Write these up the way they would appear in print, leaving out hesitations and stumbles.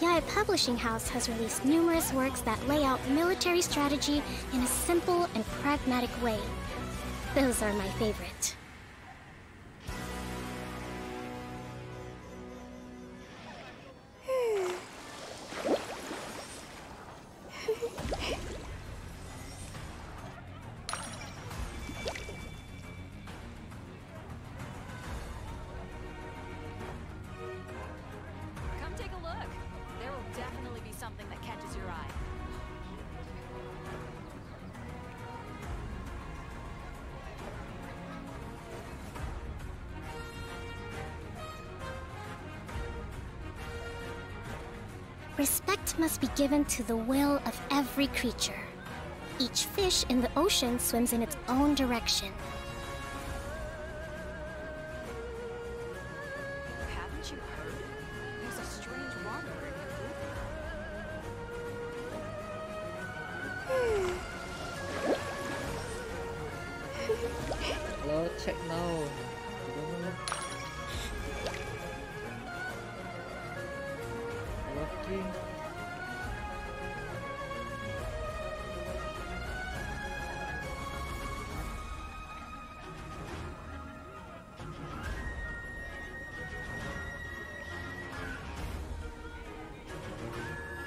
Yae Publishing House has released numerous works that lay out military strategy in a simple and pragmatic way. Those are my favorite. Come take a look. There will definitely be something that catches your eye. Respect must be given to the will of every creature. Each fish in the ocean swims in its own direction. Haven't you heard? There's a strange wanderer in the group. Hello, check now. Working.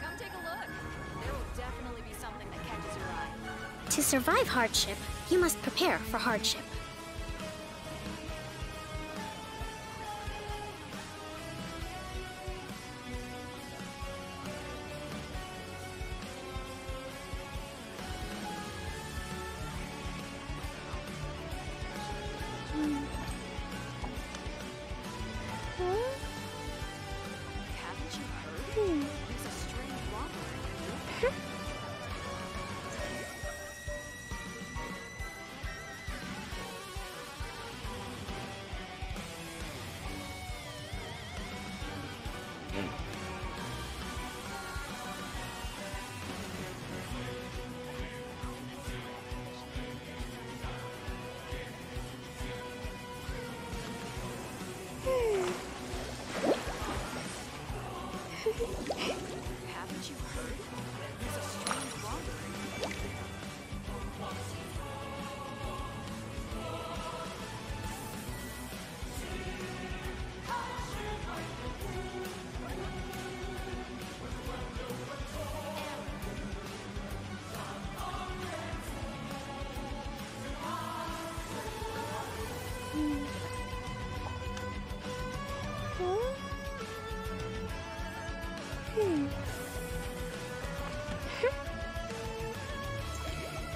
Come take a look. There will definitely be something that catches your eye. To survive hardship, you must prepare for hardship. Haven't you heard? There's a strange wanderer in the group. Haven't you heard? There's a strange wanderer in the group.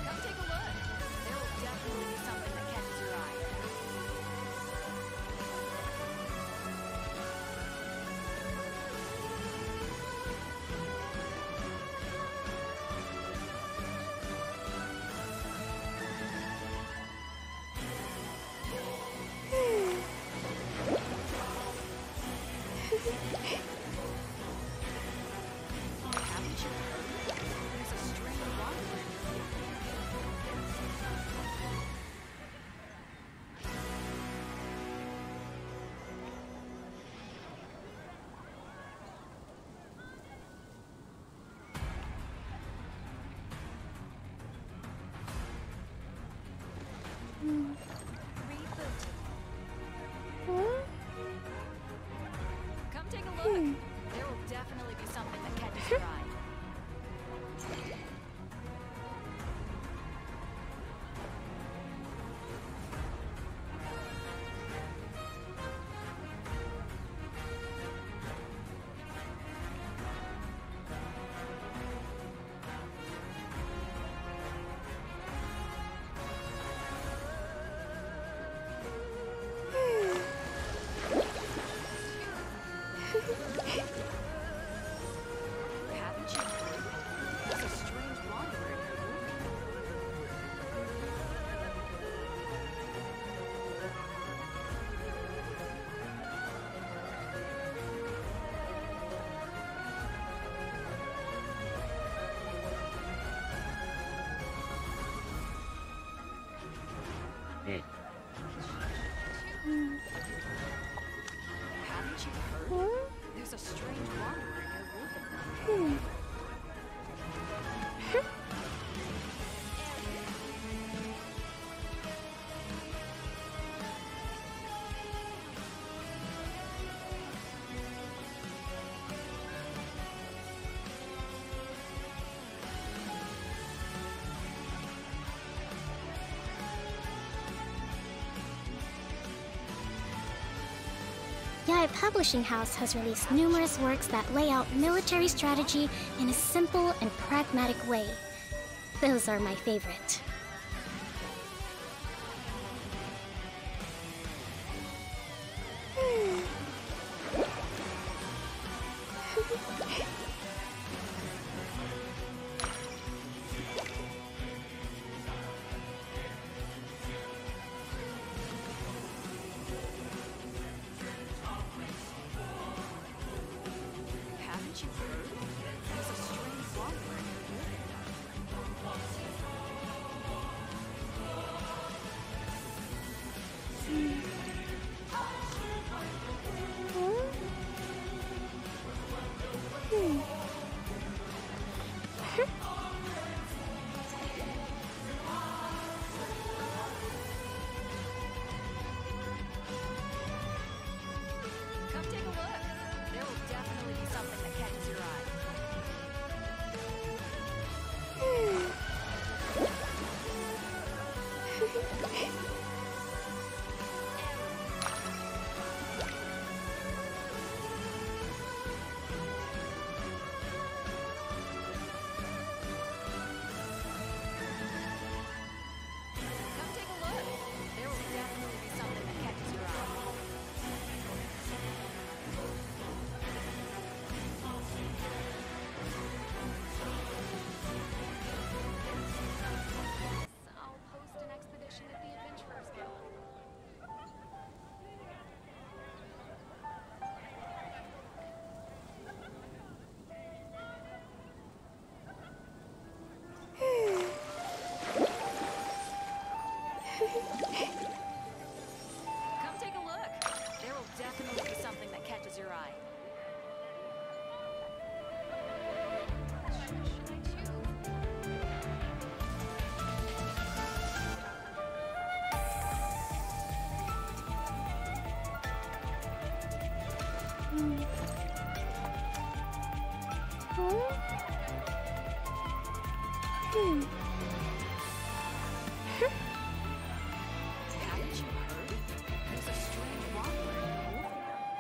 Come take a look. There will definitely be something that catches your eye. Haven't you heard? There's a strange wanderer in the group. Come take a look. There will definitely be something that catches your eye. Haven't you heard? There's a strange wanderer in the group. Haven't you heard? There's a strange wanderer near Wolfenbach. Yae Publishing House has released numerous works that lay out military strategy in a simple and pragmatic way. Those are my favorite. Haven't you heard? There's a strange wanderer near Come take a look. There will definitely be something that catches your eye. Come take a look. There will definitely be something that catches your eye. I'll post an expedition at the Adventurers Guild. Come take a look. There will definitely be something that catches your eye. Should I choose? Haven't you heard? There's a strange wanderer near Wolfenbach.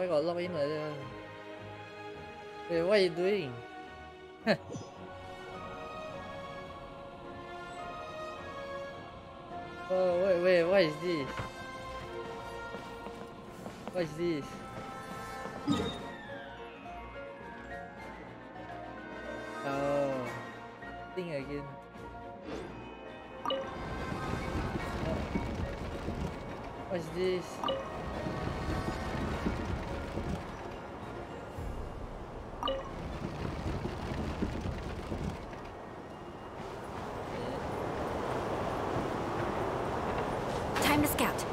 got locked in like that. Wait, what are you doing? Oh, wait, what is this? What is this? Oh, thing again. What is this? Time to scout.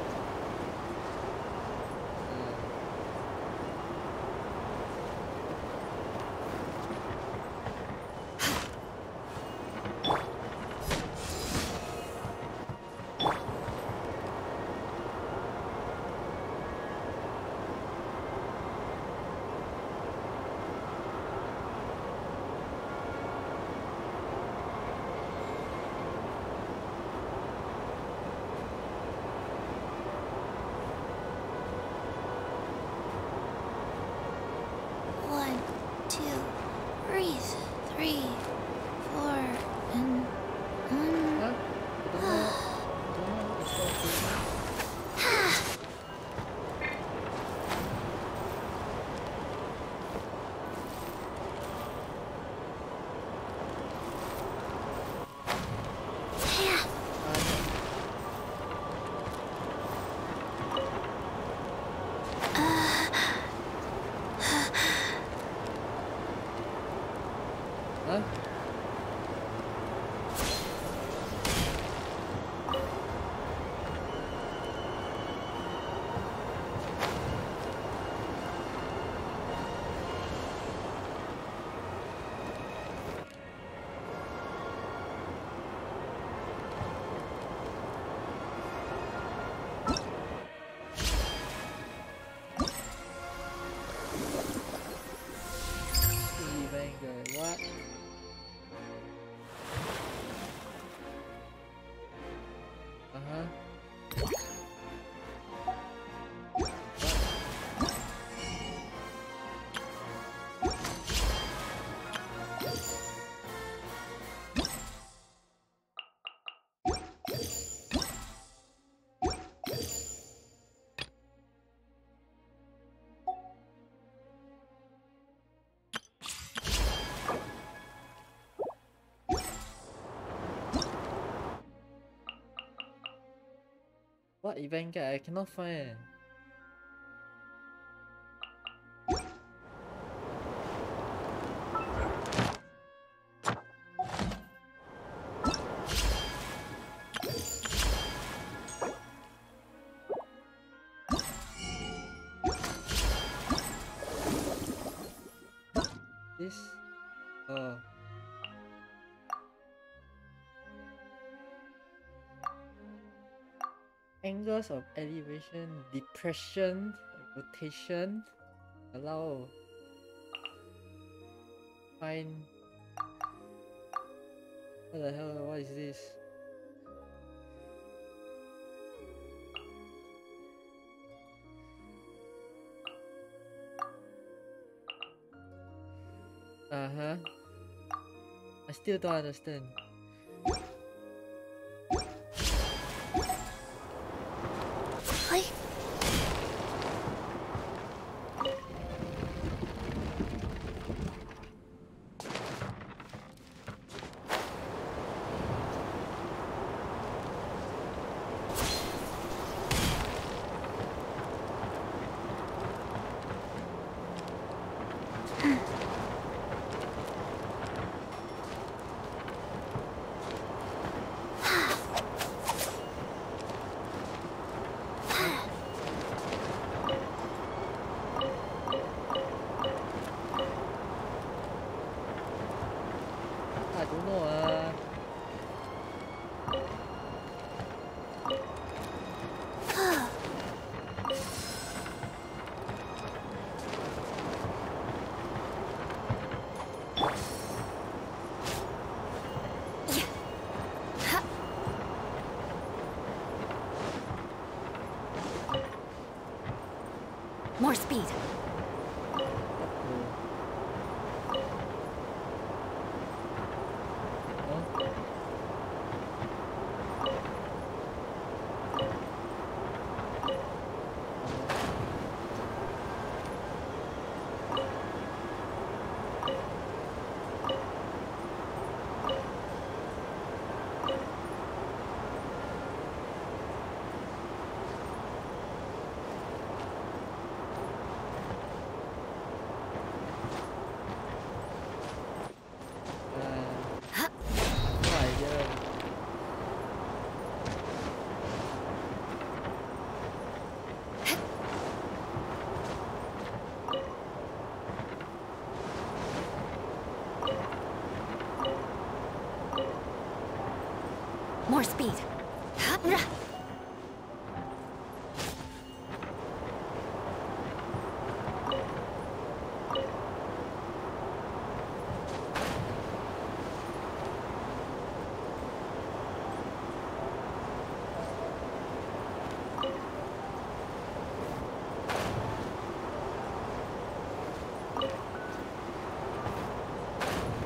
One, two, breathe. 3, 4, and 1. Huh? Don't know. It's not good. Huh? Vanguard, what? What event guide? I cannot find. This? Oh. Angles of elevation, depression, rotation, allow. Find. What the hell? What is this? Uh-huh. I still don't understand. I don't know. More speed. Ngoài chơi. More speed.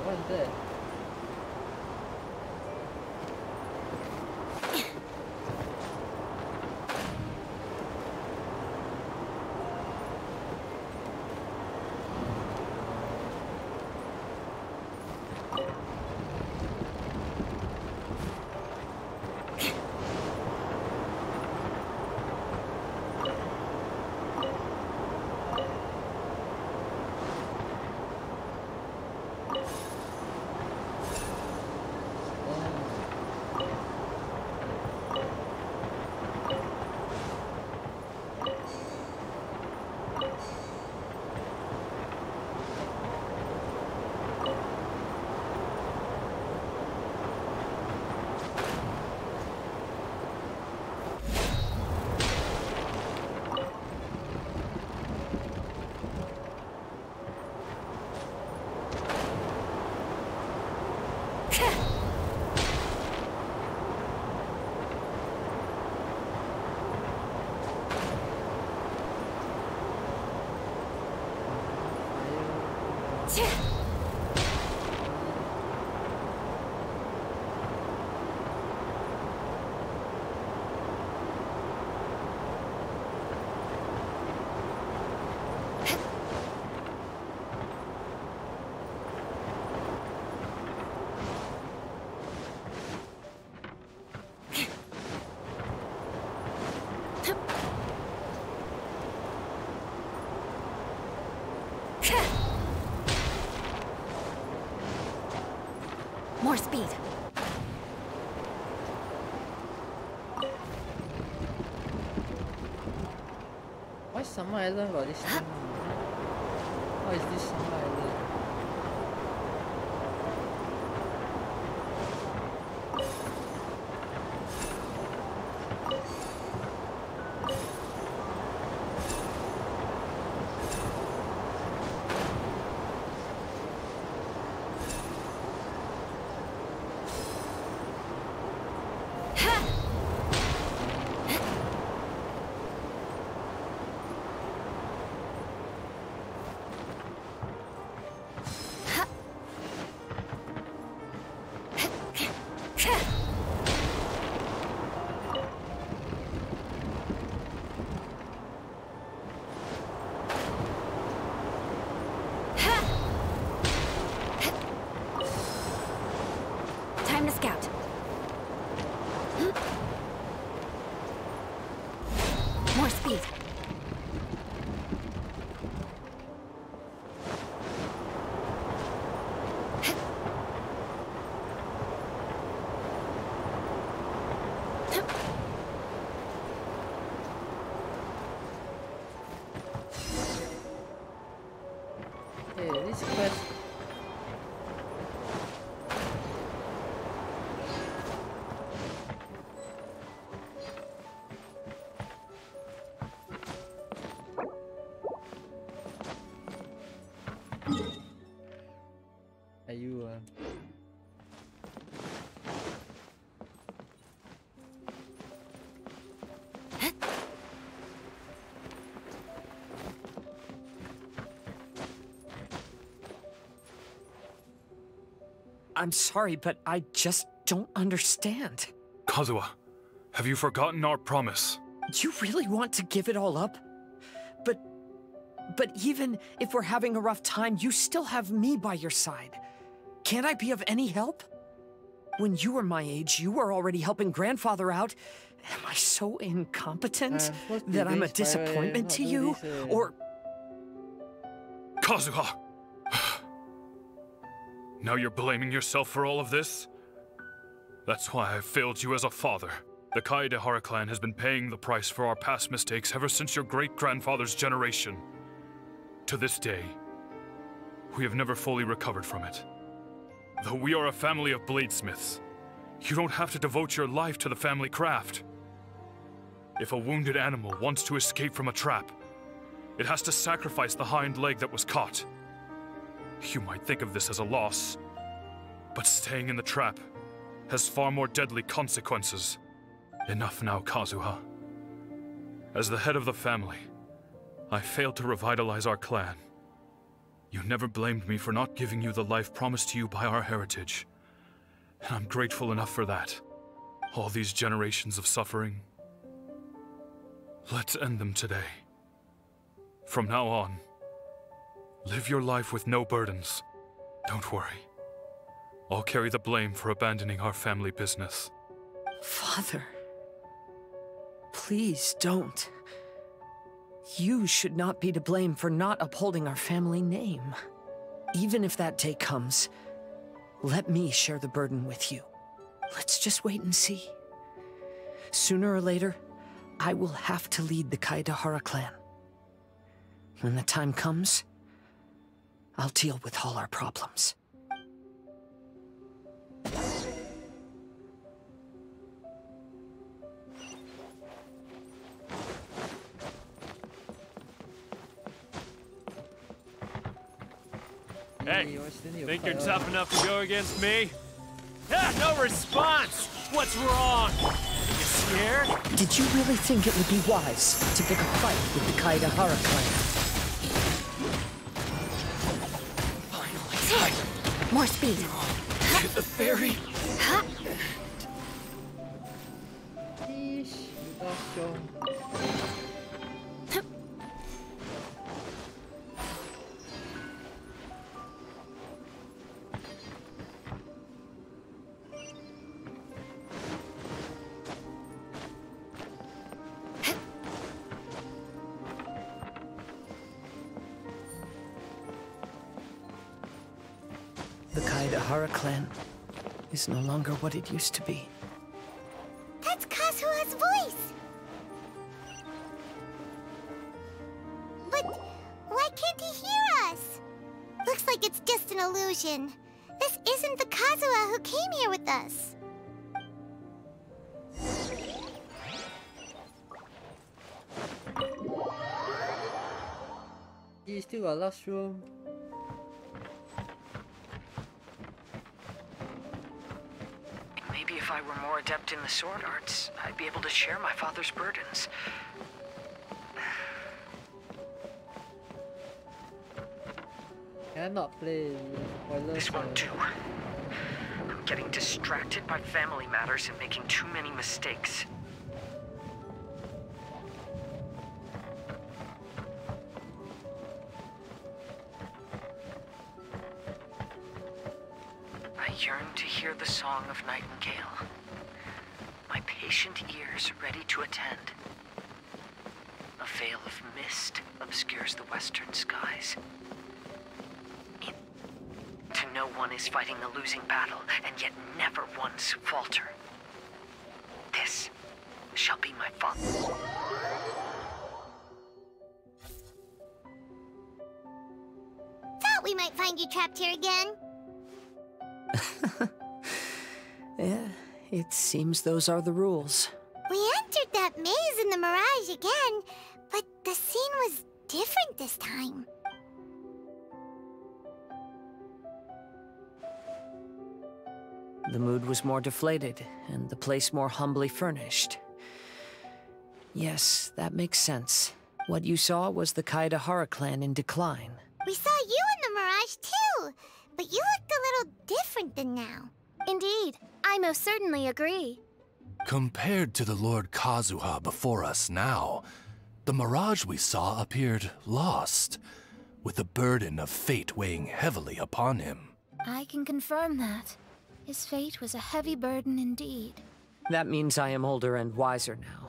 What is it? More speed. Why Summer Island got this thing? What is this Summer Island? Time to scout. More speed. Hey, this quest. Are you I'm sorry, but I just don't understand. Kazuha, have you forgotten our promise? You really want to give it all up? But even if we're having a rough time, you still have me by your side. Can't I be of any help? When you were my age, you were already helping grandfather out. Am I so incompetent that I'm a disappointment to you? Or... Kazuha! Now you're blaming yourself for all of this? That's why I failed you as a father. The Kaedehara clan has been paying the price for our past mistakes ever since your great-grandfather's generation. To this day, we have never fully recovered from it. Though we are a family of bladesmiths, you don't have to devote your life to the family craft. If a wounded animal wants to escape from a trap, it has to sacrifice the hind leg that was caught. You might think of this as a loss, but staying in the trap has far more deadly consequences. Enough now, Kazuha. As the head of the family, I failed to revitalize our clan. You never blamed me for not giving you the life promised to you by our heritage, and I'm grateful enough for that. All these generations of suffering, let's end them today. From now on, live your life with no burdens. Don't worry. I'll carry the blame for abandoning our family business. Father, please don't. You should not be to blame for not upholding our family name. Even if that day comes, let me share the burden with you. Let's just wait and see. Sooner or later, I will have to lead the Kaedehara clan. When the time comes, I'll deal with all our problems. Hey, think you're tough enough to go against me? Ah, no response! What's wrong? You scared? Did you really think it would be wise to pick a fight with the Kaedehara clan? Finally. More speed. Hit the ferry. Ixi, cachorro. The Kaedehara clan is no longer what it used to be. That's Kazuha's voice! But why can't he hear us? Looks like it's just an illusion. This isn't the Kazuha who came here with us. You still got last room. Maybe if I were more adept in the sword arts, I'd be able to share my father's burdens. Cannot play spoilers. This won't do. I'm getting distracted by family matters and making too many mistakes. I yearn to hear the song of Nightingale. My patient ears are ready to attend. A veil of mist obscures the western skies. To know one is fighting a losing battle, and yet never once falter. This shall be my father. Thought we might find you trapped here again. Yeah, it seems those are the rules. We entered that maze in the Mirage again, but the scene was different this time. The mood was more deflated, and the place more humbly furnished. Yes, that makes sense. What you saw was the Kaedehara clan in decline. We saw you in the Mirage too, but you looked a little different than now. Indeed, I most certainly agree. Compared to the Lord Kazuha before us now, the mirage we saw appeared lost, with the burden of fate weighing heavily upon him. I can confirm that. His fate was a heavy burden indeed. That means I am older and wiser now.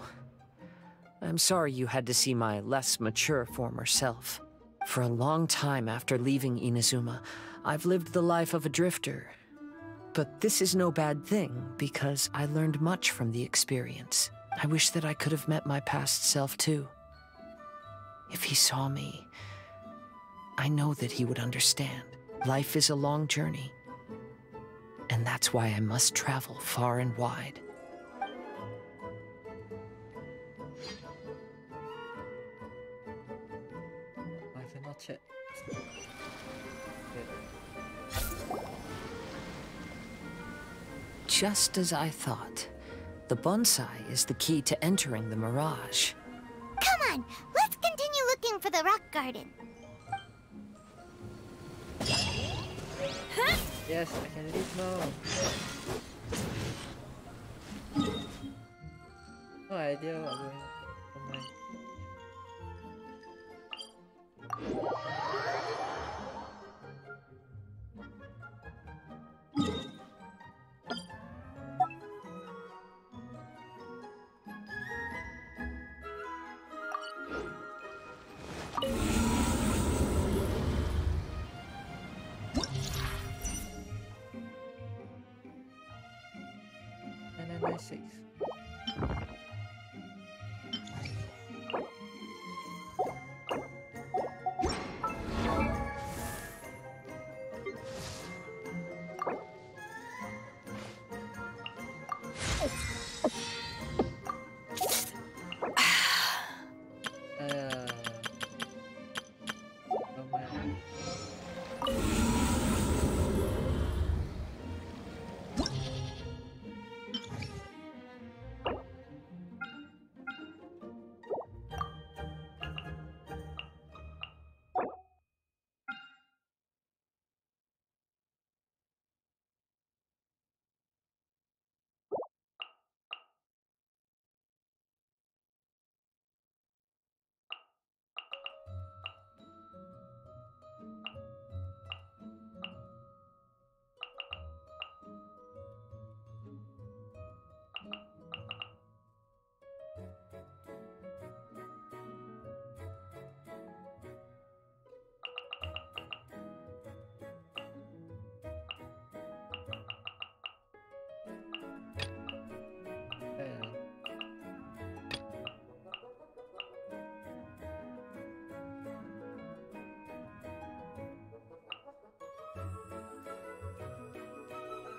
I'm sorry you had to see my less mature former self. For a long time after leaving Inazuma, I've lived the life of a drifter. But this is no bad thing, because I learned much from the experience. I wish that I could have met my past self too. If he saw me, I know that he would understand. Life is a long journey. And that's why I must travel far and wide. I cannot check. Just as I thought. The bonsai is the key to entering the Mirage. Come on, let's continue looking for the rock garden. Huh? Yes, I can leave now. No idea what going on. And then 6.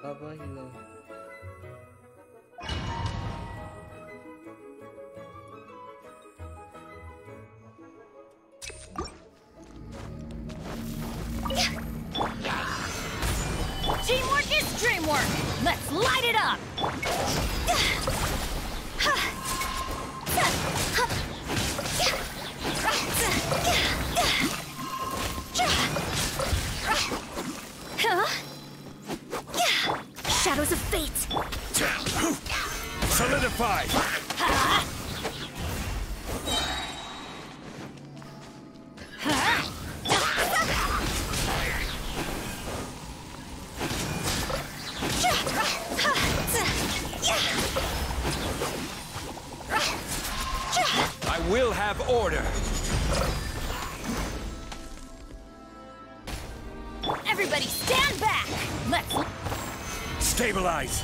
Baba Hilo. Teamwork is dreamwork! Let's light it up! Shadows of fate! Solidify! I will have order! Everybody stand back! Let's... Stabilize!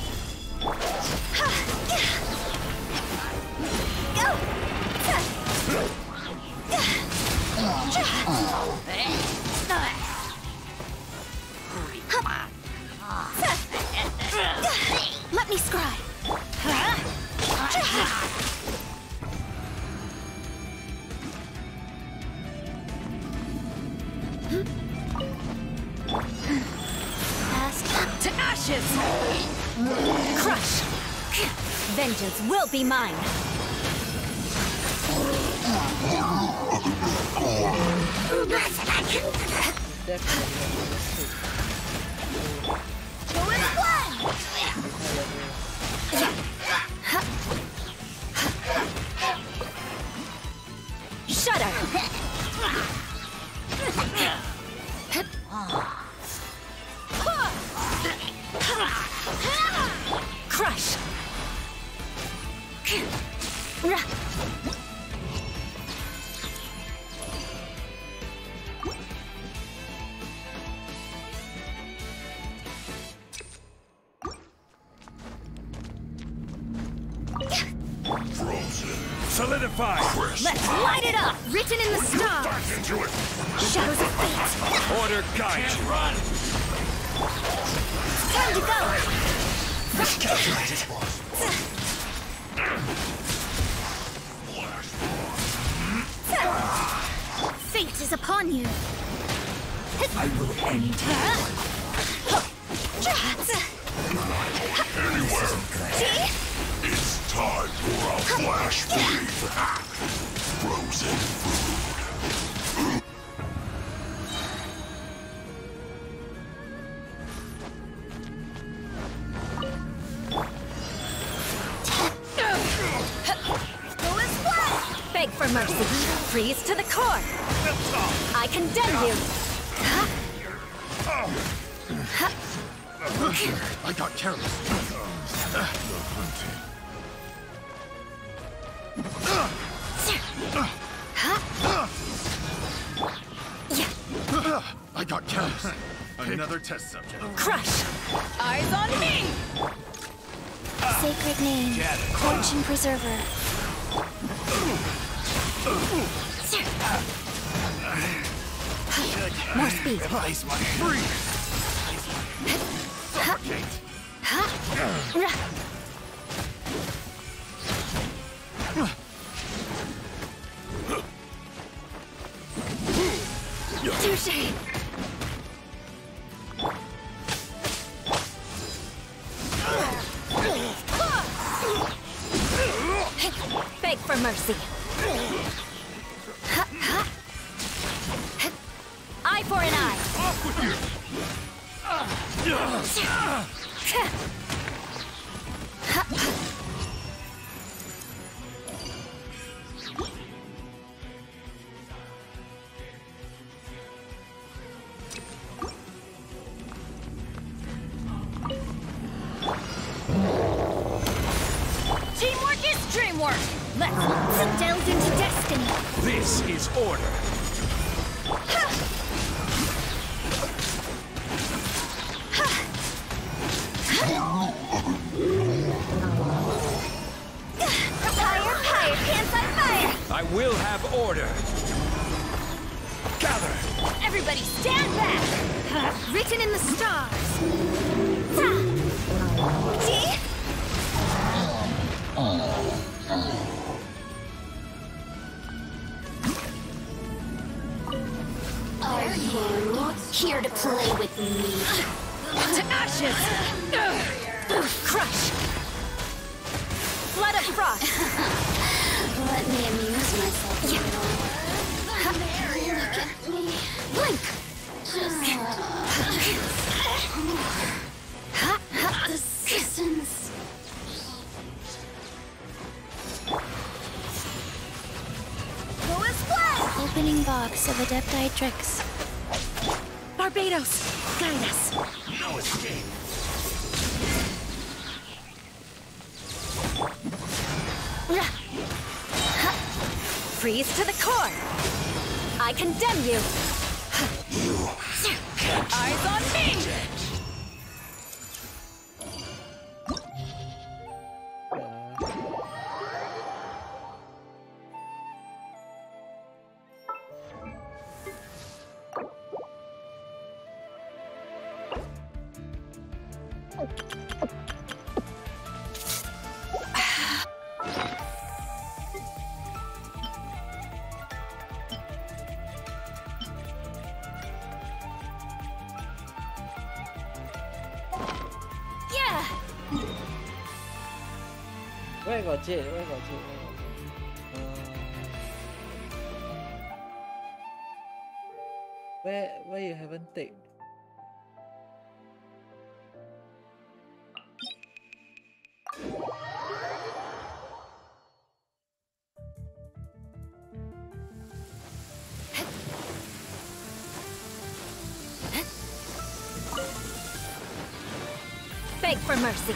Let me scry! Ask to ashes! Crush! Vengeance will be mine! Shudder! Solidify! Let's light it up! Written in the stars! Back into it! Shadows of fate! Order guide you! Run! Time to go! Miscalculated. Fate is upon you! I will end Anywhere! It's time for a flash freeze hack! Frozen food! Beg for mercy. Freeze to the core. I condemn you. I got careless. I got careless. Another test subject. Crush. Eyes on me. Sacred name. Fortune preserver. More speed. Ice my freeze! Suffocate! Touché. Beg for mercy. Eye for an eye. Off with you! Teamwork is dreamwork. Let's delve into destiny. This is order. Higher, pants on fire. I will have order. Gather! Everybody stand back. Written in the stars. See? Are you here to play with me? To ashes! Crush! Flood of frost! Let me amuse myself a little. Look at me. Blink! The citizens. Opening box of Adepti tricks. Barbados, guide us. No escape. Freeze to the core. I condemn you. Eyes on me. Where got Jade? Where got Jade? Where you haven't take? Beg for mercy.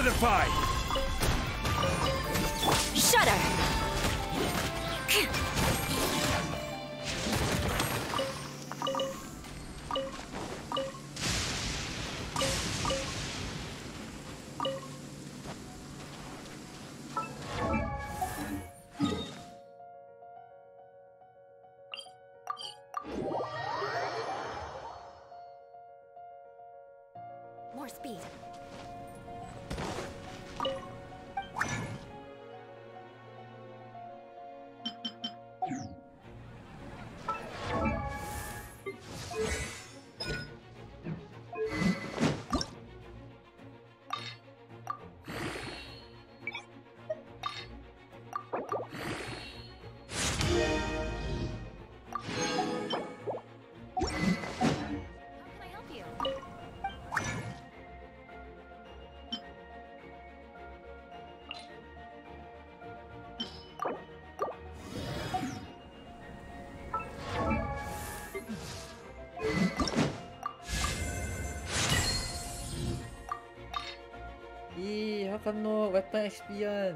Solidify! Shudder! More speed. How come no weapon XP yan?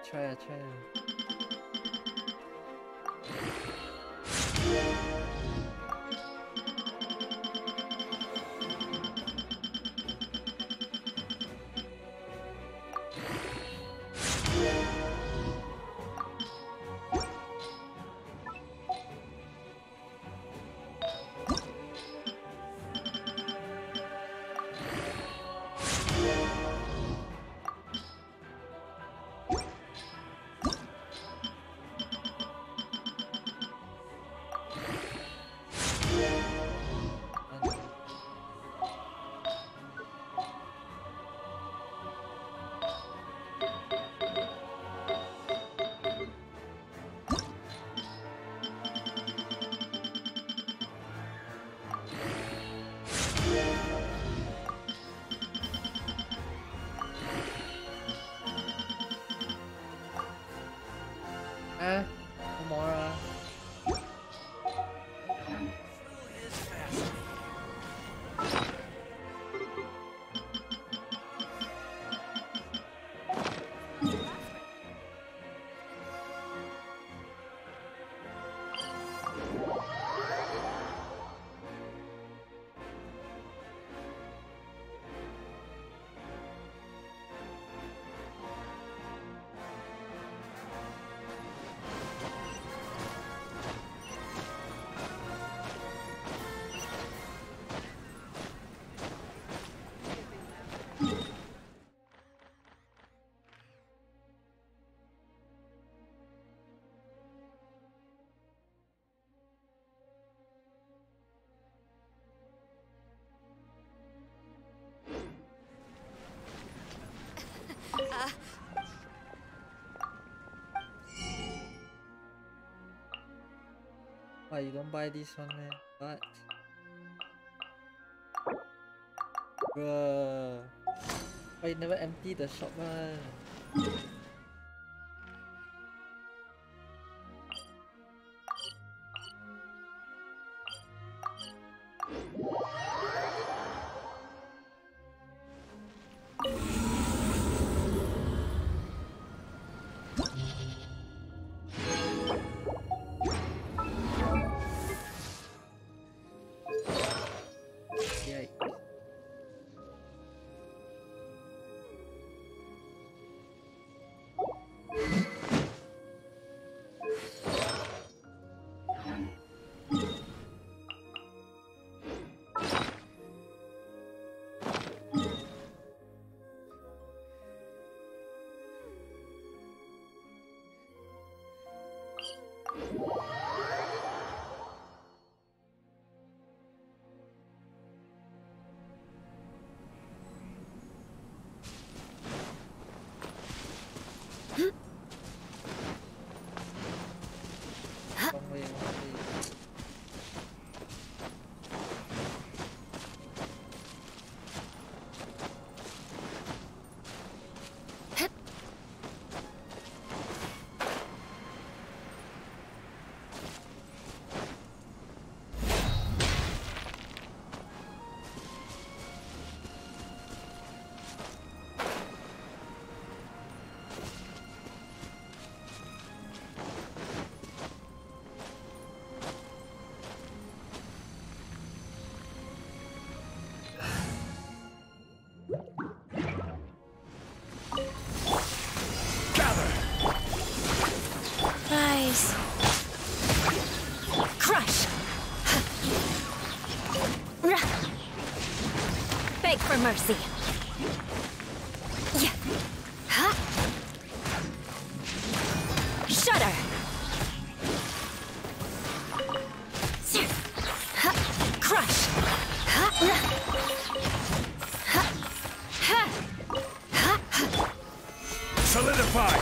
Try. Gamora. you don't buy this one, man. What? Bruh. Why you never empty the shop one? Rise. Crush. Beg for mercy. Yeah. Huh? Shudder. Crush. Solidify.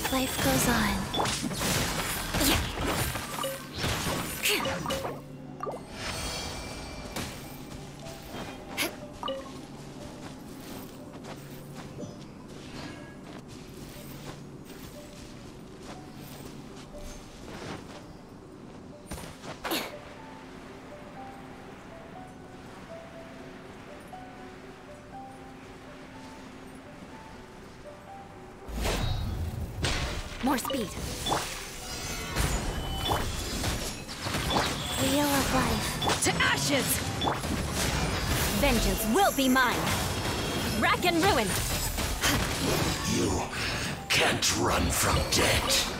Life goes on. More speed. Wheel of life. To ashes! Vengeance will be mine. Rack and ruin. You can't run from death.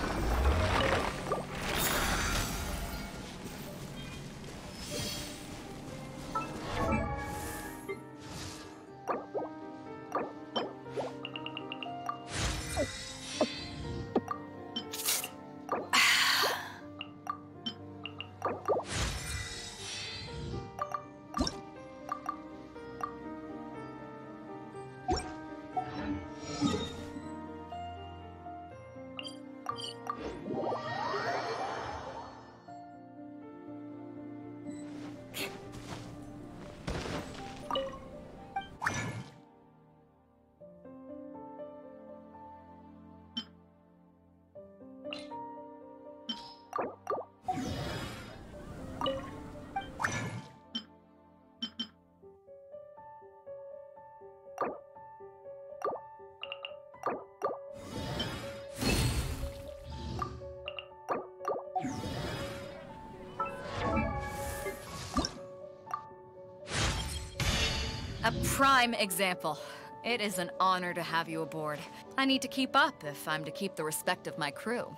A prime example. It is an honor to have you aboard. I need to keep up if I'm to keep the respect of my crew.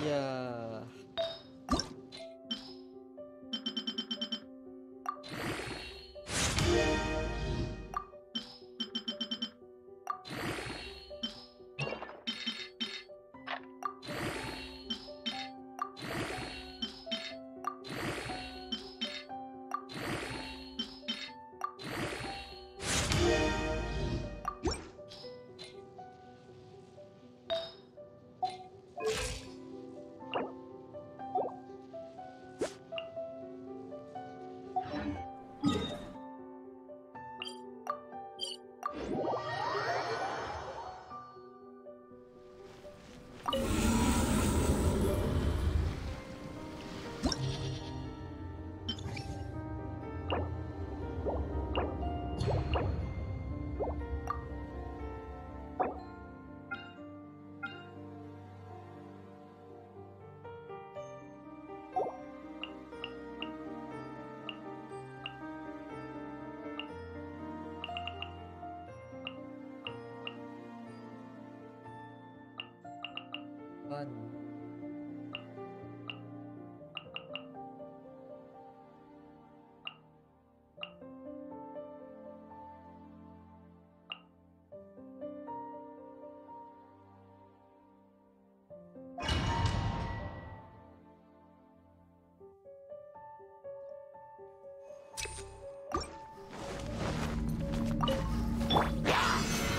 Yeah. Fun.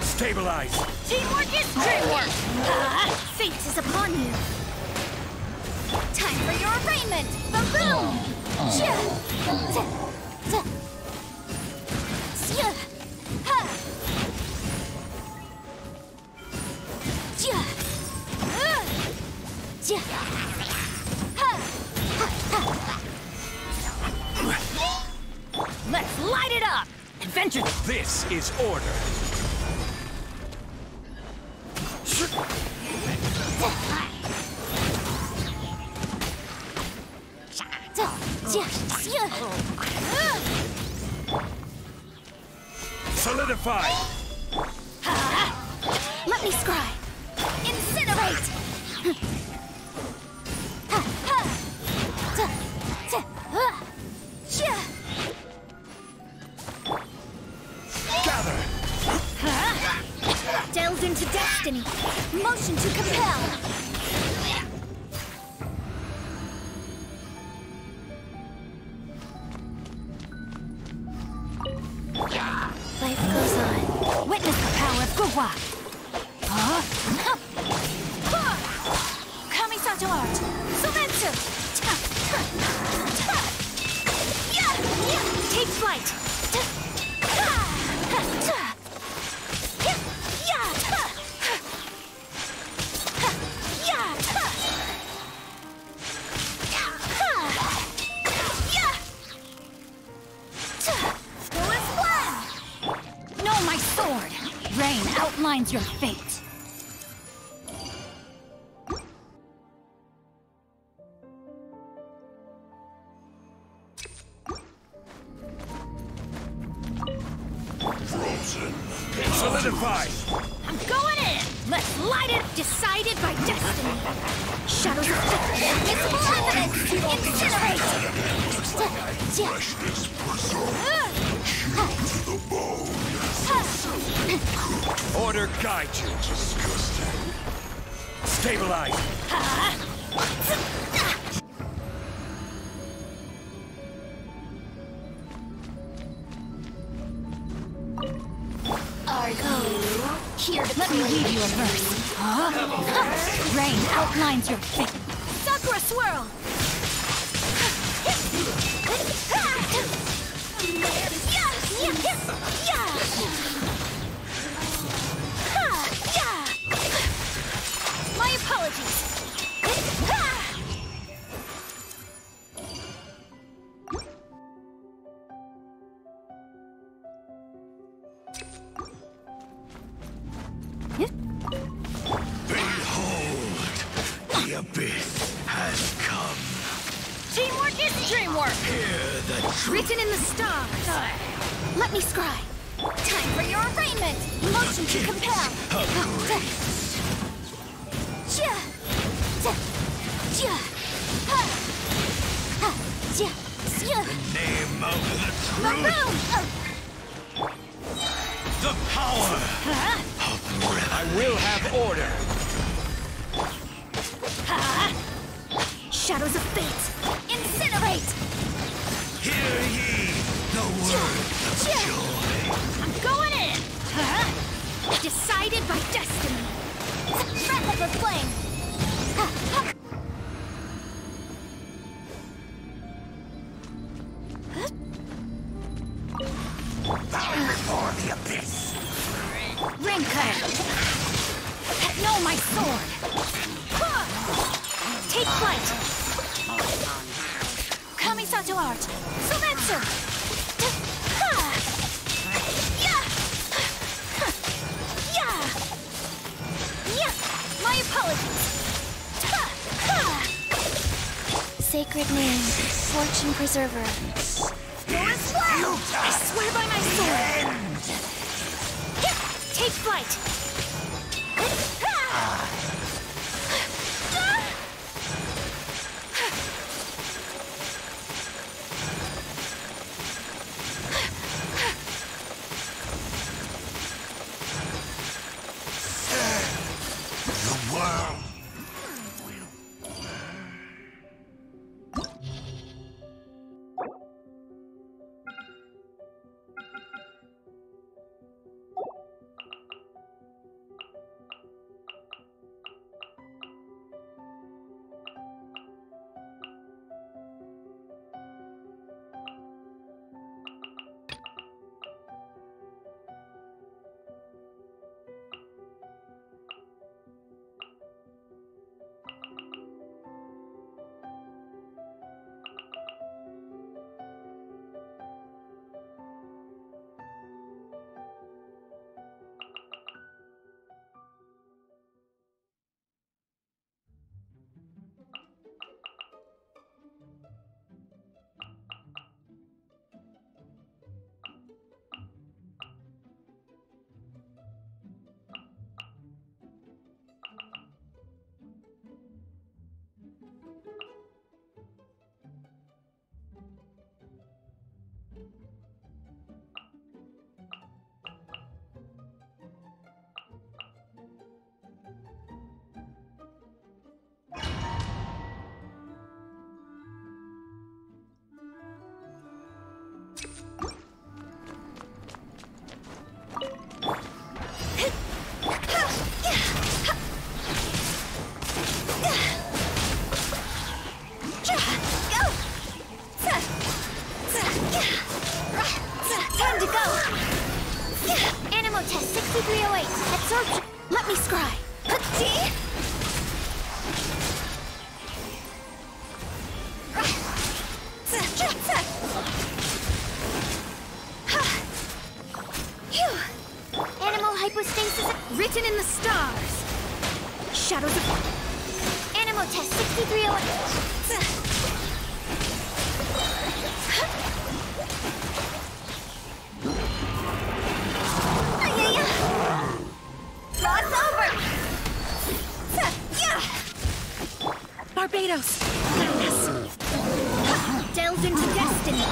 Stabilize! Teamwork is dreamwork! Fate is upon you! Time for your arraignment! Boom! Let's light it up! Adventure! This is order! Solidify! Let me scry! Incinerate! Gather! Delve into destiny! Motion to compel! Life goes on. Witness the power of Gugwa! Kamisato art! Sumetsu! Take flight! Know my sword! Rain outlines your fate! Solidify! I'm going in! Let's light it! Decided by destiny! Shadows of fate! Invisible evidence! Incinerate! Freshness preserved. To the bone. Order guide you. Disgusting. Stabilize. Are you here to let me read you a verse? Rain outlines your fate. Sakura swirl! My apologies. Behold, the abyss has come. Teamwork is dreamwork. Hear the Written in the stars. Let me scry. Time for your arraignment. Motion to compel. name of the truth. The power of breath. I will have order. Shadows of fate. Incinerate. Hear ye the word of joy. I'm going in! Decided by destiny! Breath of the flame! Bow before the abyss. Ring cutter! Know my sword! Take flight! Kamisato art! Sumetsu! My apologies! Sacred name, fortune preserver. I swear by my sword! Take flight! Time to go! Animo test 6308. Absorption. Let me scry. Animo hypostasis written in the stars. Shadows of Animo test 6308. Barbatos! Delves into destiny!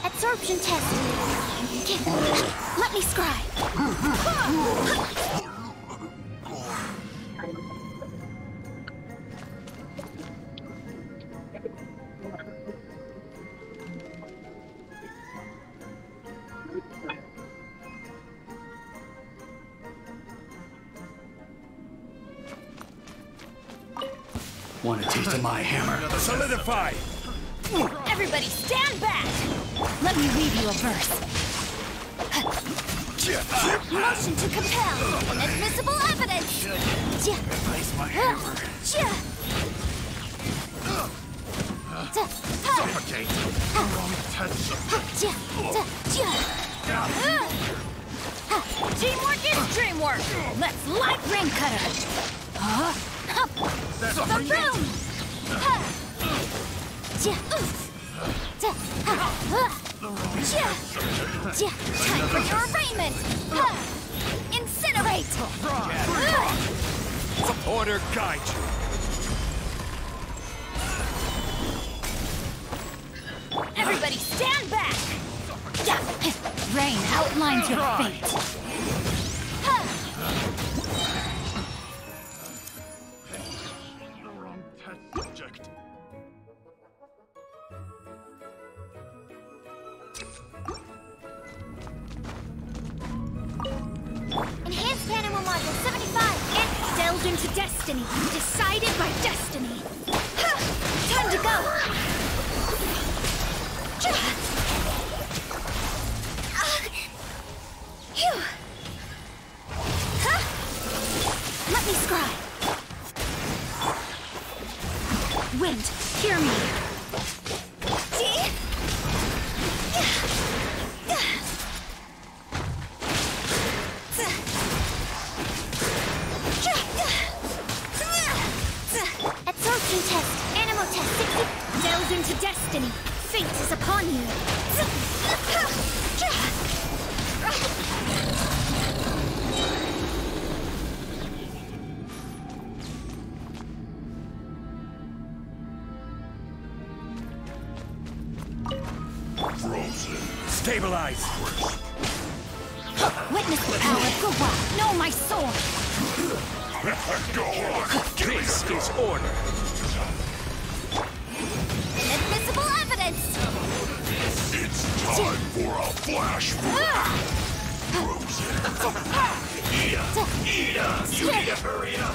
Absorption test! Let me scry! Want a taste of my hammer? Solidify! Everybody stand back! Let me read you a verse. Motion to compel! Admissible evidence! Replace my hammer. Suffocate! Wrong test. Teamwork is dreamwork! Let's light Ring Cutter! That's the boom! Time for your arraignment! Incinerate! Order guide you. Everybody stand back! Rain outlines your fate. The wrong test subject. Enhanced Animo Module 75 and Delved into destiny, decided by destiny. time to go! Let me scry. Wind, hear me. Absorption test. Animo test 60. Delved into destiny. Fate is upon you. Stabilize! Witness the power of Guhua! Know my sword! Go on! This is order! Invisible evidence! It's time for a flashback! You need to hurry up!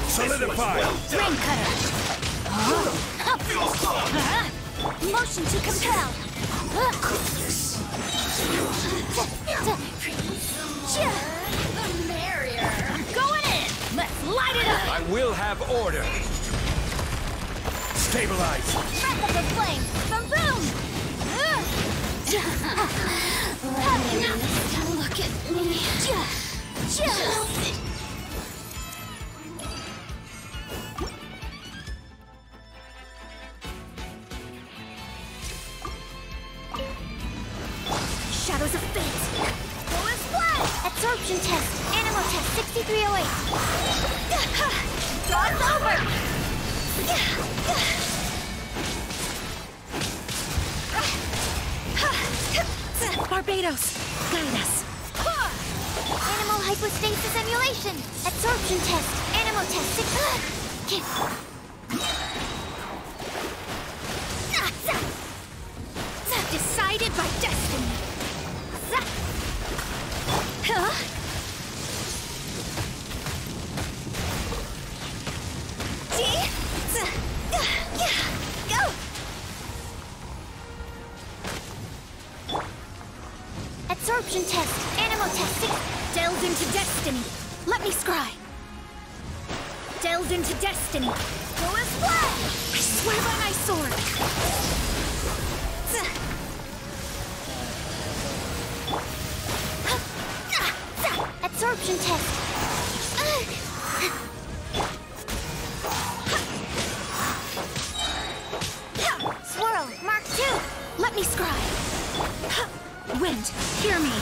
Solidify! Rain cutter! Motion to compel! The merrier! I'm going in! Let's light it up! I will have order! Stabilize! Breath of the flame! From boom! Look at me! Shadows of Fate. Full Splash! Absorption test. Animal test 6308. Draw's over! Barbados! Guide us! Animal hypostasis emulation. Absorption test. Animal test 6. Decided by destiny! Go! Absorption test. Animal test 6. Delved into destiny! Let me scry! Delved into destiny! Full Splash! I swear by my sword! Absorption test. Swirl. Mark 2. Let me scry! Wind, hear me!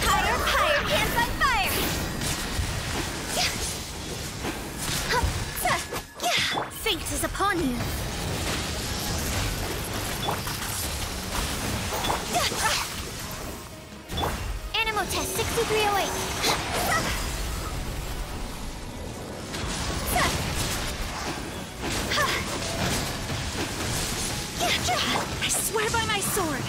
Higher, higher, hands on fire! Fate is upon you! Animal test 6308. I swear by my sword!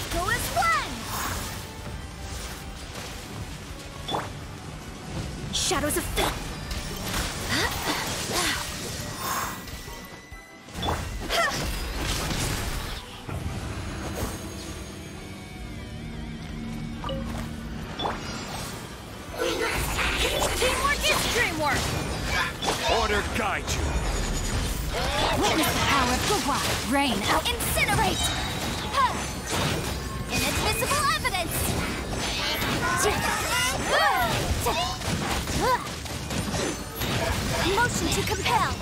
Full Splash! Shadows of Fate! Teamwork is dreamwork! Order guide you! Witness the power of Guhua! Rain out! Incinerate! Inadmissible evidence! Motion to compel!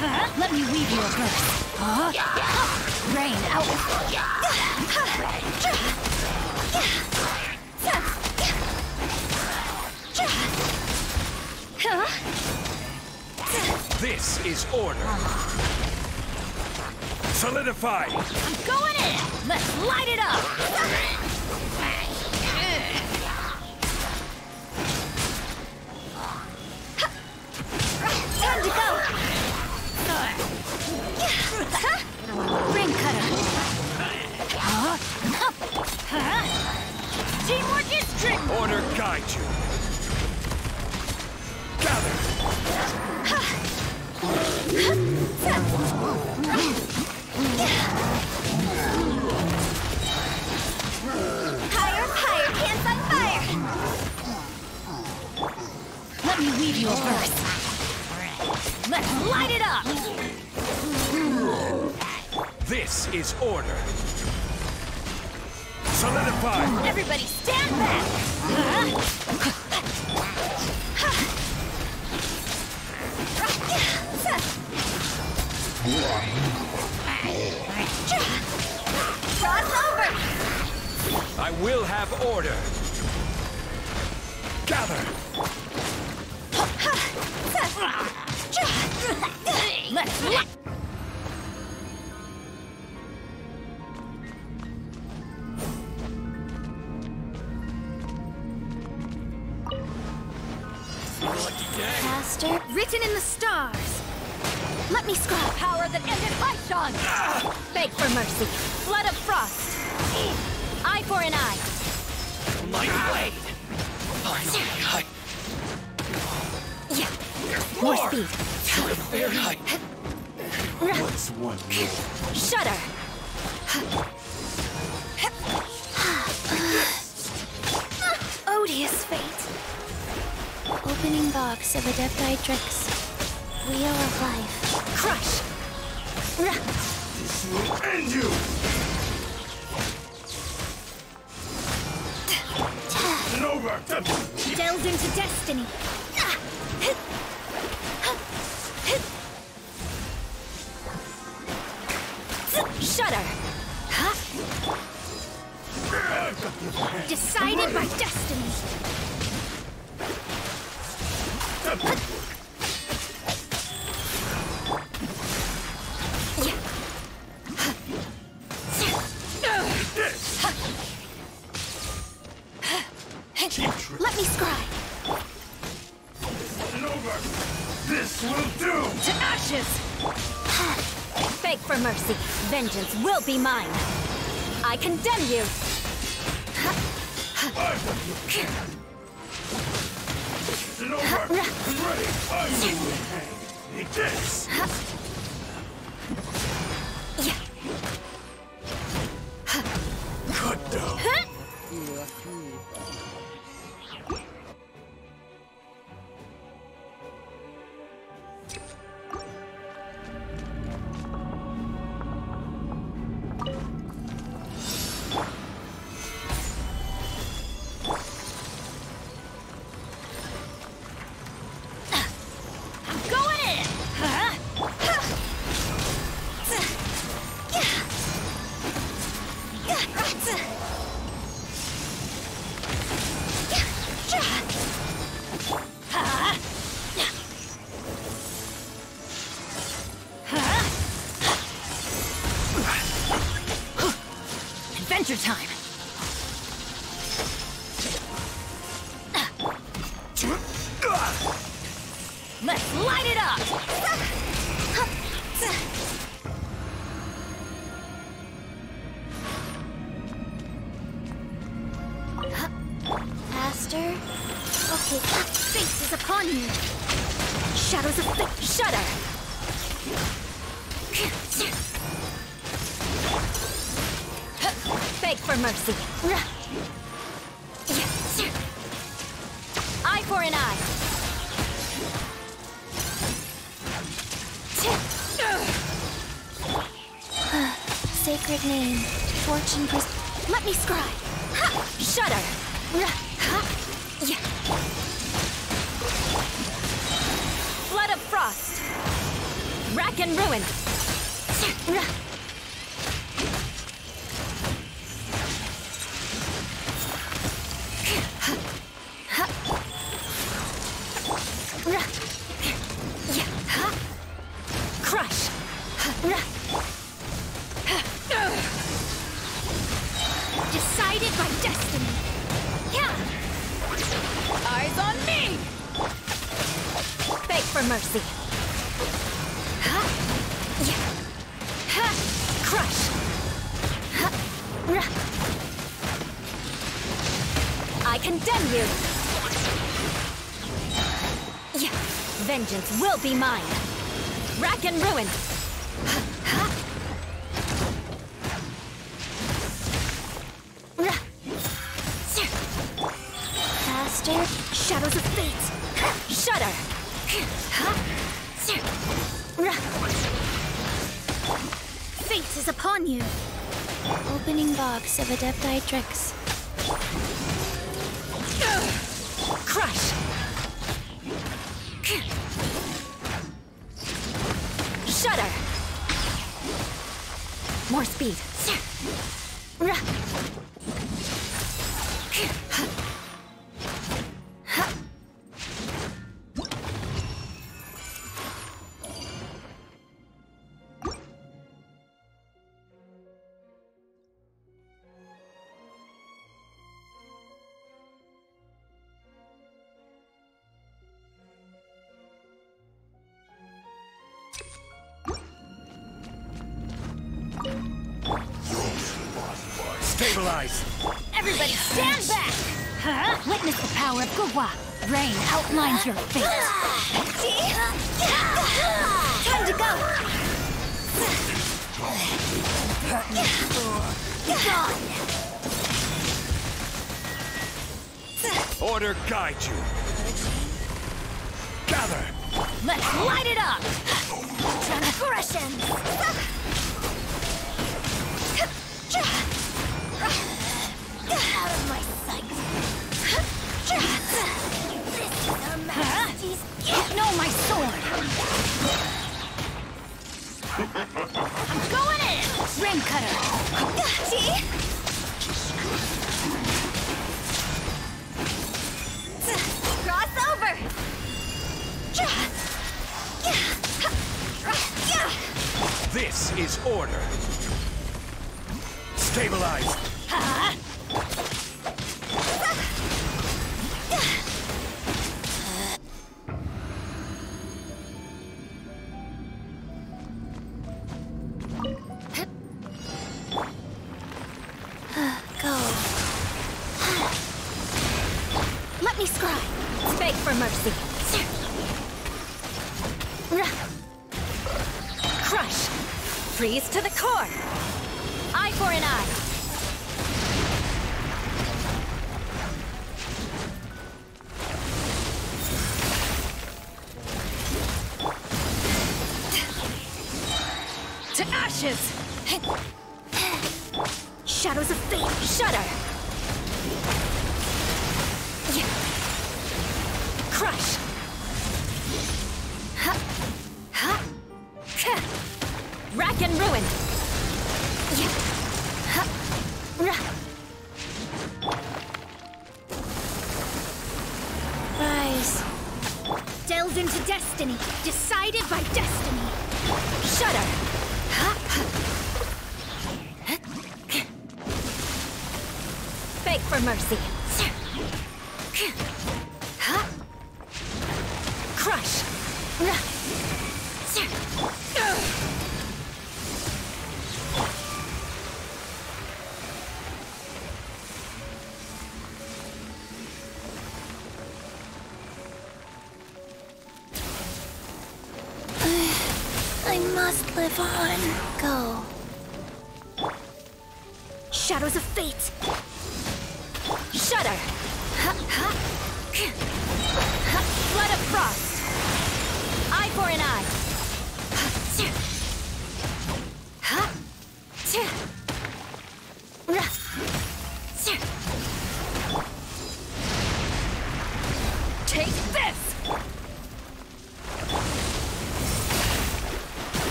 Let me weave you a verse. Rain out. This is order. Solidify. I'm going in. Let's light it up. Time to go. Ring cutter. Teamwork is trick. Order guide you. Gather. Higher, higher, hands on fire. Let me weave you a verse. Let's light it up. This is order. Solidify. Everybody stand back. Cross over. I will have order. Gather. Let's light. Master, written in the stars. Let me scroll. Power that ended Hyshon. Beg for mercy. Blood of frost. Eye for an eye. My blade. Yeah. More speed. What's one more? Shudder. Odious fate. Opening box of Adepti-Drix. Wheel of life. Crush. This will end you. Over. Delved into destiny. Shudder. Decided by destiny. Let me scry. This will do. To ashes. Beg for mercy. Vengeance will be mine. I condemn you. This. Cut down. Adventure time. Let's light it up. Master? Okay, fate is upon me. Shadows of fate. Shudder. Beg for mercy. Eye for an eye. Sacred name. Fortune let me scry. Shudder. Blood of frost. Rack and ruin! Crush! Decided by destiny! Eyes on me! Beg for mercy! Crush! I condemn you! Vengeance will be mine! Rack and ruin! Faster. Shadows of fate! Shudder! Fate is upon you. Opening box of Adepti Tricks. Crush! Shudder! More speed! Stabilize! Everybody stand back! Witness the power of Guhua. Rain outlines your fate. Time to go! Order guide you! Gather! Let's light it up! Transgressions! Out of my sight! This is Her Majesty's gift! No, my sword! I'm going in! Ring cutter! See? Cross over! This is order! Stabilize! Go. Let me scry. Beg for mercy. Crush. Freeze to the core. Eye for an eye. To ashes! Shadows of fate. Shudder. Crush. Rack and ruin. Rise. Delved into destiny. Decided by destiny. Shudder. Beg for mercy. Crush. I must live on. Go. Shadows of fate. Shudder. Blood of frost. Eye for an eye. Take this!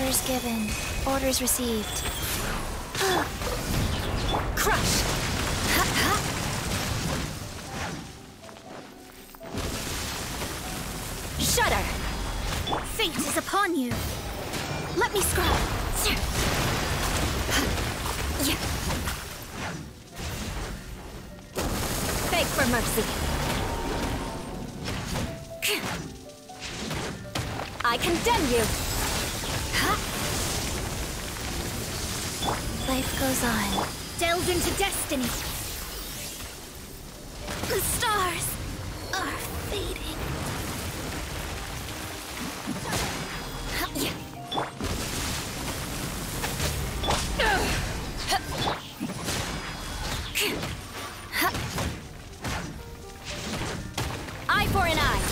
Orders given. Orders received. Crush! Shudder! Fate is upon you. Let me scry. Beg for mercy. I condemn you. Life goes on. Delve into destiny. The stars are fading. Eye for an eye.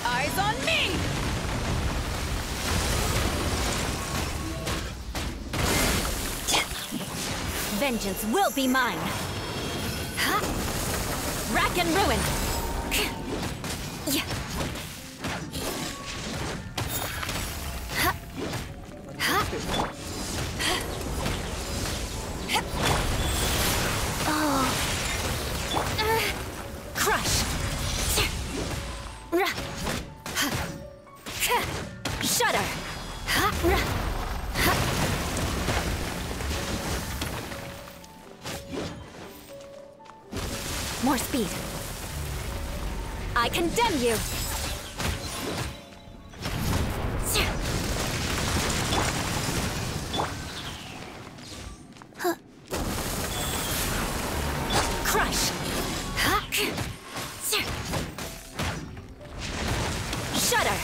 Eyes on me! Vengeance will be mine. Rack and ruin. Crush. Shudder. More speed. I condemn you. Crush. Shudder.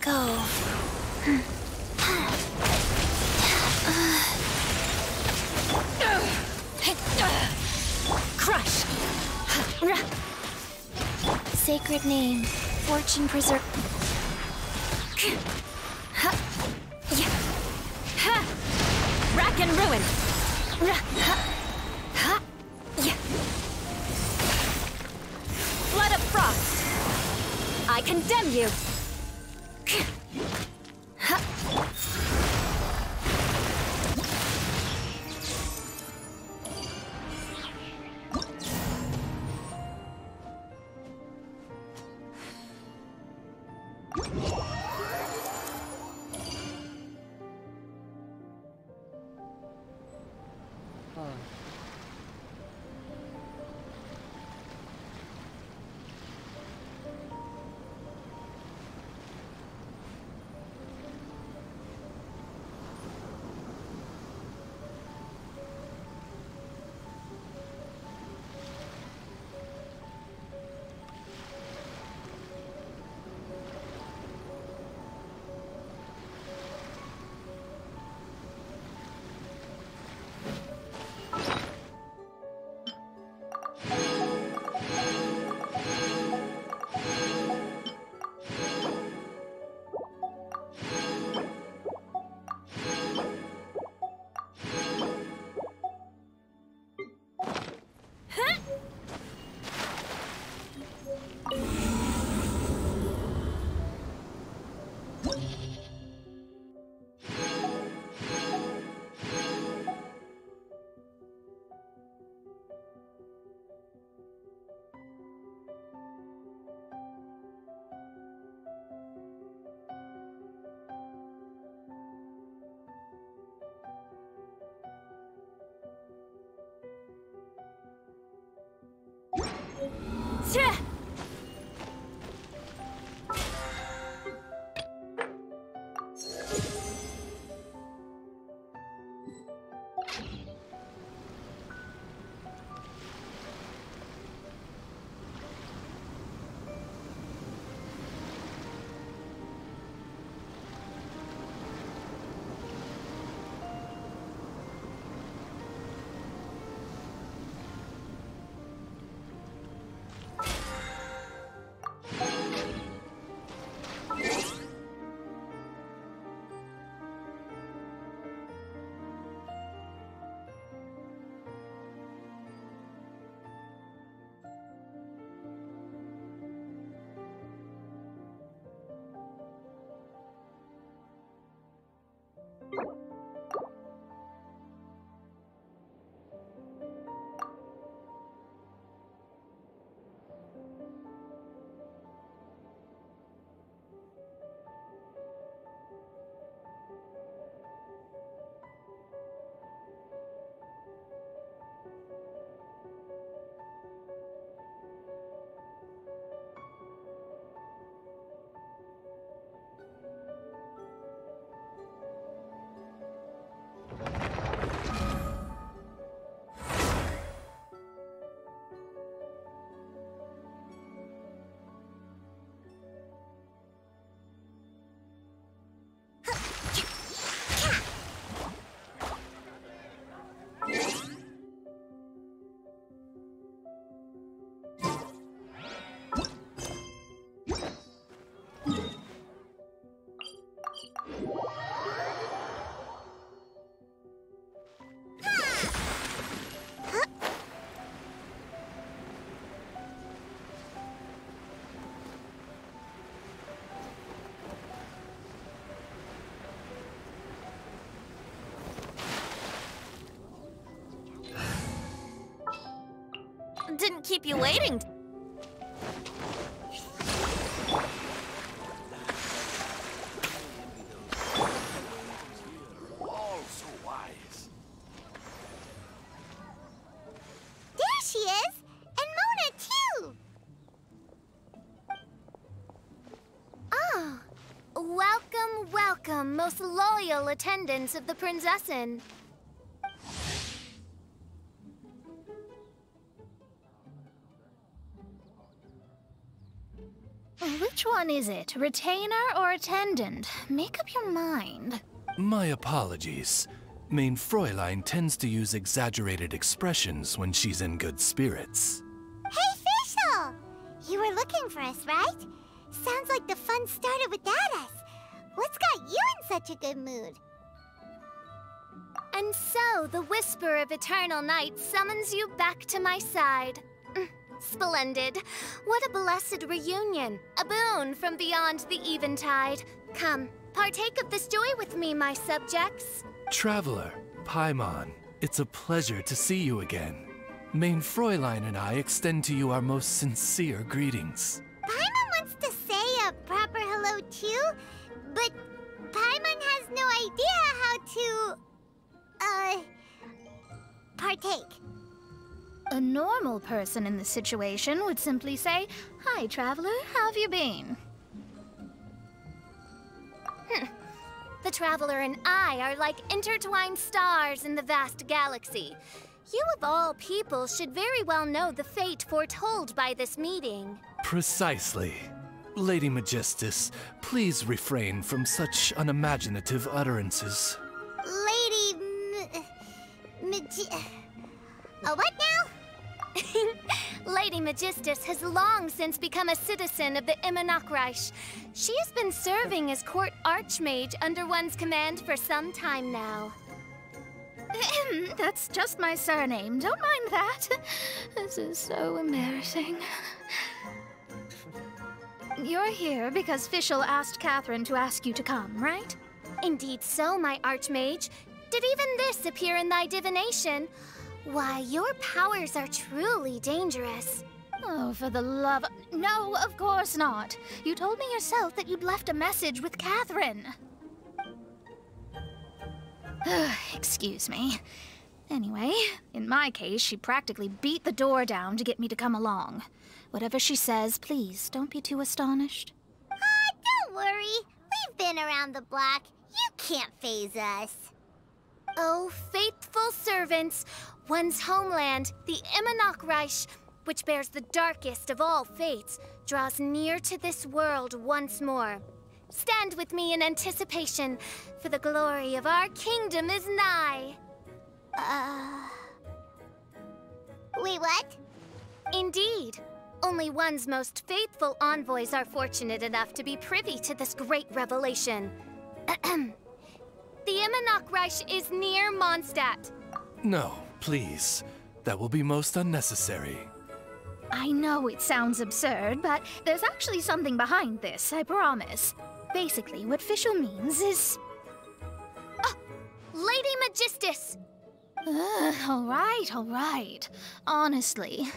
Go. Crush. Sacred name. Fortune preserve. Rack and ruin. Flood of frost. I condemn you. shouldn't keep you waiting. All so wise. There she is! And Mona, too! Oh. Welcome, welcome, most loyal attendants of the Prinzessin. Which one is it? Retainer or attendant? Make up your mind. My apologies. Main Fräulein tends to use exaggerated expressions when she's in good spirits. Hey, Fischl! You were looking for us, right? Sounds like the fun started without us. What's got you in such a good mood? And so, the whisper of eternal night summons you back to my side. Splendid. What a blessed reunion. A boon from beyond the eventide. Come, partake of this joy with me, my subjects. Traveler, Paimon, it's a pleasure to see you again. Main Fräulein and I extend to you our most sincere greetings. Paimon wants to say a proper hello too, but Paimon has no idea how to, partake. A normal person in this situation would simply say, "Hi, traveler, how have you been?" The Traveler and I are like intertwined stars in the vast galaxy. You of all people should very well know the fate foretold by this meeting. Precisely. Lady Magistus, please refrain from such unimaginative utterances. Lady what now? Lady Magistus has long since become a citizen of the Immernachtreich. She has been serving as court archmage under one's command for some time now. That's just my surname. Don't mind that. This is so embarrassing. You're here because Fischl asked Catherine to ask you to come, right? Indeed so, my archmage. Did even this appear in thy divination? Why, your powers are truly dangerous. Oh, for the love... No, of course not. You told me yourself that you'd left a message with Catherine. Excuse me. Anyway, in my case, she practically beat the door down to get me to come along. Whatever she says, please, don't be too astonished. Don't worry. We've been around the block. You can't faze us. Oh, faithful servants, one's homeland, the Immernachtreich, which bears the darkest of all fates, draws near to this world once more. Stand with me in anticipation, for the glory of our kingdom is nigh. Wait, what? Indeed. Only one's most faithful envoys are fortunate enough to be privy to this great revelation. The Immernachtreich is near Mondstadt. No, please. That will be most unnecessary. I know it sounds absurd, but there's actually something behind this, I promise. Basically, what Fischl means is... Lady Magistus! All right. Honestly,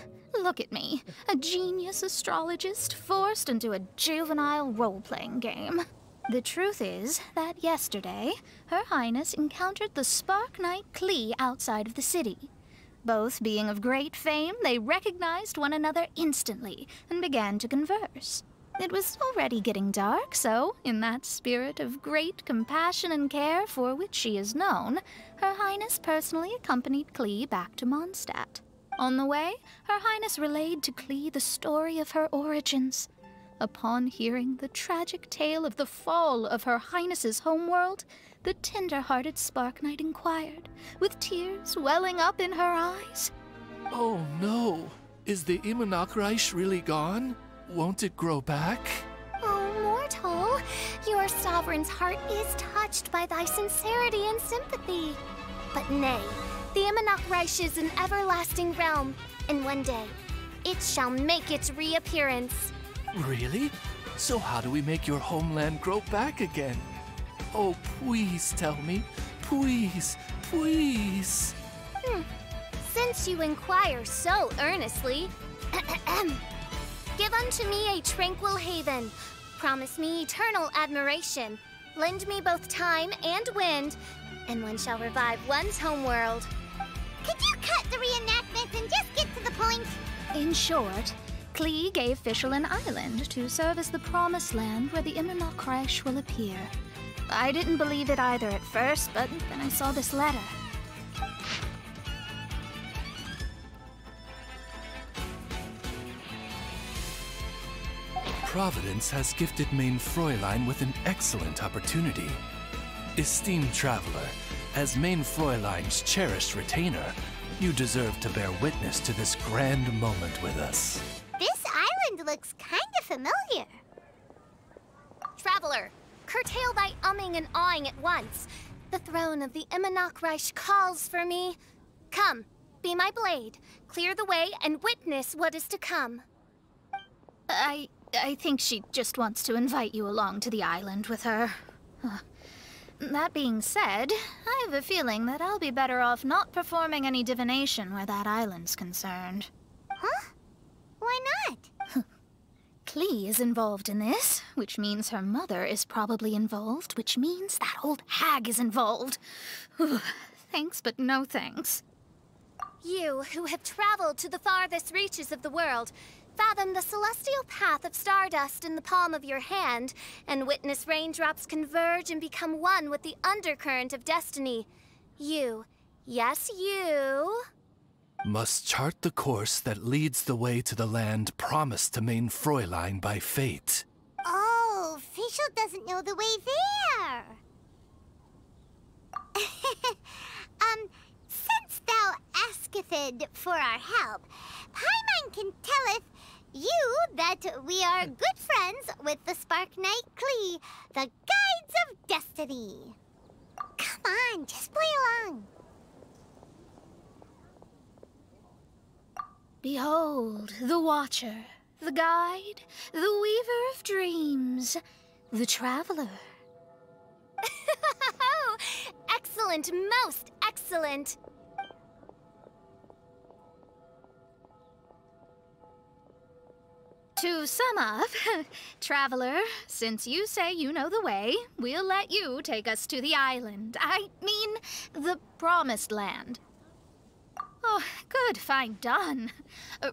look at me. A genius astrologist forced into a juvenile role-playing game. The truth is that yesterday, Her Highness encountered the Spark Knight Klee outside of the city. Both being of great fame, they recognized one another instantly and began to converse. It was already getting dark, so, in that spirit of great compassion and care for which she is known, Her Highness personally accompanied Klee back to Mondstadt. On the way, Her Highness relayed to Klee the story of her origins. Upon hearing the tragic tale of the fall of Her Highness's homeworld, the tender-hearted Spark Knight inquired, with tears welling up in her eyes. Oh no! Is the Immernachtreich really gone? Won't it grow back? Oh, mortal, your sovereign's heart is touched by thy sincerity and sympathy. But nay, the Immernachtreich is an everlasting realm, and one day, it shall make its reappearance. Really? So how do we make your homeland grow back again? Oh, please tell me. Please, please. Since you inquire so earnestly, Give unto me a tranquil haven. Promise me eternal admiration. Lend me both time and wind, and one shall revive one's homeworld. Could you cut the reenactment and just get to the point? In short, Klee gave Fischl an island to serve as the promised land where the Immernach Reich will appear. I didn't believe it either at first, but then I saw this letter. Providence has gifted Main Fräulein with an excellent opportunity. Esteemed traveler, as Main Fräulein's cherished retainer, you deserve to bear witness to this grand moment with us. This island looks kind of familiar. Traveler, curtail thy umming and awing at once. The throne of the Immernach Reich calls for me. Come, be my blade, clear the way, and witness what is to come. I think she just wants to invite you along to the island with her. That being said, I have a feeling that I'll be better off not performing any divination where that island's concerned. Huh? Why not? Klee is involved in this, which means her mother is probably involved, which means that old hag is involved. Thanks, but no thanks. You, who have traveled to the farthest reaches of the world, fathom the celestial path of stardust in the palm of your hand, and witness raindrops converge and become one with the undercurrent of destiny. You, yes you, must chart the course that leads the way to the land promised to Main Fräulein by fate. Oh, Fischl doesn't know the way there. Since thou asketh for our help, Paimon can telleth you that we are good friends with the Spark Knight Klee, the Guides of Destiny. Come on, just play along. Behold, the Watcher, the Guide, the Weaver of Dreams, the Traveler. Excellent, most excellent. To sum up, Traveler, since you say you know the way, we'll let you take us to the island. I mean, the Promised Land. Oh, good, fine, done.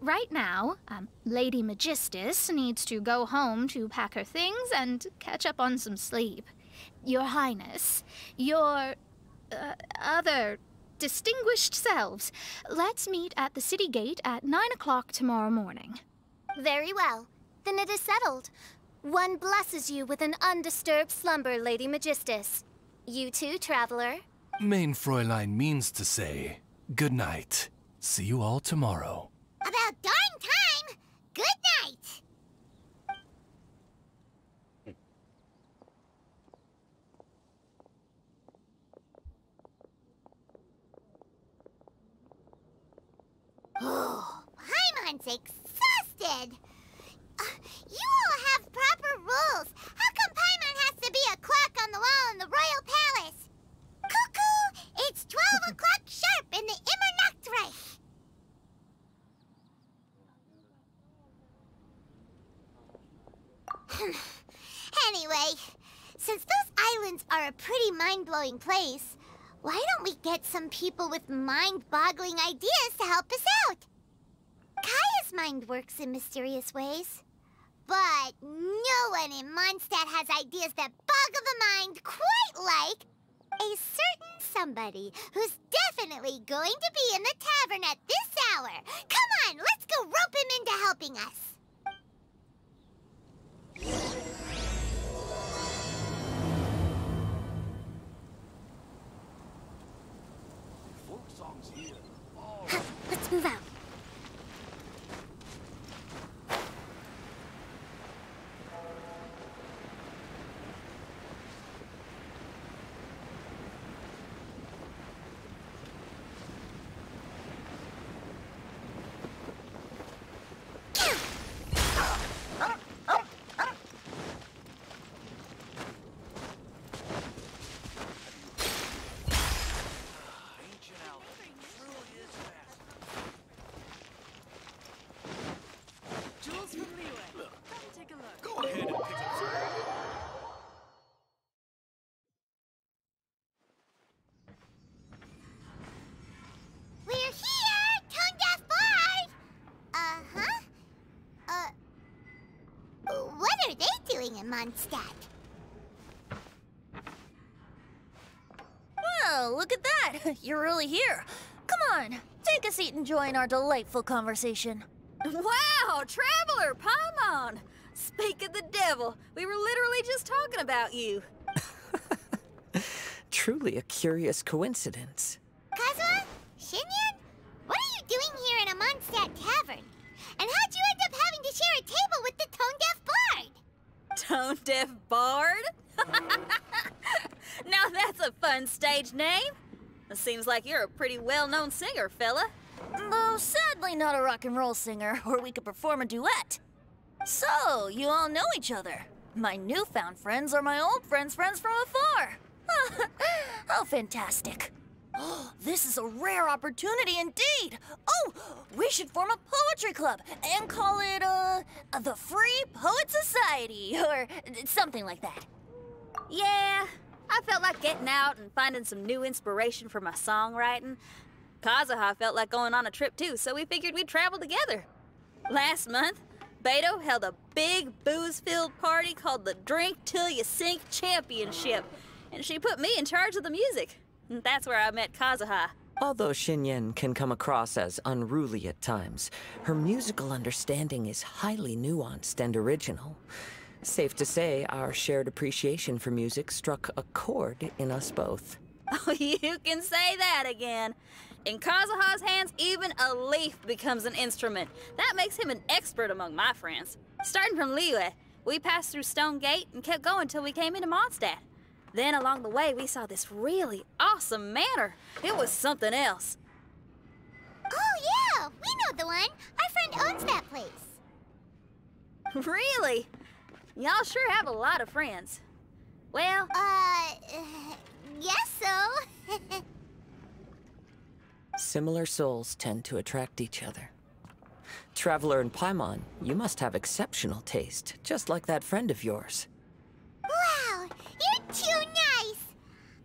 Right now, Lady Magistus needs to go home to pack her things and catch up on some sleep. Your Highness, your other distinguished selves, let's meet at the city gate at 9 o'clock tomorrow morning. Very well. Then it is settled. One blesses you with an undisturbed slumber, Lady Magistus. You too, Traveler. Main Fräulein means to say, good night. See you all tomorrow. About darn time! Good night! Oh, Paimon's exhausted! You all have proper rules. How come Paimon has to be a clock on the wall in the royal palace? Cuckoo! It's 12 o'clock sharp in the Immernach Reich. Anyway, since those islands are a pretty mind-blowing place, why don't we get some people with mind-boggling ideas to help us out? Kaya's mind works in mysterious ways. But no one in Mondstadt has ideas that boggle the mind quite like a certain somebody who's definitely going to be in the tavern at this hour. Come on, let's go rope him into helping us. Let's move out. Mondstadt. Well, look at that. You're really here. Come on, take a seat and join our delightful conversation. Wow, Traveler, Paimon! Speak of the devil, we were literally just talking about you. Truly a curious coincidence. Kazuha? Xinyan? What are you doing here in a Mondstadt tavern? And how'd you end up having to share a table with the tone-deaf bard? Tone-deaf bard? Now that's a fun stage name. It seems like you're a pretty well-known singer, fella. Though sadly not a rock and roll singer, or we could perform a duet. So, you all know each other. My newfound friends are my old friends' friends from afar. How fantastic. This is a rare opportunity indeed. Oh, we should form a poetry club and call it, the Free Poet Society, or something like that. Yeah, I felt like getting out and finding some new inspiration for my songwriting. Kazuha felt like going on a trip too, so we figured we'd travel together. Last month, Beto held a big booze-filled party called the Drink Till You Sink Championship, and she put me in charge of the music. And that's where I met Kazuha. Although Xinyan can come across as unruly at times, her musical understanding is highly nuanced and original. Safe to say, our shared appreciation for music struck a chord in us both. Oh, you can say that again. In Kazuha's hands, even a leaf becomes an instrument. That makes him an expert among my friends. Starting from Liyue, we passed through Stone Gate and kept going till we came into Mondstadt. Then along the way, we saw this really awesome manor. It was something else. Oh yeah, we know the one. Our friend owns that place. Really? Y'all sure have a lot of friends. Well... Yes so. Similar souls tend to attract each other. Traveler and Paimon, you must have exceptional taste, just like that friend of yours. Wow, you're too nice.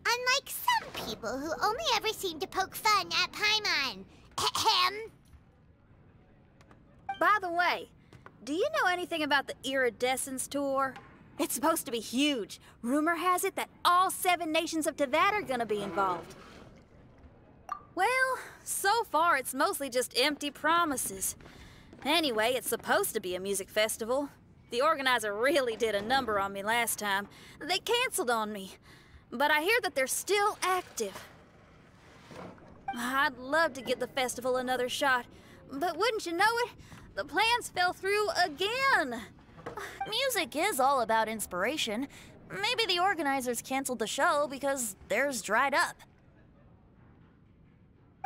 Unlike some people who only ever seem to poke fun at Paimon. Ahem. By the way, do you know anything about the Iridescence Tour? It's supposed to be huge. Rumor has it that all 7 nations of Teyvat are gonna be involved. Well, so far it's mostly just empty promises. Anyway, it's supposed to be a music festival. The organizer really did a number on me last time. They canceled on me. But I hear that they're still active. I'd love to give the festival another shot. But wouldn't you know it? The plans fell through again. Music is all about inspiration. Maybe the organizers canceled the show because theirs dried up.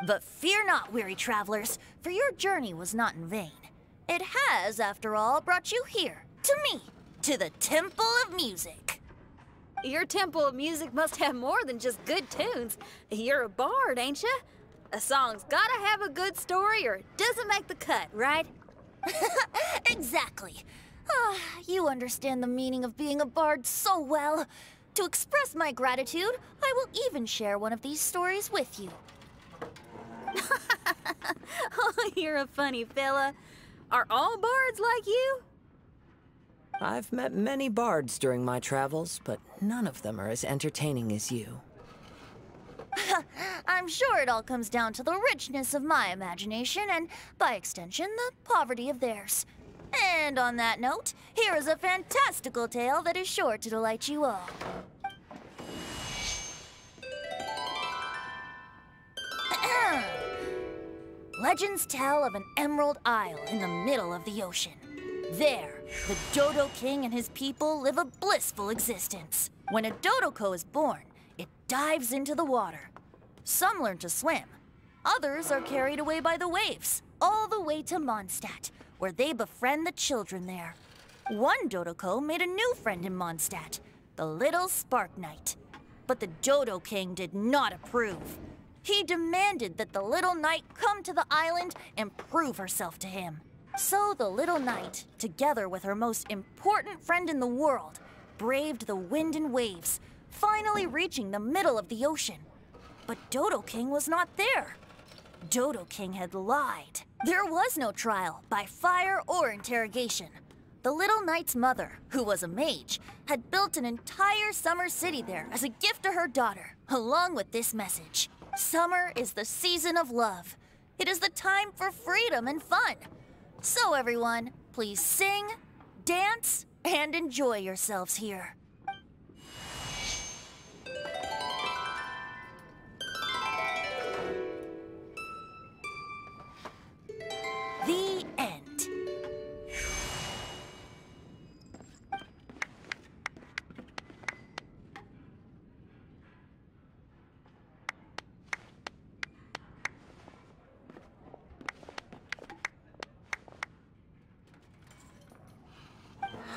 But fear not, weary travelers, for your journey was not in vain. It has, after all, brought you here, to me, to the Temple of Music. Your Temple of Music must have more than just good tunes. You're a bard, ain't ya? A song's gotta have a good story or it doesn't make the cut, right? Exactly. You understand the meaning of being a bard so well. To express my gratitude, I will even share one of these stories with you. Oh, you're a funny fella. Are all bards like you? I've met many bards during my travels, but none of them are as entertaining as you. I'm sure it all comes down to the richness of my imagination and, by extension, the poverty of theirs. And on that note, here is a fantastical tale that is sure to delight you all. Legends tell of an emerald isle in the middle of the ocean. There, the Dodo King and his people live a blissful existence. When a Dodoko is born, it dives into the water. Some learn to swim. Others are carried away by the waves, all the way to Mondstadt, where they befriend the children there. One Dodoko made a new friend in Mondstadt, the little Spark Knight. But the Dodo King did not approve. He demanded that the little knight come to the island and prove herself to him. So the little knight, together with her most important friend in the world, braved the wind and waves, finally reaching the middle of the ocean. But Dodo King was not there. Dodo King had lied. There was no trial by fire or interrogation. The little knight's mother, who was a mage, had built an entire summer city there as a gift to her daughter, along with this message. Summer is the season of love. It is the time for freedom and fun. So everyone, please sing, dance, and enjoy yourselves here. The end.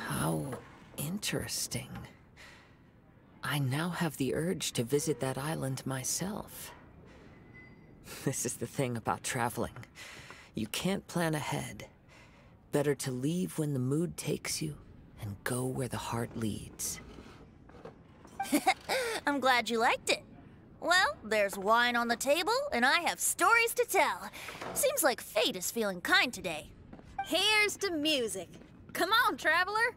How interesting. I now have the urge to visit that island myself. This is the thing about traveling. You can't plan ahead. Better to leave when the mood takes you and go where the heart leads. I'm glad you liked it. Well, there's wine on the table, and I have stories to tell. Seems like fate is feeling kind today. Here's to music. Come on, traveler.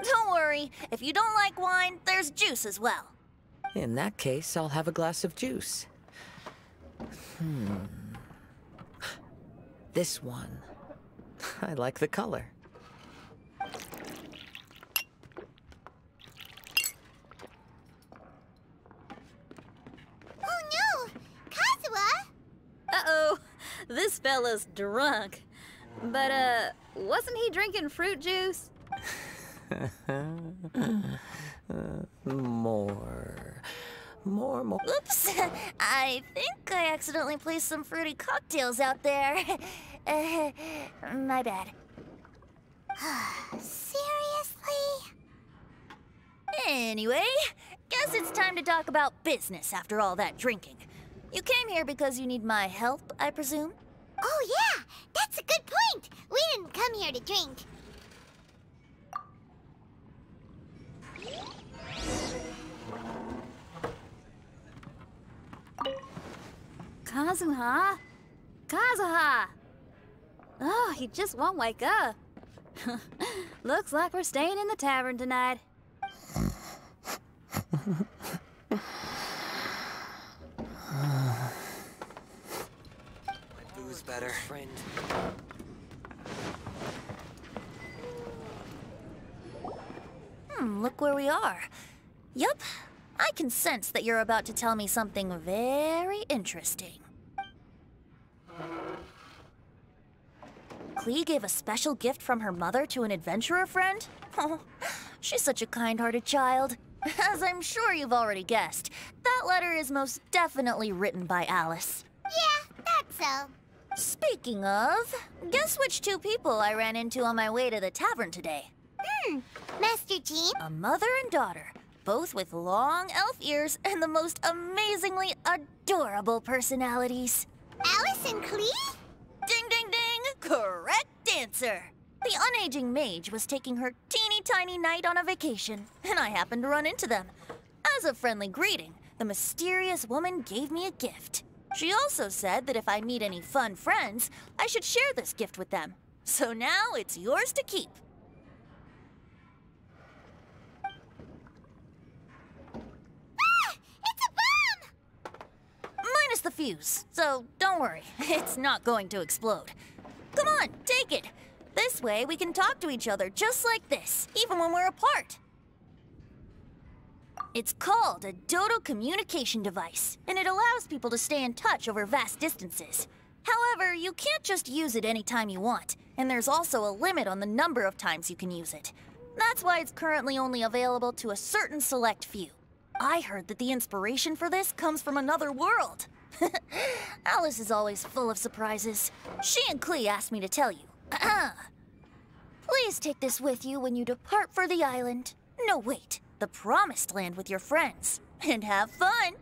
Don't worry, if you don't like wine, there's juice as well. In that case, I'll have a glass of juice. This one. I like the color. Oh no! Kazuha! Uh-oh, this fella's drunk. But, wasn't he drinking fruit juice? More. Oops, I think I accidentally placed some fruity cocktails out there. My bad. Seriously? Anyway, guess it's time to talk about business after all that drinking. You came here because you need my help, I presume? Oh yeah, that's a good point. We didn't come here to drink. Kazuha? Kazuha! Oh, he just won't wake up. Looks like we're staying in the tavern tonight. My booze better. Friend. Look where we are. Yup, I can sense that you're about to tell me something very interesting. Klee gave a special gift from her mother to an adventurer friend? Oh, she's such a kind-hearted child. As I'm sure you've already guessed, that letter is most definitely written by Alice. Yeah, that's so. Speaking of, guess which two people I ran into on my way to the tavern today? Master Jean? A mother and daughter, both with long elf ears and the most amazingly adorable personalities. Alice and Klee? Ding, ding, ding! Correct answer! The unaging mage was taking her teeny tiny knight on a vacation, and I happened to run into them. As a friendly greeting, the mysterious woman gave me a gift. She also said that if I meet any fun friends, I should share this gift with them. So now it's yours to keep. Minus the fuse, so don't worry, it's not going to explode. Come on, take it. This way we can talk to each other just like this, even when we're apart. It's called a Dodo communication device, and it allows people to stay in touch over vast distances. However, you can't just use it anytime you want, and there's also a limit on the number of times you can use it. That's why it's currently only available to a certain select few. I heard that the inspiration for this comes from another world. Alice is always full of surprises. She and Klee asked me to tell you. Please take this with you when you depart for the island. No, wait, the Promised Land with your friends. And have fun.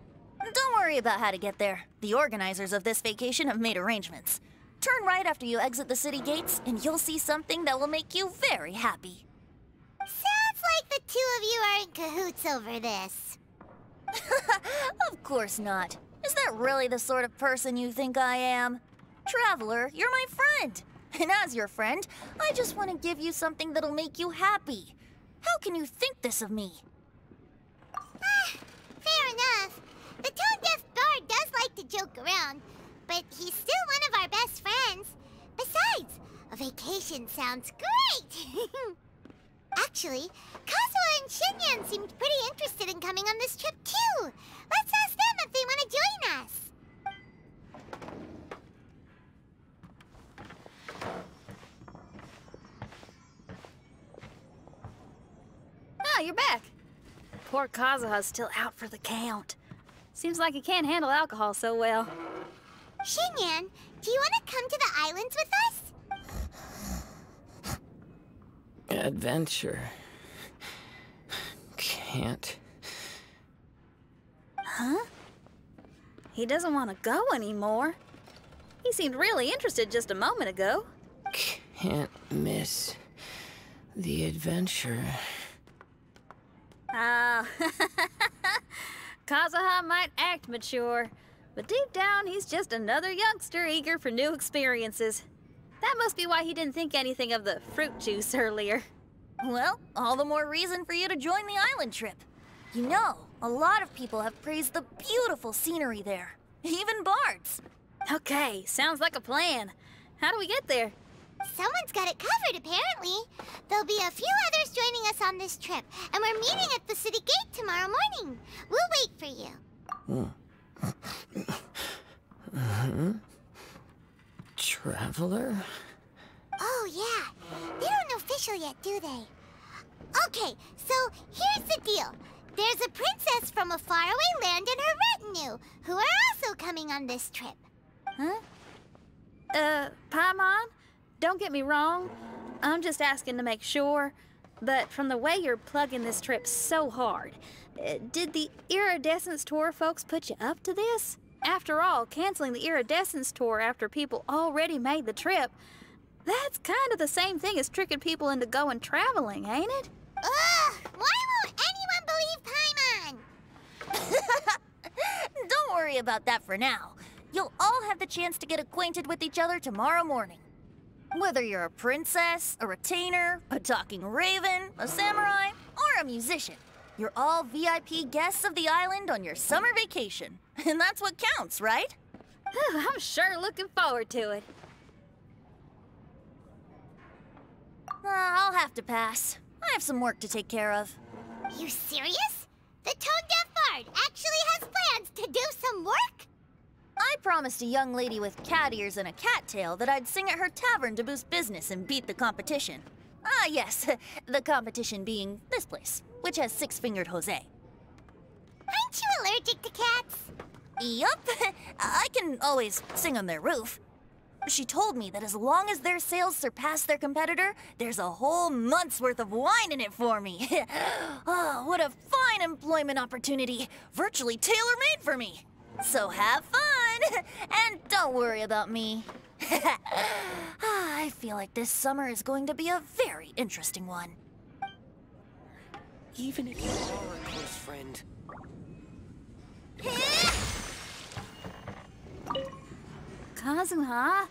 Don't worry about how to get there. The organizers of this vacation have made arrangements. Turn right after you exit the city gates, and you'll see something that will make you very happy. Sounds like the two of you are in cahoots over this. Of course not. Is that really the sort of person you think I am? Traveler, you're my friend. And as your friend, I just want to give you something that'll make you happy. How can you think this of me? Fair enough. The tone-deaf bard does like to joke around, but he's still one of our best friends. Besides, a vacation sounds great! Actually, Kazuha and Shinyan seemed pretty interested in coming on this trip too. Let's ask them if they want to join us. Ah, you're back. Poor Kazuha's still out for the count. Seems like he can't handle alcohol so well. Shinyan, do you want to come to the islands with us? Adventure. Can't. Huh? He doesn't want to go anymore. He seemed really interested just a moment ago. Can't miss the adventure. Ah, Kazuha might act mature, but deep down he's just another youngster eager for new experiences. That must be why he didn't think anything of the fruit juice earlier. Well, all the more reason for you to join the island trip. You know, a lot of people have praised the beautiful scenery there. Even bards. Okay, sounds like a plan. How do we get there? Someone's got it covered, apparently. There'll be a few others joining us on this trip, and we're meeting at the city gate tomorrow morning. We'll wait for you. Traveler? Oh, yeah. They aren't official yet, do they? Okay, so here's the deal. There's a princess from a faraway land and her retinue, who are also coming on this trip. Huh? Paimon? Don't get me wrong, I'm just asking to make sure, but from the way you're plugging this trip so hard, did the Iridescence Tour folks put you up to this? After all, canceling the Iridescence Tour after people already made the trip, that's kind of the same thing as tricking people into going traveling, ain't it? Ugh! Why won't anyone believe Paimon? Don't worry about that for now. You'll all have the chance to get acquainted with each other tomorrow morning. Whether you're a princess, a retainer, a talking raven, a samurai, or a musician, you're all VIP guests of the island on your summer vacation. And that's what counts, right? I'm sure looking forward to it. I'll have to pass. I have some work to take care of. You serious? The tone-deaf bard actually has plans to do some work? I promised a young lady with cat ears and a cat tail that I'd sing at her tavern to boost business and beat the competition. Ah, yes, the competition being this place, which has Six-Fingered Jose. Aren't you allergic to cats? Yup, I can always sing on their roof. She told me that as long as their sales surpass their competitor, there's a whole month's worth of wine in it for me. Oh, what a fine employment opportunity, virtually tailor-made for me. So have fun, and don't worry about me. I feel like this summer is going to be a very interesting one. Even if you are a close friend. Kazuha?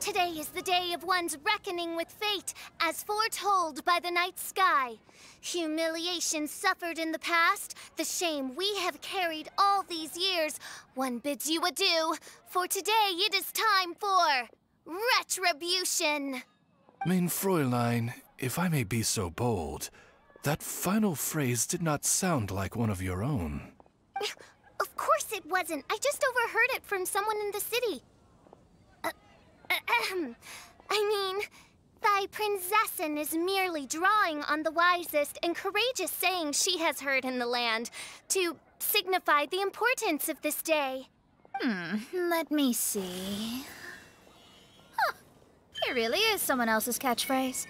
Today is the day of one's reckoning with fate, as foretold by the night sky. Humiliation suffered in the past, the shame we have carried all these years, one bids you adieu, for today it is time for retribution. Mein Fräulein, if I may be so bold, that final phrase did not sound like one of your own. Of course it wasn't. I just overheard it from someone in the city. I mean, thy Why, Prinzessin is merely drawing on the wisest and courageous sayings she has heard in the land to signify the importance of this day. Let me see. Huh, here really is someone else's catchphrase.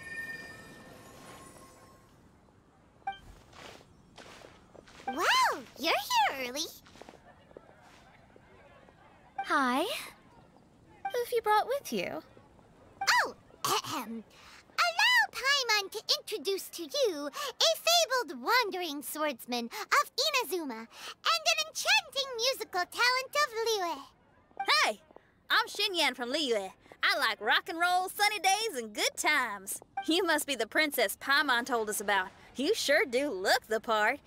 Wow, you're here early. Hi. Who've you brought with you? Oh, ahem. Allow Paimon to introduce to you a fabled wandering swordsman of Inazuma and an enchanting musical talent of Liyue. Hey, I'm Xinyan from Liyue. I like rock and roll, sunny days, and good times. You must be the princess Paimon told us about. You sure do look the part.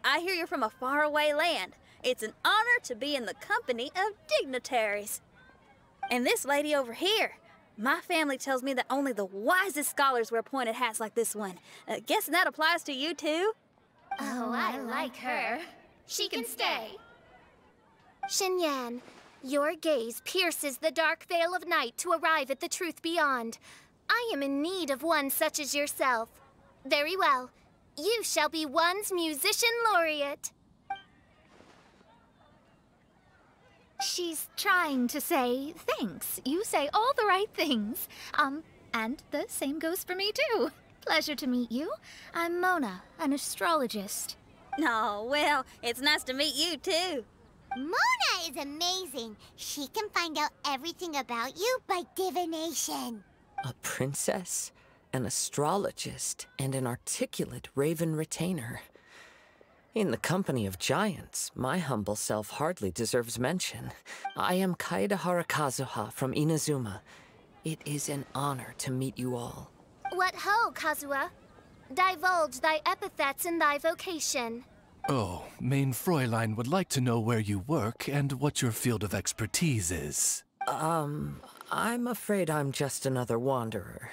I hear you're from a faraway land. It's an honor to be in the company of dignitaries. And this lady over here, my family tells me that only the wisest scholars wear pointed hats like this one. Guessing that applies to you too? Oh, I like her. She can stay. Xinyan, your gaze pierces the dark veil of night to arrive at the truth beyond. I am in need of one such as yourself. Very well. You shall be one's musician laureate. She's trying to say thanks. You say all the right things. And the same goes for me too. Pleasure to meet you. I'm Mona, an astrologist. Oh, well, it's nice to meet you too. Mona is amazing. She can find out everything about you by divination. A princess, an astrologist, and an articulate raven retainer. In the company of giants, my humble self hardly deserves mention. I am Kaedehara Kazuha from Inazuma. It is an honor to meet you all. What ho, Kazuha? Divulge thy epithets and thy vocation. Oh, Main Fräulein would like to know where you work and what your field of expertise is. I'm afraid I'm just another wanderer.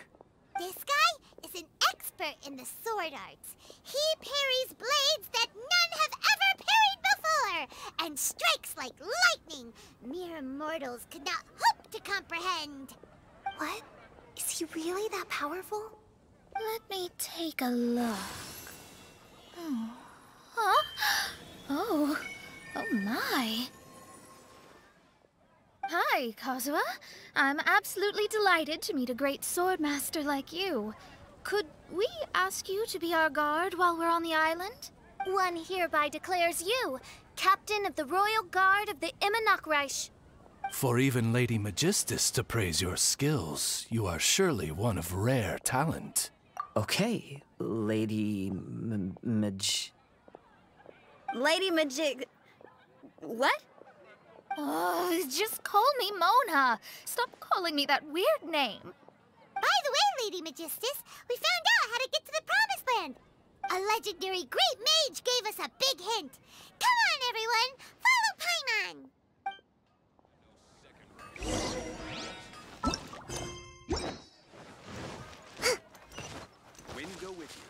This guy is an expert in the sword arts. He parries blades that none have ever parried before, and strikes like lightning mere mortals could not hope to comprehend. What? Is he really that powerful? Let me take a look. Huh? Oh my. Hi, Kazuha. I'm absolutely delighted to meet a great swordmaster like you. Could we ask you to be our guard while we're on the island? One hereby declares you captain of the Royal Guard of the Imanok Reich. For even Lady Magistus to praise your skills, you are surely one of rare talent. Okay, Lady Lady Majig... What? Oh, just call me Mona. Stop calling me that weird name. By the way, Lady Magistus, we found out how to get to the Promised Land. A legendary great mage gave us a big hint. Come on, everyone, follow Paimon. Wind go with you.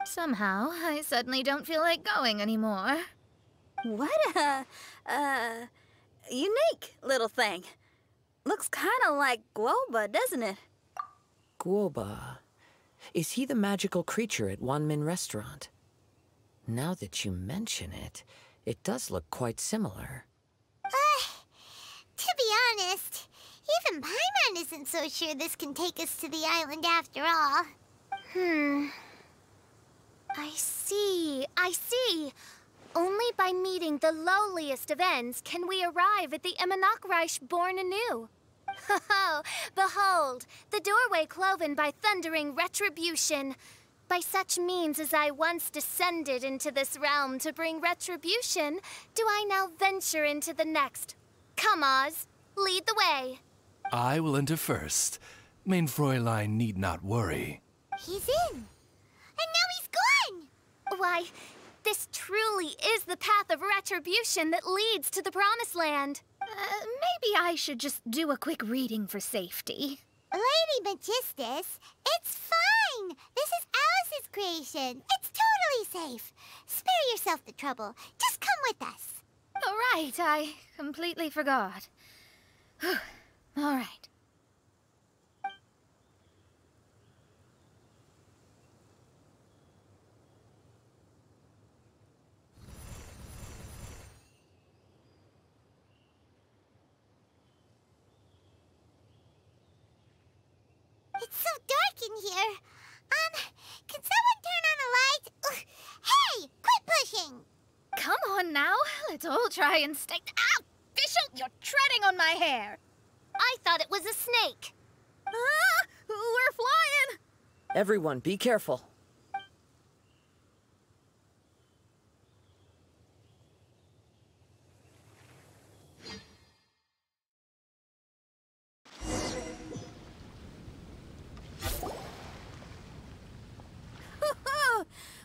Somehow, I suddenly don't feel like going anymore. What a, unique little thing. Looks kind of like Guoba, doesn't it? Guoba. Is he the magical creature at Wanmin Restaurant? Now that you mention it, it does look quite similar. To be honest, even Paimon isn't so sure this can take us to the island after all. I see. Only by meeting the lowliest of ends can we arrive at the Imanok Reich born anew. Ho, behold, the doorway cloven by thundering retribution. By such means as I once descended into this realm to bring retribution, do I now venture into the next. Come, Oz, lead the way. I will enter first. Main Fräulein need not worry. He's in. And now he's gone! Why, this truly is the path of retribution that leads to the Promised Land. Maybe I should just do a quick reading for safety. Lady Magistus, it's fine. This is Alice's creation. It's totally safe. Spare yourself the trouble. Just come with us. All right, I completely forgot. All right. It's so dark in here. Can someone turn on a light? Ugh. Hey, quit pushing! Come on now, let's all try and stay. Ow! Fischl, you're treading on my hair. I thought it was a snake. Ah, we're flying! Everyone, be careful.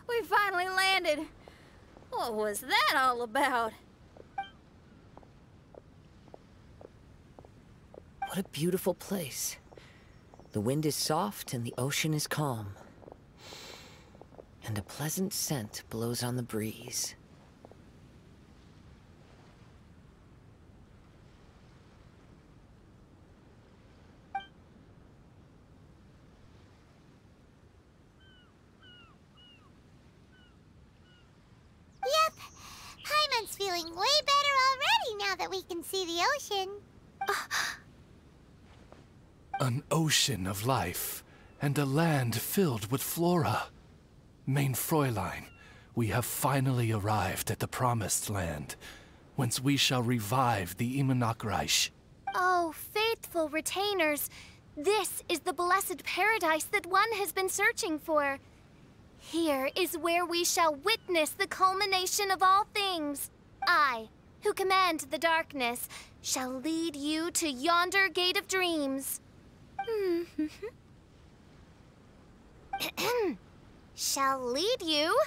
We finally landed. What was that all about? What a beautiful place. The wind is soft and the ocean is calm. And a pleasant scent blows on the breeze. Yep. Paimon's feeling way better already now that we can see the ocean. An ocean of life, and a land filled with flora. Main Fräulein, we have finally arrived at the Promised Land, whence we shall revive the Imanok-Reich. Oh, faithful retainers, this is the blessed paradise that one has been searching for. Here is where we shall witness the culmination of all things. I, who command the darkness, shall lead you to yonder gate of dreams. Shall lead you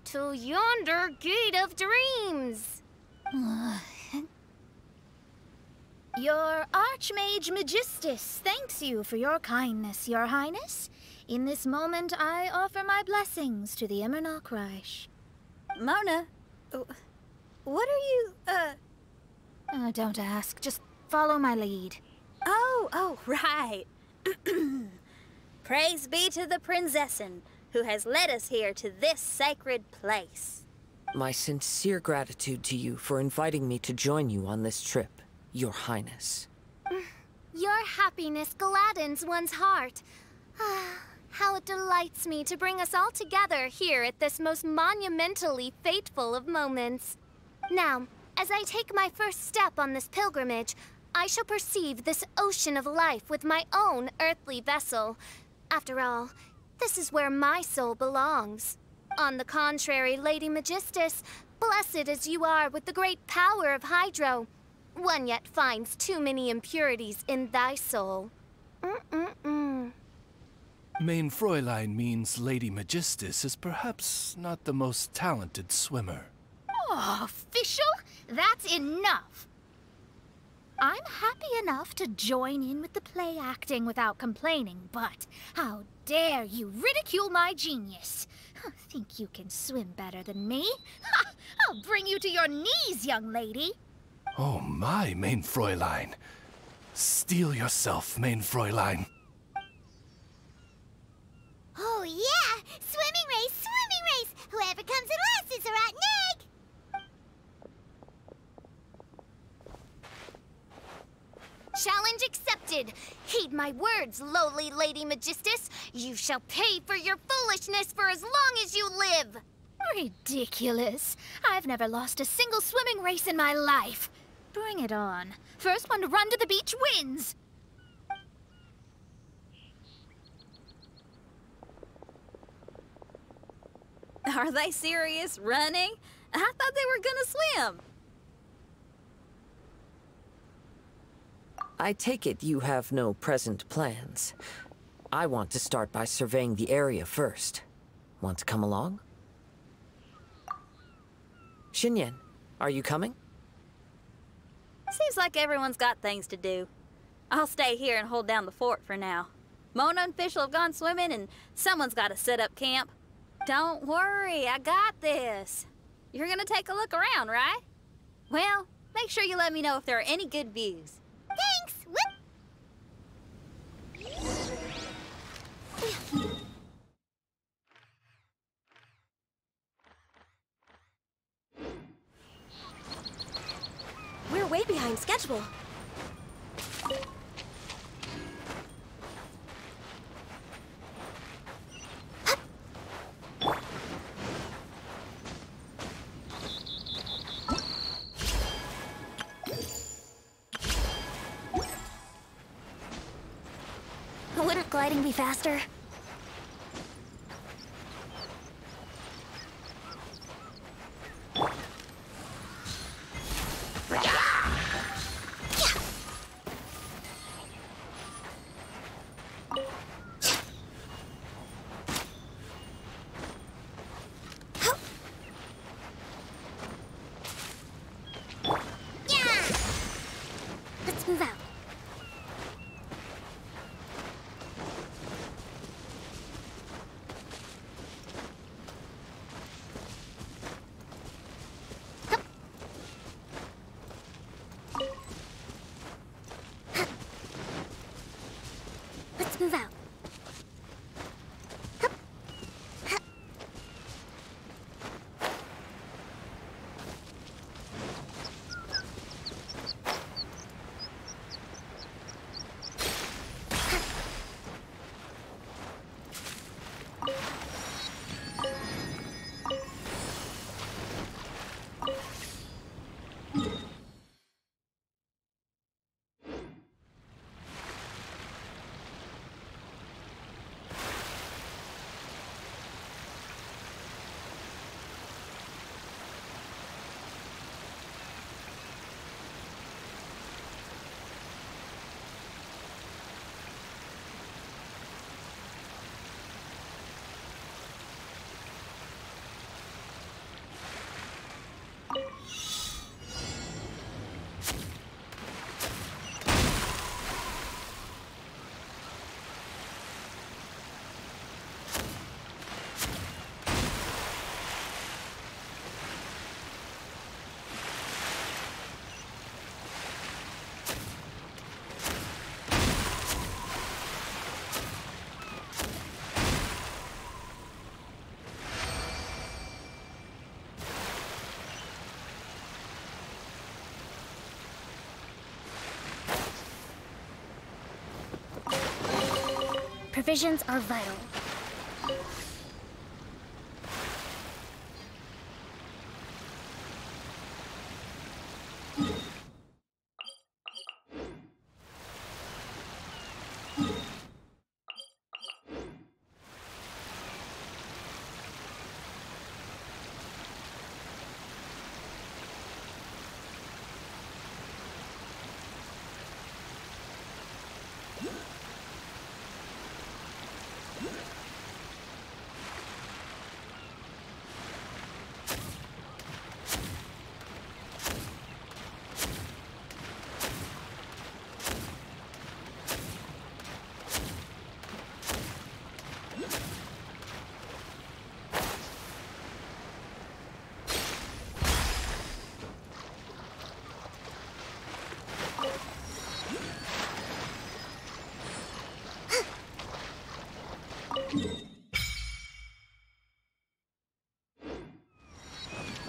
to yonder gate of dreams. Your Archmage Magistus thanks you for your kindness, Your Highness. In this moment, I offer my blessings to the Imanok-Reich. Mona, what are you, don't ask. Just follow my lead. Oh, right. Praise be to the Prinzessin, who has led us here to this sacred place. My sincere gratitude to you for inviting me to join you on this trip, Your Highness. Your happiness gladdens one's heart. How it delights me to bring us all together here at this most monumentally fateful of moments. Now, as I take my first step on this pilgrimage, I shall perceive this ocean of life with my own earthly vessel. After all, this is where my soul belongs. On the contrary, Lady Magistus, blessed as you are with the great power of Hydro, one yet finds too many impurities in thy soul. Main Fräulein means Lady Magistus is perhaps not the most talented swimmer. Oh, Fischl, that's enough. I'm happy enough to join in with the play acting without complaining, but how dare you ridicule my genius? Think you can swim better than me? I'll bring you to your knees, young lady. Oh my, Main Fräulein. Steel yourself, Main Fräulein. Oh yeah! Swimming race! Whoever comes in last is a rotten egg! Challenge accepted. Heed my words, lowly Lady Magistus. You shall pay for your foolishness for as long as you live. Ridiculous. I've never lost a single swimming race in my life. Bring it on. First one to run to the beach wins. Are they serious? Running? I thought they were gonna swim. I take it you have no present plans. I want to start by surveying the area first. Want to come along? Xinyan, are you coming? Seems like everyone's got things to do. I'll stay here and hold down the fort for now. Mona and Fish will have gone swimming, and someone's got to set up camp. Don't worry, I got this. You're gonna take a look around, right? Well, make sure you let me know if there are any good views. Thanks! Whoop! We're way behind schedule. Wouldn't gliding be faster? Let's move out. Let's move out. Provisions are vital.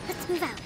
Let's move out.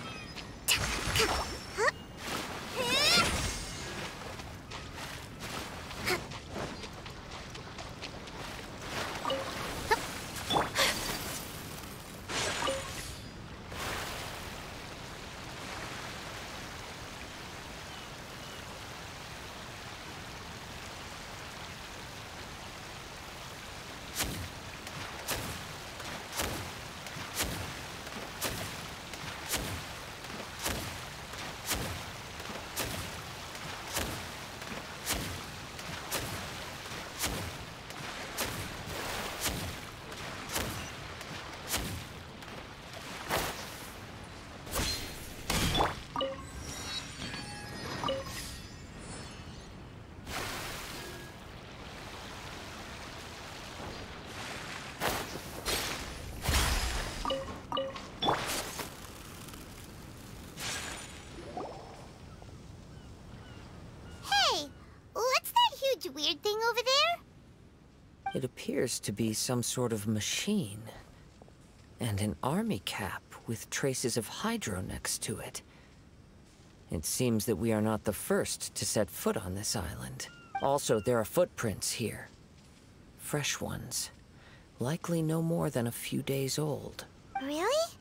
appears to be some sort of machine. And an army cap with traces of Hydro next to it. It seems that we are not the first to set foot on this island. Also, there are footprints here. Fresh ones. Likely no more than a few days old. Really?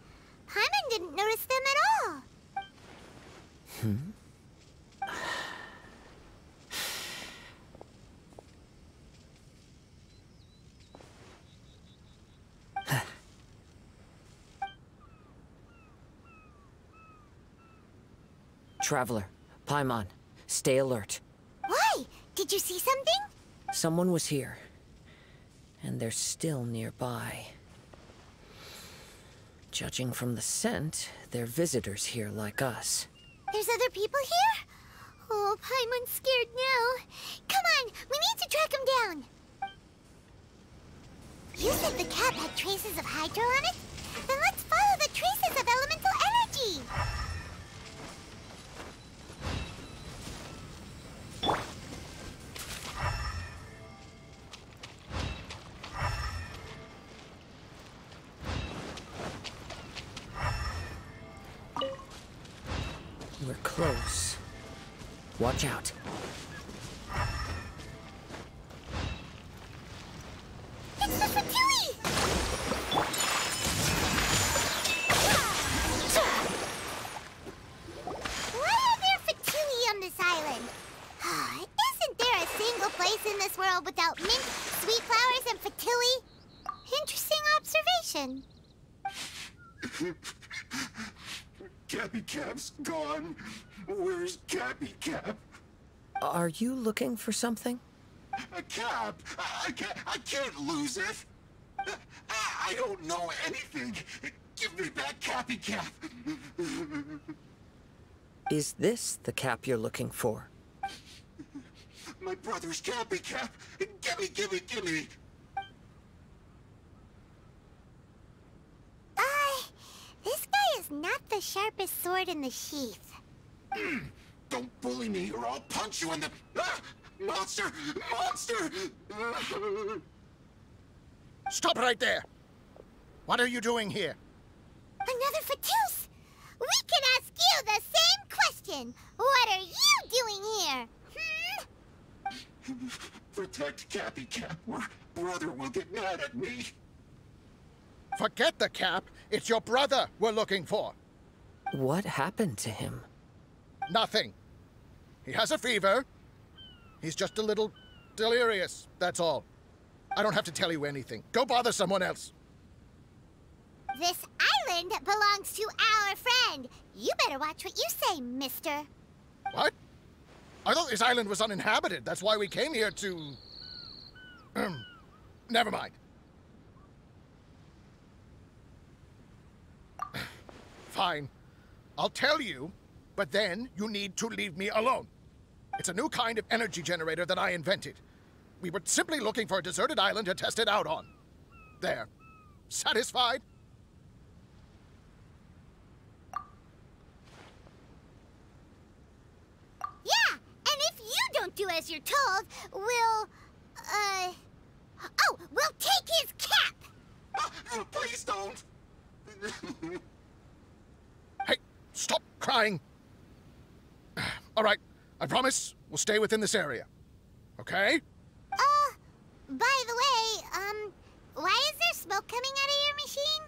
Paimon didn't notice them at all. Traveler, Paimon, stay alert. Why? Did you see something? Someone was here. And they're still nearby. Judging from the scent, they're visitors here like us. There's other people here? Oh, Paimon's scared now. Come on, we need to track him down. You said the cap had traces of Hydro on it? Then let's follow the traces of elemental energy. We're close. Watch out. It's the Fatui! Why are there Fatui on this island? Isn't there a single place in this world without mint, sweet flowers, and Fatui? Interesting observation. Cappy Cap's gone. Where's Cappy Cap? Are you looking for something? A cap. I can't lose it. I don't know anything. Give me back Cappy Cap. Is this the cap you're looking for? My brother's Cappy Cap. Gimme. This guy is not the sharpest sword in the sheath. Don't bully me or I'll punch you in the... Monster! Stop right there! What are you doing here? Another Fatus! We can ask you the same question! What are you doing here? Protect Cappy Cap or brother will get mad at me. Forget the cap. It's your brother we're looking for. What happened to him? Nothing. He has a fever. He's just a little delirious, that's all. I don't have to tell you anything. Go bother someone else. This island belongs to our friend. You better watch what you say, mister. What? I thought this island was uninhabited. That's why we came here to... Never mind. Fine. I'll tell you, but then you need to leave me alone. It's a new kind of energy generator that I invented. We were simply looking for a deserted island to test it out on. There. Satisfied? Yeah, and if you don't do as you're told, we'll take his cap! Please don't! Hey, stop crying! All right, I promise we'll stay within this area. Okay? By the way, why is there smoke coming out of your machine?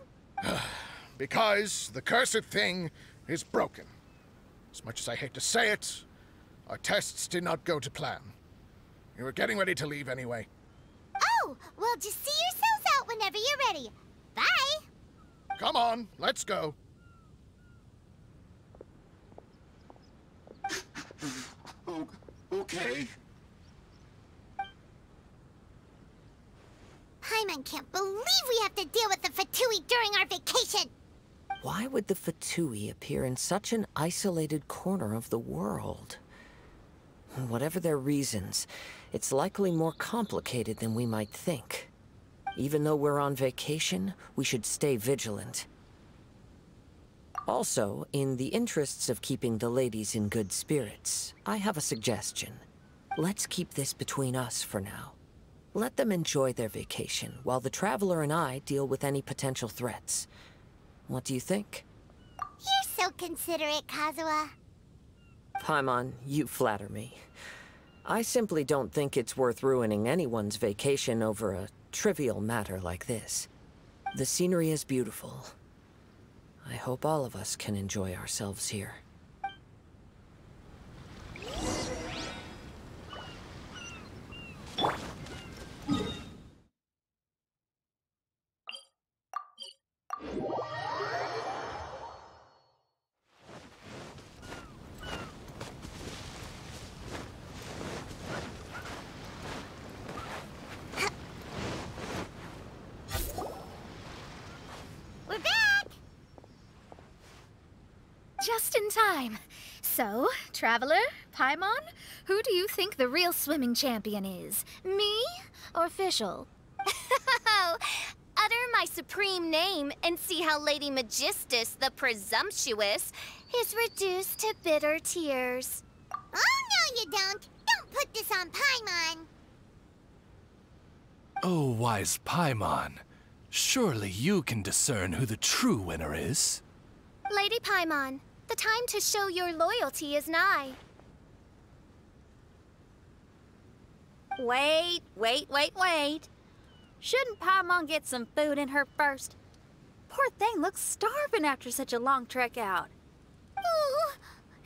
Because the cursed thing is broken. As much as I hate to say it, our tests did not go to plan. We were getting ready to leave anyway. Oh, well, just see yourselves out whenever you're ready. Bye! Come on, let's go. Okay. Paimon can't believe we have to deal with the Fatui during our vacation! Why would the Fatui appear in such an isolated corner of the world? Whatever their reasons, it's likely more complicated than we might think. Even though we're on vacation, we should stay vigilant. Also, in the interests of keeping the ladies in good spirits, I have a suggestion. Let's keep this between us for now. Let them enjoy their vacation, while the Traveler and I deal with any potential threats. What do you think? You're so considerate, Kazuha. Paimon, you flatter me. I simply don't think it's worth ruining anyone's vacation over a trivial matter like this. The scenery is beautiful. I hope all of us can enjoy ourselves here. We're back! Just in time. So, Traveler, Paimon, who do you think the real swimming champion is? Me or Fischl? Utter my supreme name and see how Lady Magistus, the presumptuous, is reduced to bitter tears. Oh, no you don't. Don't put this on Paimon. Oh, wise Paimon. Surely you can discern who the true winner is. Lady Paimon, the time to show your loyalty is nigh. Wait. Shouldn't Paimon get some food in her first? Poor thing looks starving after such a long trek out. Oh,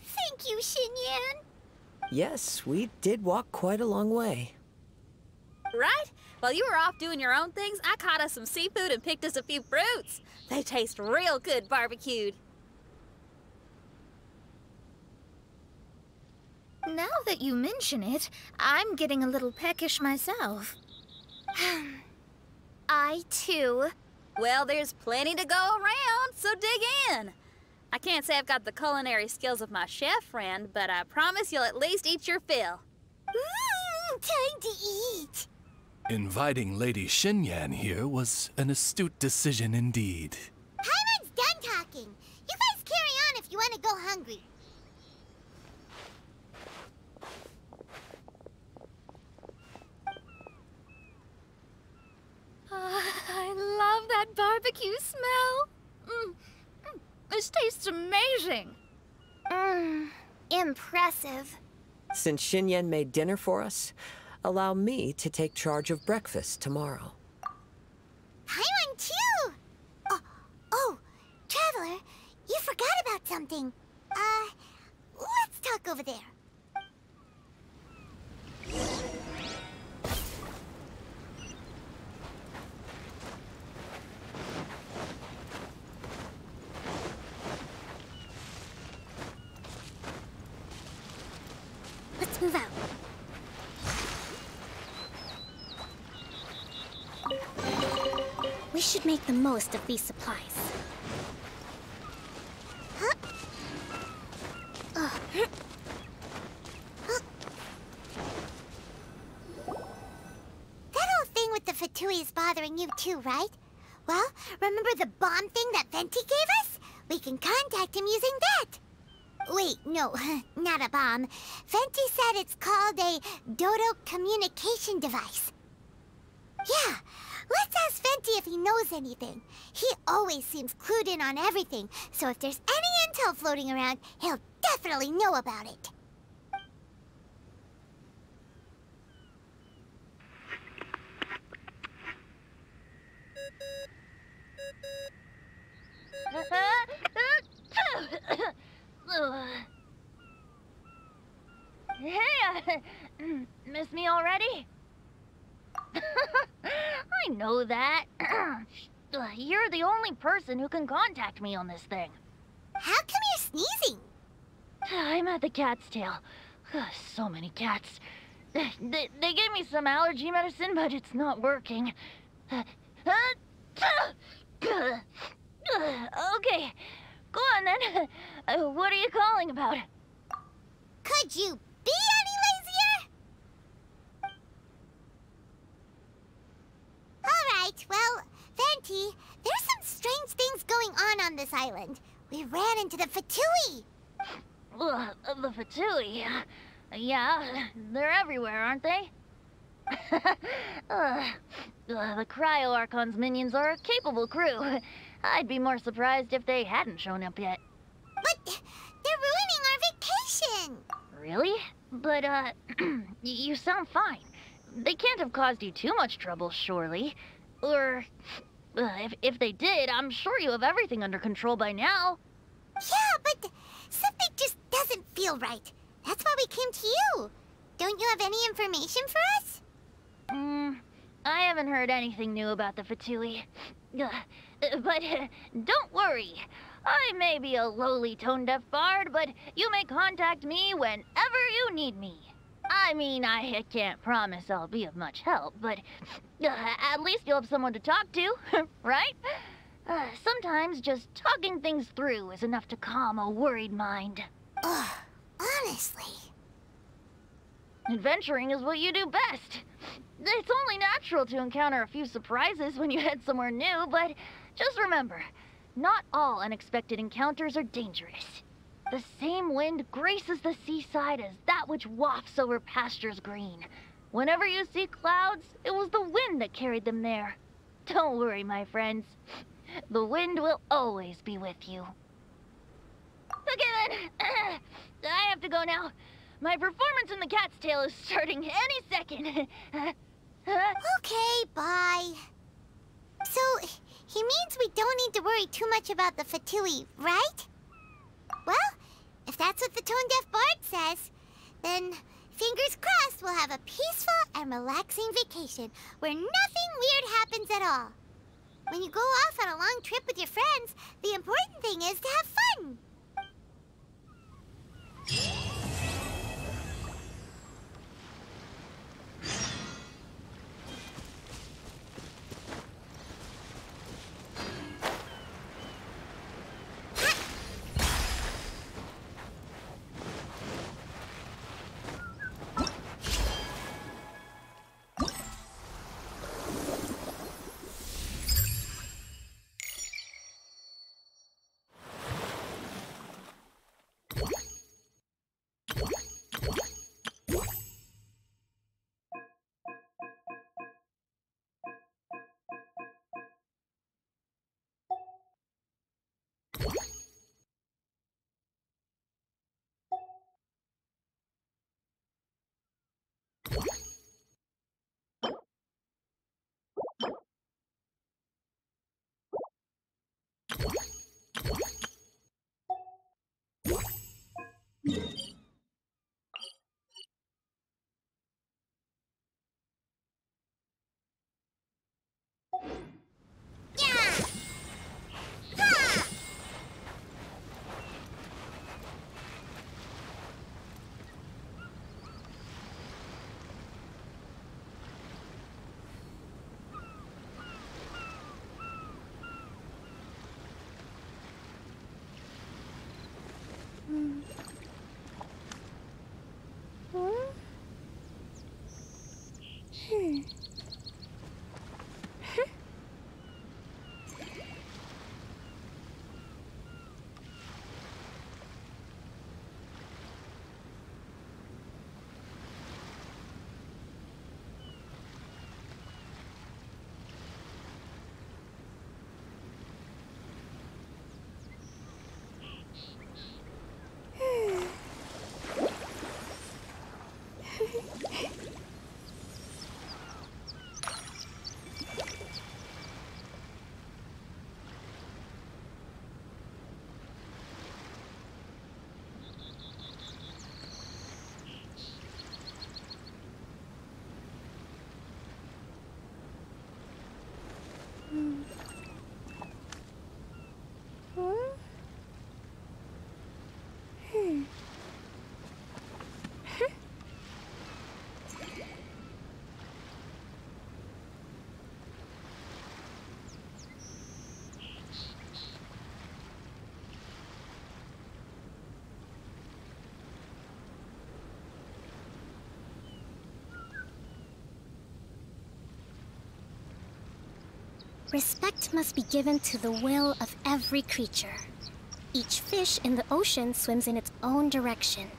thank you, Xinyan. Yes, we did walk quite a long way. Right? While you were off doing your own things, I caught us some seafood and picked us a few fruits. They taste real good barbecued. Now that you mention it, I'm getting a little peckish myself. I, too. Well, there's plenty to go around, so dig in. I can't say I've got the culinary skills of my chef friend, but I promise you'll at least eat your fill. Time to eat. Inviting Lady Xinyan here was an astute decision indeed. Paimon's done talking. You guys carry on if you want to go hungry. I love that barbecue smell. This tastes amazing. Impressive. Since Xinyan made dinner for us, allow me to take charge of breakfast tomorrow. Paimon too! Oh, Traveler, you forgot about something. Let's talk over there. Let's move out. We should make the most of these supplies. Huh? That whole thing with the Fatui is bothering you too, right? Well, remember the bomb thing that Venti gave us? We can contact him using that. Wait, no, not a bomb. Venti said it's called a Dodo communication device. Yeah, let's ask Venti if he knows anything. He always seems clued in on everything, so if there's any intel floating around, he'll definitely know about it. Hey, miss me already? I know that. You're the only person who can contact me on this thing. How come you're sneezing? I'm at the cat's tail. So many cats. They gave me some allergy medicine, but it's not working. Okay, go on then. What are you calling about? Could you be any lazier? Alright, well, Venti, there's some strange things going on this island. We ran into the Fatui. The Fatui? Yeah, they're everywhere, aren't they? The Cryo Archon's minions are a capable crew. I'd be more surprised if they hadn't shown up yet. But they're ruining our vacation! Really? But, you sound fine. They can't have caused you too much trouble, surely. Or, if they did, I'm sure you have everything under control by now. Yeah, but something just doesn't feel right. That's why we came to you. Don't you have any information for us? I haven't heard anything new about the Fatui. But don't worry. I may be a lowly tone-deaf bard, but you may contact me whenever you need me. I mean, I can't promise I'll be of much help, but at least you'll have someone to talk to, right? Sometimes just talking things through is enough to calm a worried mind. Honestly. Adventuring is what you do best. It's only natural to encounter a few surprises when you head somewhere new, but just remember, not all unexpected encounters are dangerous. The same wind graces the seaside as that which wafts over pastures green. Whenever you see clouds, it was the wind that carried them there. Don't worry, my friends. The wind will always be with you. Okay then, I have to go now. My performance in the Cat's Tail is starting any second. Okay, bye. So, he means we don't need to worry too much about the Fatui, right? Well, if that's what the tone-deaf bard says, then fingers crossed we'll have a peaceful and relaxing vacation where nothing weird happens at all. When you go off on a long trip with your friends, the important thing is to have fun. Respect must be given to the will of every creature. Each fish in the ocean swims in its own direction.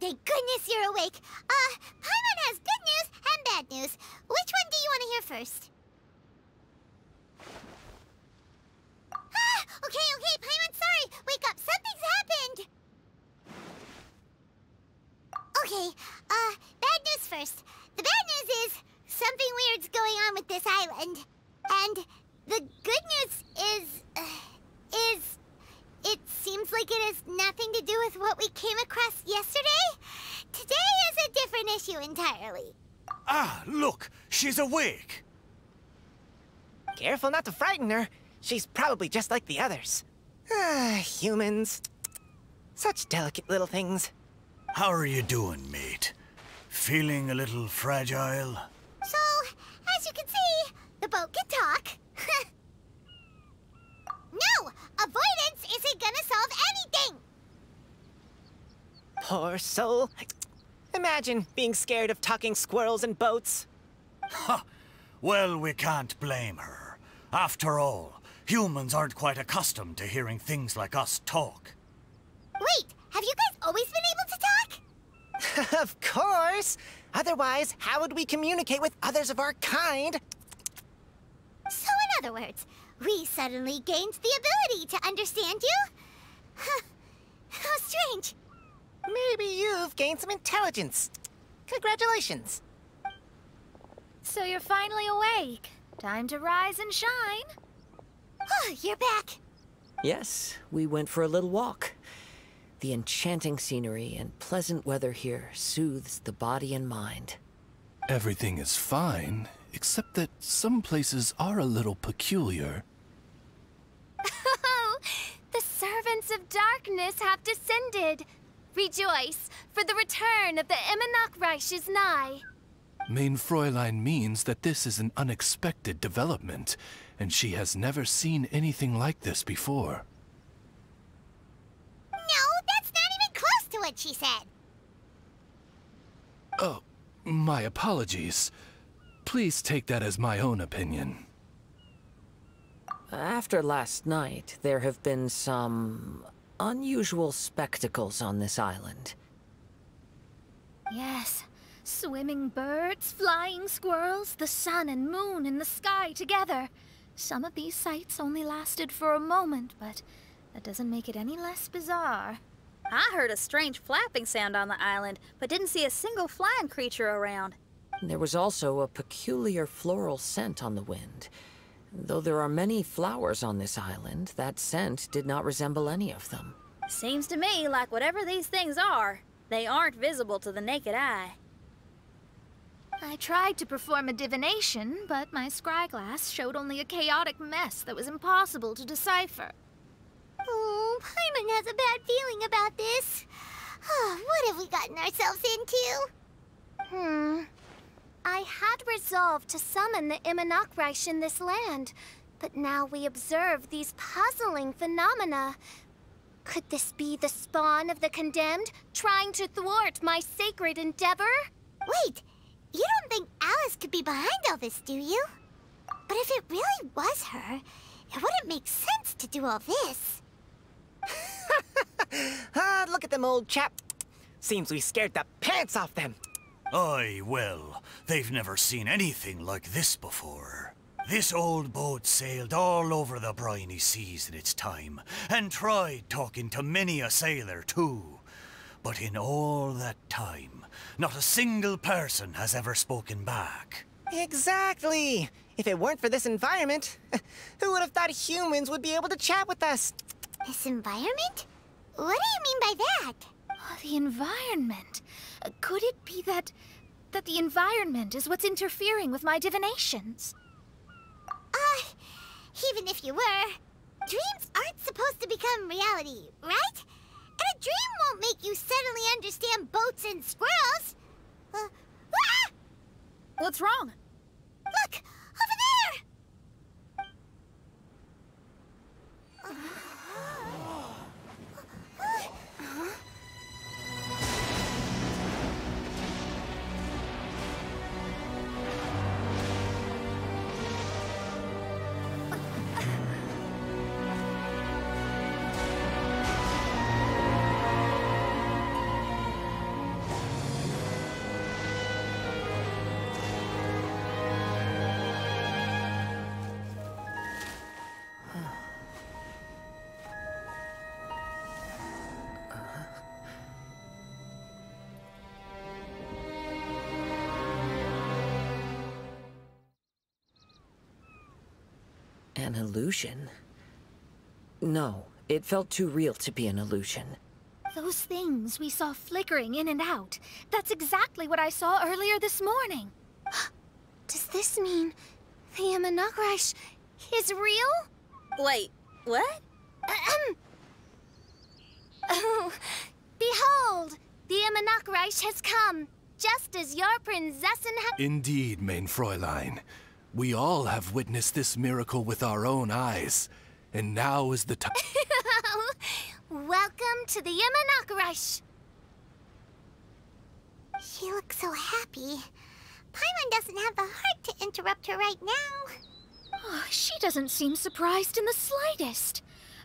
thank goodness you're awake. Paimon has good news and bad news. Which one do you want to hear first? Okay, Paimon, sorry. Wake up, something's happened. Okay, bad news first. The bad news is something weird's going on with this island. And the good news is it seems like it has nothing to do with what we came across yesterday. Today is a different issue entirely. Ah, look, she's awake. Careful not to frighten her. She's probably just like the others. Humans. Such delicate little things. How are you doing, mate? Feeling a little fragile? So, as you can see, the boat can talk. No! Avoidance isn't gonna solve anything! Poor soul. Imagine being scared of talking squirrels and boats. Ha! Well, we can't blame her. After all, humans aren't quite accustomed to hearing things like us talk. Wait, have you guys always been able to talk? Of course! Otherwise, how would we communicate with others of our kind? So in other words, we suddenly gained the ability to understand you? How strange. Maybe you've gained some intelligence. Congratulations. So you're finally awake. Time to rise and shine. You're back. Yes, we went for a little walk. The enchanting scenery and pleasant weather here soothes the body and mind. Everything is fine, except that some places are a little peculiar. Oh, the servants of darkness have descended. Rejoice, for the return of the Imanok Reich is nigh. Main Fräulein means that this is an unexpected development, and she has never seen anything like this before. No, that's not even close to what she said. Oh, my apologies. Please take that as my own opinion. After last night, there have been some unusual spectacles on this island. Yes, swimming birds, flying squirrels, the sun and moon in the sky together. Some of these sights only lasted for a moment, but that doesn't make it any less bizarre. I heard a strange flapping sound on the island, but didn't see a single flying creature around. There was also a peculiar floral scent on the wind. Though there are many flowers on this island, that scent did not resemble any of them. Seems to me like whatever these things are, they aren't visible to the naked eye. I tried to perform a divination, but my scryglass showed only a chaotic mess that was impossible to decipher. Oh, Paimon has a bad feeling about this. What have we gotten ourselves into? I had resolved to summon the Imanok Reich in this land, but now we observe these puzzling phenomena. Could this be the spawn of the condemned, trying to thwart my sacred endeavor? Wait, you don't think Alice could be behind all this, do you? But if it really was her, it wouldn't make sense to do all this. Look at them, old chap. Seems we scared the pants off them. Aye, well, they've never seen anything like this before. This old boat sailed all over the briny seas in its time, and tried talking to many a sailor too. But in all that time, not a single person has ever spoken back. Exactly! If it weren't for this environment, who would have thought humans would be able to chat with us? This environment? What do you mean by that? Oh, the environment. Could it be that the environment is what's interfering with my divinations? Even if you were, dreams aren't supposed to become reality, right? And a dream won't make you suddenly understand boats and squirrels. What's wrong? Look! Over there! An illusion? No, it felt too real to be an illusion. Those things we saw flickering in and out. That's exactly what I saw earlier this morning. Does this mean the Imanok Reich is real? Wait, what? Oh, behold! The Imanok Reich has come, just as your Prinzessin had— Indeed, Main Fräulein. We all have witnessed this miracle with our own eyes, and now is the time. Welcome to the Imanok Reich! She looks so happy. Paimon doesn't have the heart to interrupt her right now. Oh, she doesn't seem surprised in the slightest.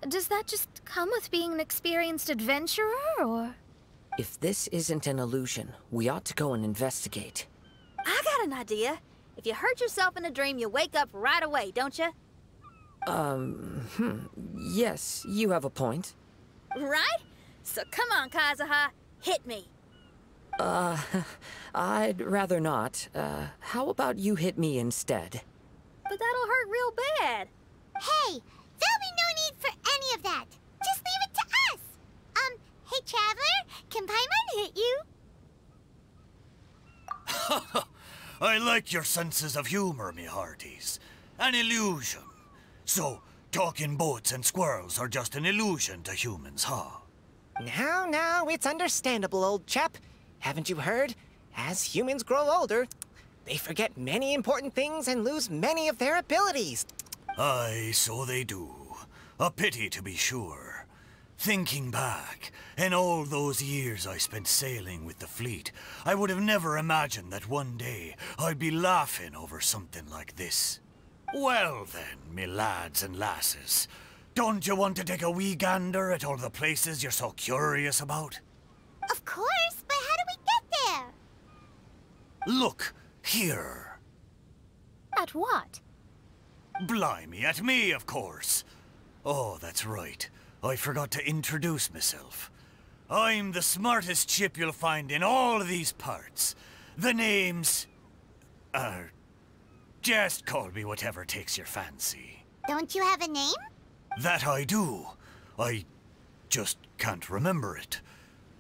Does that just come with being an experienced adventurer, or...? If this isn't an illusion, we ought to go and investigate. I got an idea. If you hurt yourself in a dream, you wake up right away, don't you? Yes, you have a point. Right? So come on, Kazuha, hit me. I'd rather not. How about you hit me instead? But that'll hurt real bad. Hey, there'll be no need for any of that. Just leave it to us. Hey, Traveler, can Paimon hit you? I like your senses of humor, me hearties. An illusion. So, talking boats and squirrels are just an illusion to humans, huh? Now, it's understandable, old chap. Haven't you heard? As humans grow older, they forget many important things and lose many of their abilities. Aye, so they do. A pity, to be sure. Thinking back, in all those years I spent sailing with the fleet, I would have never imagined that one day I'd be laughing over something like this. Well then, me lads and lasses, don't you want to take a wee gander at all the places you're so curious about? Of course, but how do we get there? Look, here. At what? Blimey, at me, of course. Oh, that's right. I forgot to introduce myself. I'm the smartest chip you'll find in all of these parts. The name's... just call me whatever takes your fancy. Don't you have a name? That I do. I just can't remember it.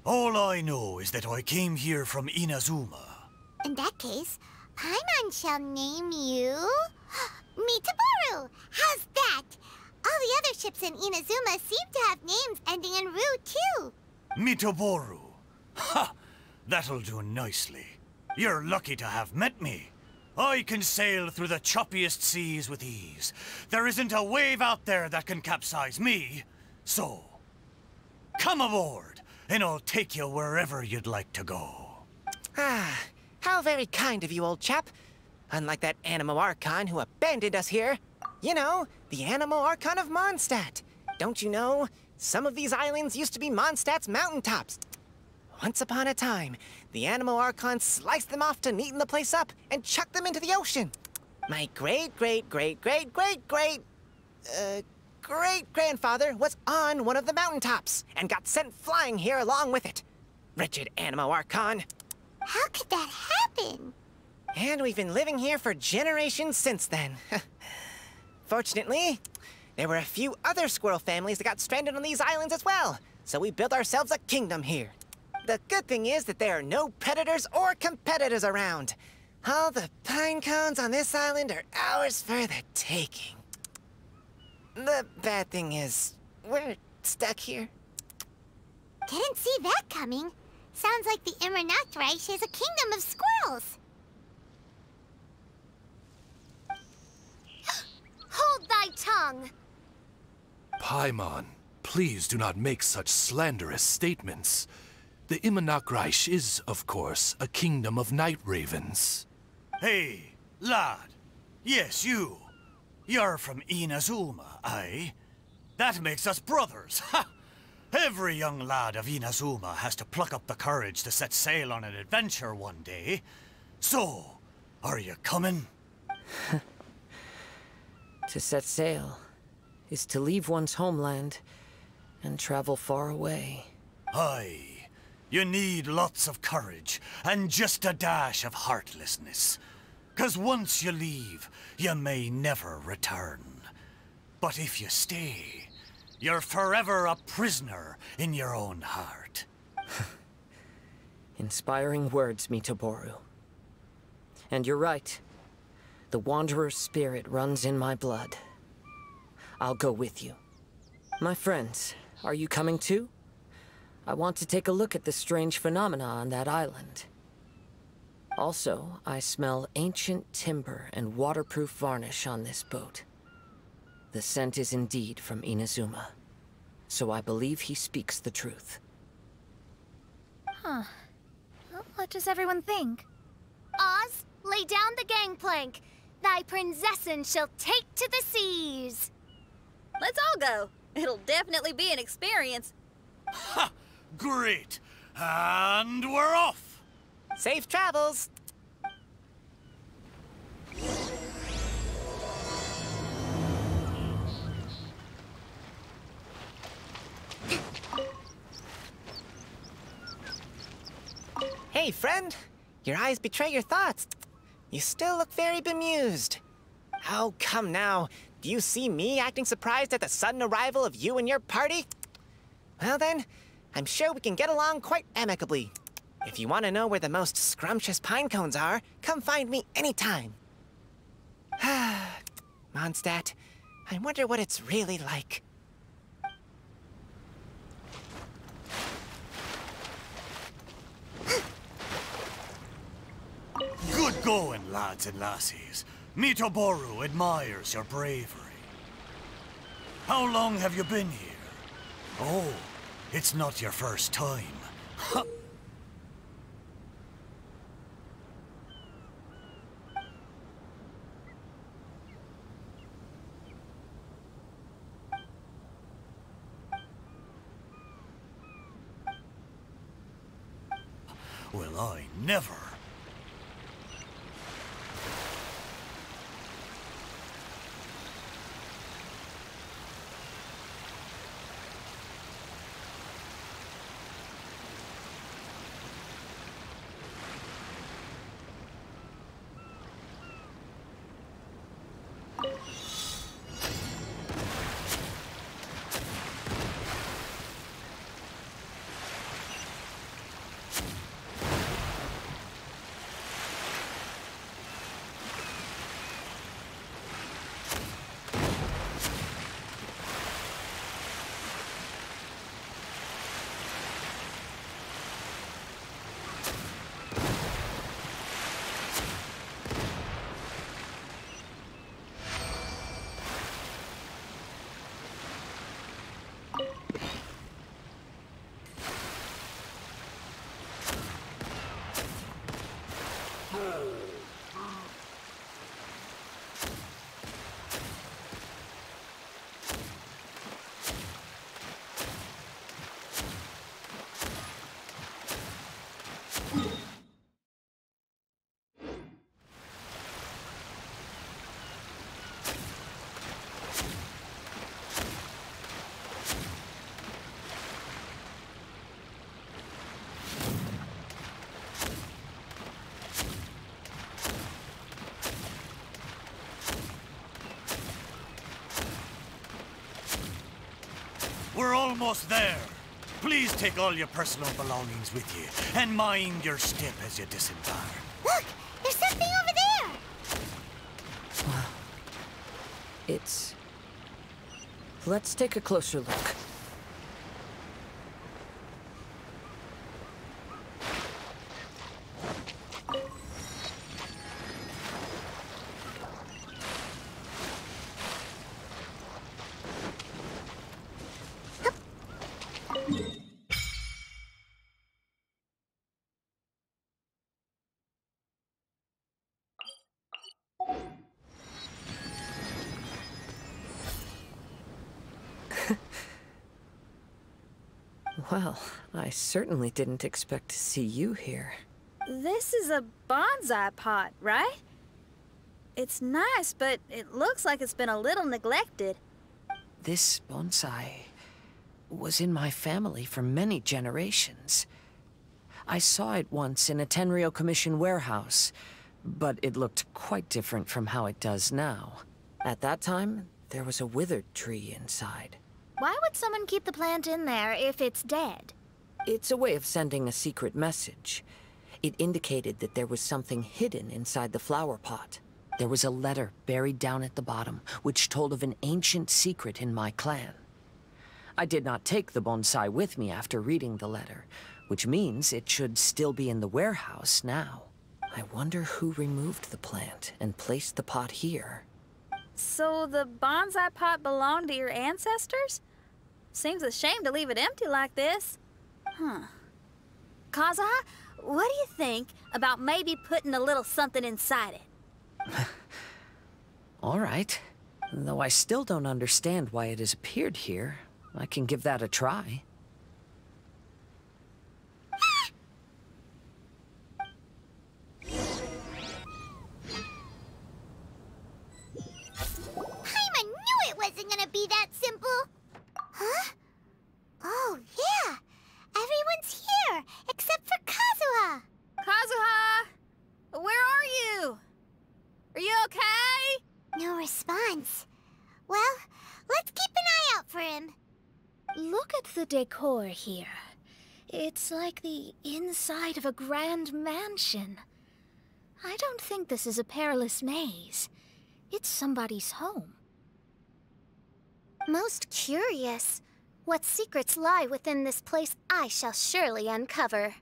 All I know is that I came here from Inazuma. In that case, Paimon shall name you... Mitaboru! How's that? All the other ships in Inazuma seem to have names ending in Ru, too. Mitaboru. Ha! That'll do nicely. You're lucky to have met me. I can sail through the choppiest seas with ease. There isn't a wave out there that can capsize me. So, come aboard, and I'll take you wherever you'd like to go. Ah, how very kind of you, old chap. Unlike that Anemo Archon who abandoned us here. You know, the Anemo Archon of Mondstadt. Don't you know? Some of these islands used to be Mondstadt's mountaintops. Once upon a time, the Anemo Archon sliced them off to neaten the place up and chucked them into the ocean. My great-grandfather was on one of the mountaintops and got sent flying here along with it. Wretched Anemo Archon. How could that happen? And we've been living here for generations since then. Fortunately, there were a few other squirrel families that got stranded on these islands as well, so we built ourselves a kingdom here. The good thing is that there are no predators or competitors around. All the pine cones on this island are ours for the taking. The bad thing is, we're stuck here. Didn't see that coming. Sounds like the Imanok Reich is a kingdom of squirrels. Hold thy tongue! Paimon, please do not make such slanderous statements. The Imanok Reich is, of course, a kingdom of night ravens. Hey, lad. Yes, you. You're from Inazuma, aye? That makes us brothers, ha! Every young lad of Inazuma has to pluck up the courage to set sail on an adventure one day. So, are you coming? To set sail is to leave one's homeland and travel far away. Aye. You need lots of courage and just a dash of heartlessness. 'Cause once you leave, you may never return. But if you stay, you're forever a prisoner in your own heart. Inspiring words, Mitoboru. And you're right. The Wanderer's spirit runs in my blood. I'll go with you. My friends, are you coming too? I want to take a look at the strange phenomena on that island. Also, I smell ancient timber and waterproof varnish on this boat. The scent is indeed from Inazuma, so I believe he speaks the truth. Huh. Well, what does everyone think? Oz, lay down the gangplank. Thy princessin shall take to the seas. Let's all go. It'll definitely be an experience. Ha! Great! And we're off! Safe travels! Hey, friend! Your eyes betray your thoughts. You still look very bemused. Oh, come now. Do you see me acting surprised at the sudden arrival of you and your party? Well then, I'm sure we can get along quite amicably. If you want to know where the most scrumptious pine cones are, come find me anytime. Mondstadt, I wonder what it's really like. Good going, lads and lassies. Mitoboru admires your bravery. How long have you been here? Oh, it's not your first time. Well, I never. We're almost there. Please take all your personal belongings with you, and mind your step as you disembark. Look! There's something over there! Wow. It's... Let's take a closer look. Well, I certainly didn't expect to see you here. This is a bonsai pot, right? It's nice, but it looks like it's been a little neglected. This bonsai was in my family for many generations. I saw it once in a Tenryo Commission warehouse, but it looked quite different from how it does now. At that time, there was a withered tree inside. Why would someone keep the plant in there if it's dead? It's a way of sending a secret message. It indicated that there was something hidden inside the flower pot. There was a letter buried down at the bottom, which told of an ancient secret in my clan. I did not take the bonsai with me after reading the letter, which means it should still be in the warehouse now. I wonder who removed the plant and placed the pot here. So the bonsai pot belonged to your ancestors? Seems a shame to leave it empty like this. Huh. Kazuha, what do you think about maybe putting a little something inside it? All right. Though I still don't understand why it has appeared here, I can give that a try. Paimon knew it wasn't gonna be that simple! Huh? Oh, yeah! Everyone's here, except for Kazuha! Kazuha! Where are you? Are you okay? No response. Well, let's keep an eye out for him. Look at the decor here. It's like the inside of a grand mansion. I don't think this is a perilous maze. It's somebody's home. Most curious. What secrets lie within this place I shall surely uncover.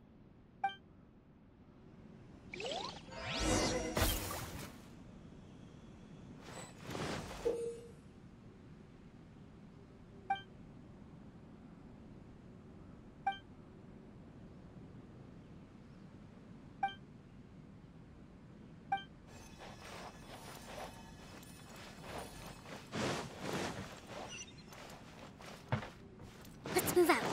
Let's move out.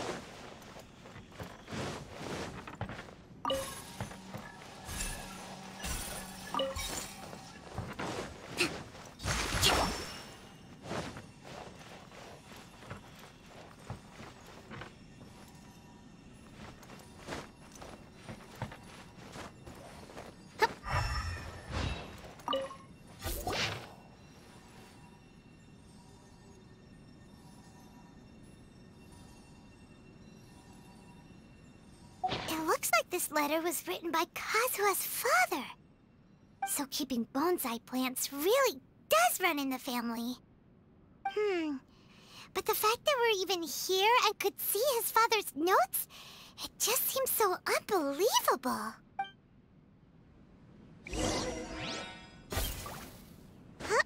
It looks like this letter was written by Kazuha's father. So keeping bonsai plants really does run in the family. But the fact that we're even here and could see his father's notes, it just seems so unbelievable. Huh?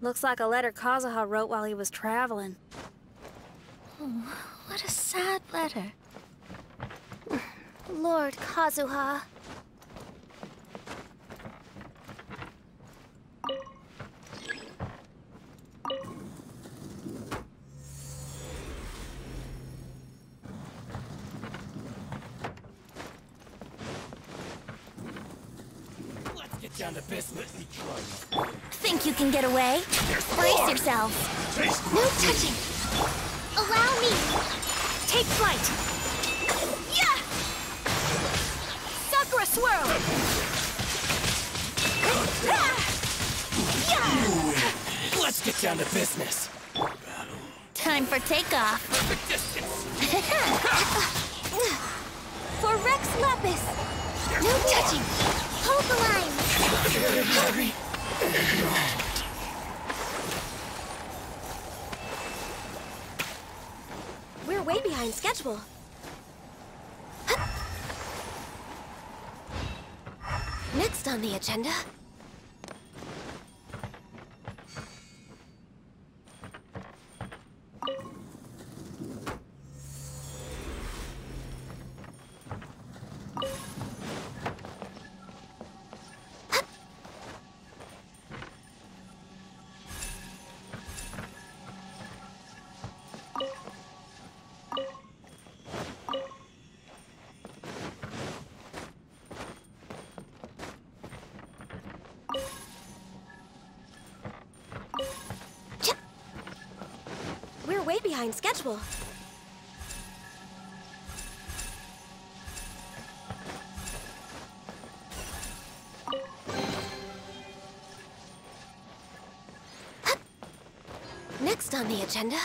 Looks like a letter Kazuha wrote while he was traveling. Oh, what a sad letter. Lord Kazuha. Let's get down to business. Think you can get away? Brace yourselves. No touching. Allow me. Take flight. Yeah! Sakura swirl. Yeah! Let's get down to business. Time for takeoff. Perfect distance. For Rex Lapis. No touching. Hold the line. Hurry. We're way behind schedule. Next on the agenda. We're way behind schedule. Next on the agenda.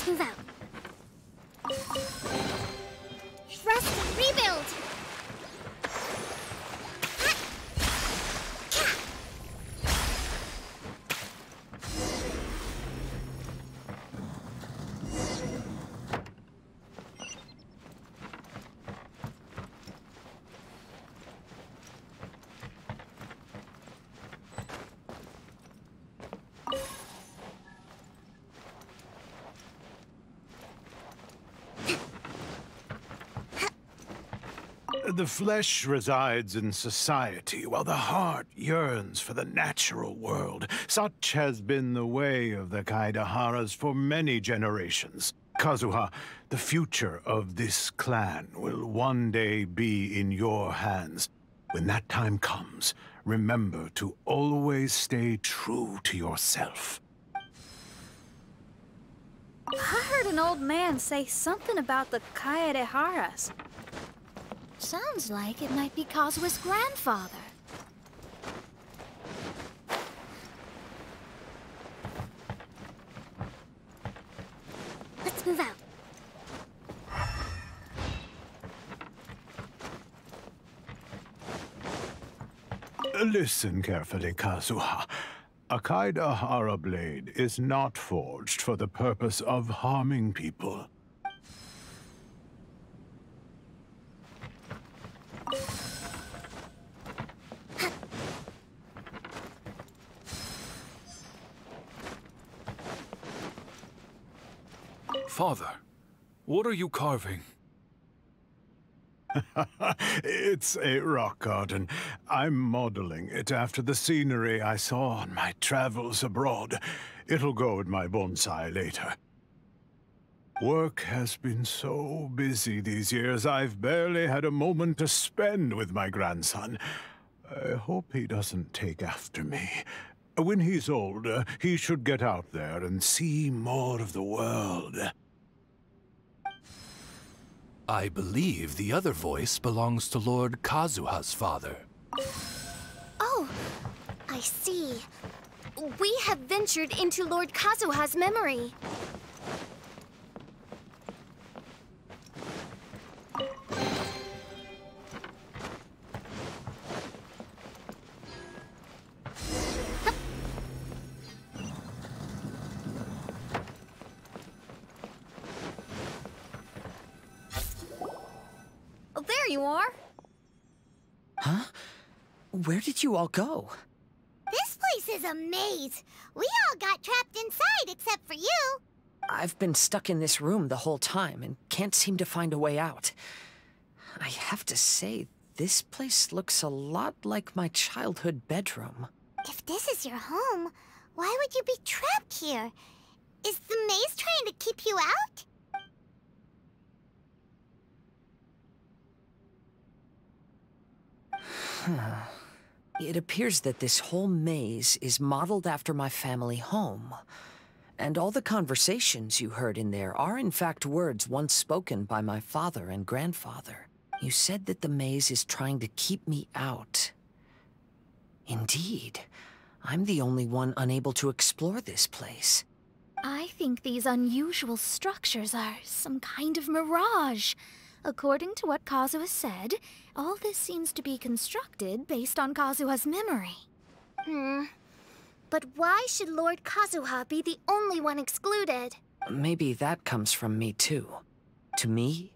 Move out. Thrust and rebuild. The flesh resides in society, while the heart yearns for the natural world. Such has been the way of the Kaidaharas for many generations. Kazuha, the future of this clan will one day be in your hands. When that time comes, remember to always stay true to yourself. Huh? heard an old man say something about the Kaedeharas. Sounds like it might be Kazuha's grandfather. Let's move out. Listen carefully, Kazuha. A Kaedehara blade is not forged for the purpose of harming people. Father, what are you carving? It's a rock garden. I'm modeling it after the scenery I saw on my travels abroad. It'll go in my bonsai later. Work has been so busy these years, I've barely had a moment to spend with my grandson. I hope he doesn't take after me. When he's older, he should get out there and see more of the world. I believe the other voice belongs to Lord Kazuha's father. Oh, I see. We have ventured into Lord Kazuha's memory. There you are. Huh? Where did you all go? This place is a maze. We all got trapped inside except for you. I've been stuck in this room the whole time and can't seem to find a way out. I have to say, this place looks a lot like my childhood bedroom. If this is your home, why would you be trapped here? Is the maze trying to keep you out? It appears that this whole maze is modeled after my family home. And all the conversations you heard in there are in fact words once spoken by my father and grandfather. You said that the maze is trying to keep me out. Indeed, I'm the only one unable to explore this place. I think these unusual structures are some kind of mirage. According to what Kazuha said, all this seems to be constructed based on Kazuha's memory. But why should Lord Kazuha be the only one excluded? Maybe that comes from me too. To me,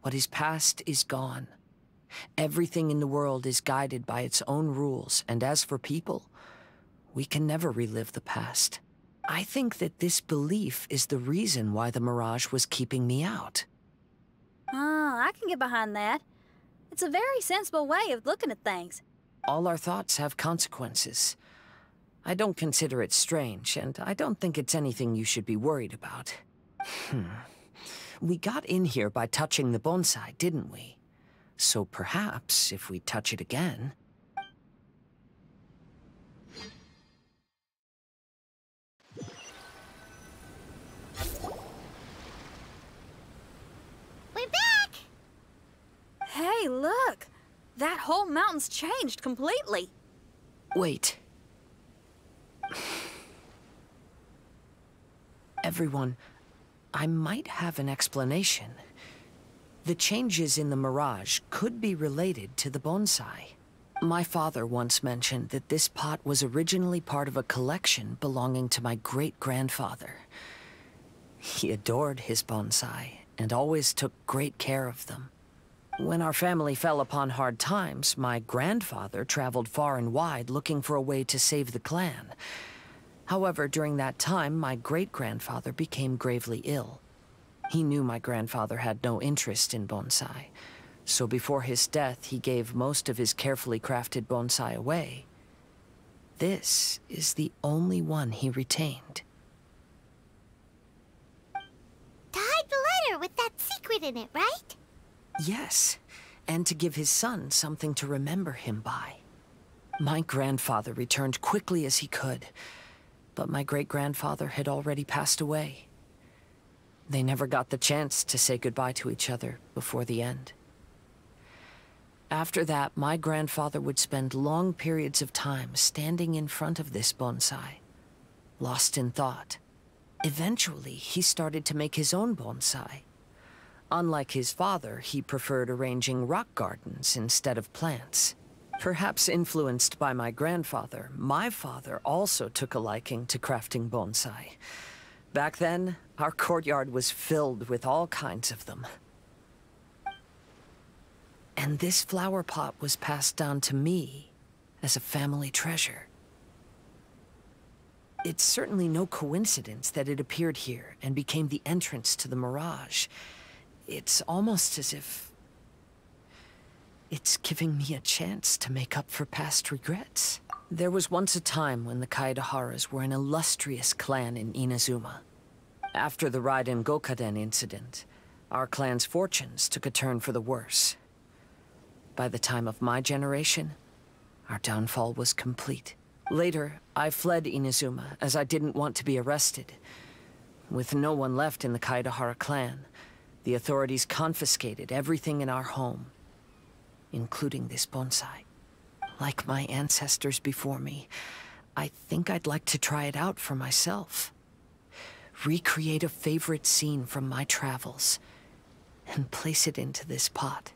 what is past is gone. Everything in the world is guided by its own rules, and as for people, we can never relive the past. I think that this belief is the reason why the mirage was keeping me out. I can get behind that. It's a very sensible way of looking at things. All our thoughts have consequences. I don't consider it strange, and I don't think it's anything you should be worried about. We got in here by touching the bonsai, didn't we? So perhaps, if we touch it again... We're back! Hey, look! That whole mountain's changed completely. Wait. Everyone, I might have an explanation. The changes in the mirage could be related to the bonsai. My father once mentioned that this pot was originally part of a collection belonging to my great-grandfather. He adored his bonsai and always took great care of them. When our family fell upon hard times, my grandfather traveled far and wide looking for a way to save the clan. However, during that time, my great-grandfather became gravely ill. He knew my grandfather had no interest in bonsai, so before his death, he gave most of his carefully crafted bonsai away. This is the only one he retained. To hide the letter with that secret in it, right? Yes, and to give his son something to remember him by. My grandfather returned quickly as he could, but my great-grandfather had already passed away. they never got the chance to say goodbye to each other before the end. After that, my grandfather would spend long periods of time standing in front of this bonsai, lost in thought. Eventually, he started to make his own bonsai. Unlike his father, he preferred arranging rock gardens instead of plants. Perhaps influenced by my grandfather, my father also took a liking to crafting bonsai. Back then, our courtyard was filled with all kinds of them. And this flower pot was passed down to me as a family treasure. It's certainly no coincidence that it appeared here and became the entrance to the Mirage. It's almost as if it's giving me a chance to make up for past regrets. There was once a time when the Kaidaharas were an illustrious clan in Inazuma. After the Raiden Gokaden incident, our clan's fortunes took a turn for the worse. By the time of my generation, our downfall was complete. Later, I fled Inazuma as I didn't want to be arrested. With no one left in the Kaidahara clan, the authorities confiscated everything in our home, including this bonsai. Like my ancestors before me, I think I'd like to try it out for myself. Recreate a favorite scene from my travels, and place it into this pot.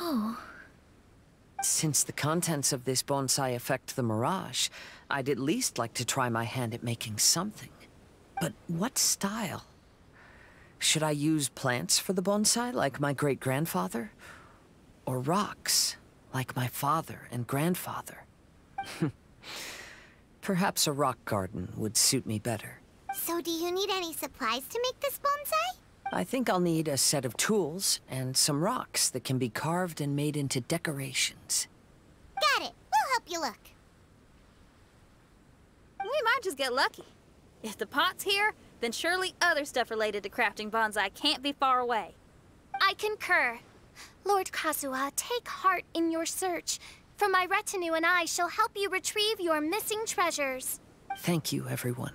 Oh. Since the contents of this bonsai affect the Mirage, I'd at least like to try my hand at making something. But what style? Should I use plants for the bonsai, like my great-grandfather? Or rocks, like my father and grandfather? Perhaps a rock garden would suit me better. So do you need any supplies to make this bonsai? I think I'll need a set of tools and some rocks that can be carved and made into decorations. Got it. We'll help you look. We might just get lucky. If the pot's here, then surely other stuff related to crafting bonsai can't be far away. I concur. Lord Kazuha, take heart in your search. For my retinue and I shall help you retrieve your missing treasures. Thank you, everyone.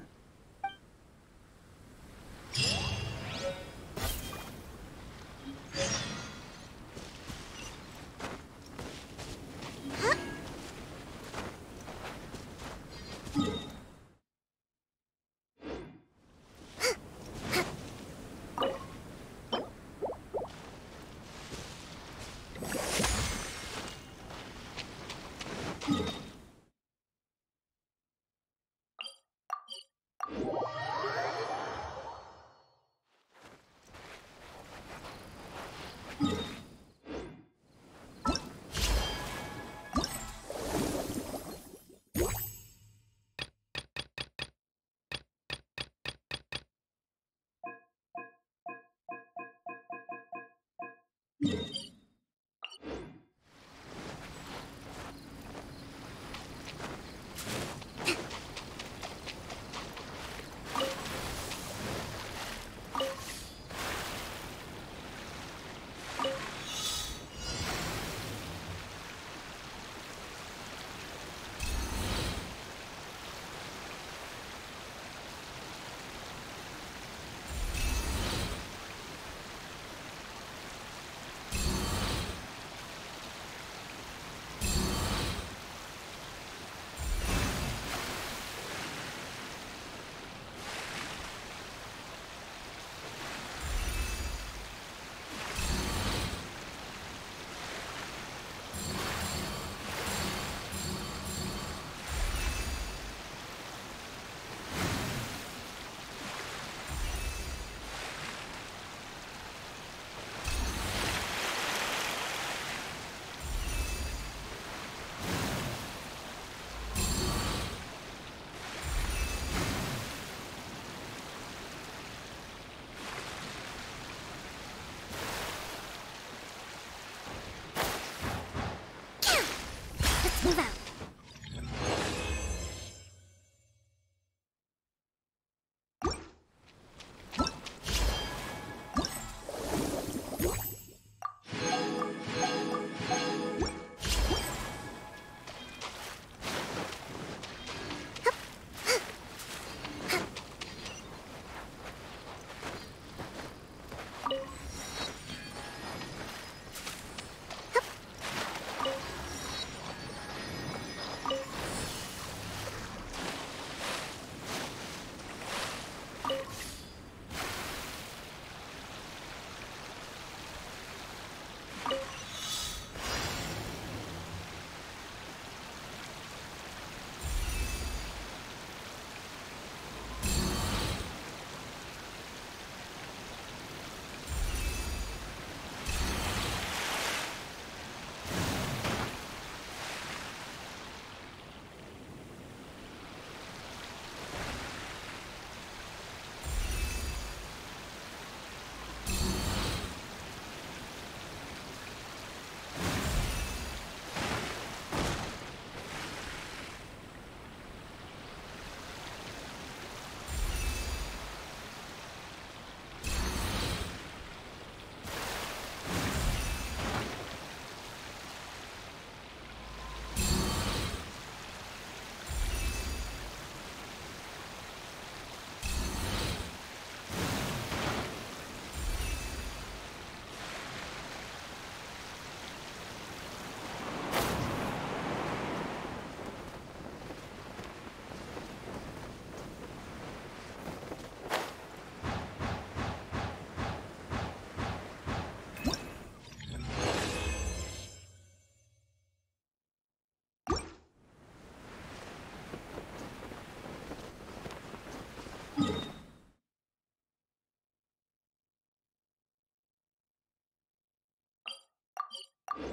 Let's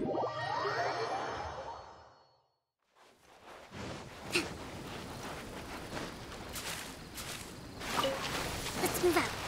move out.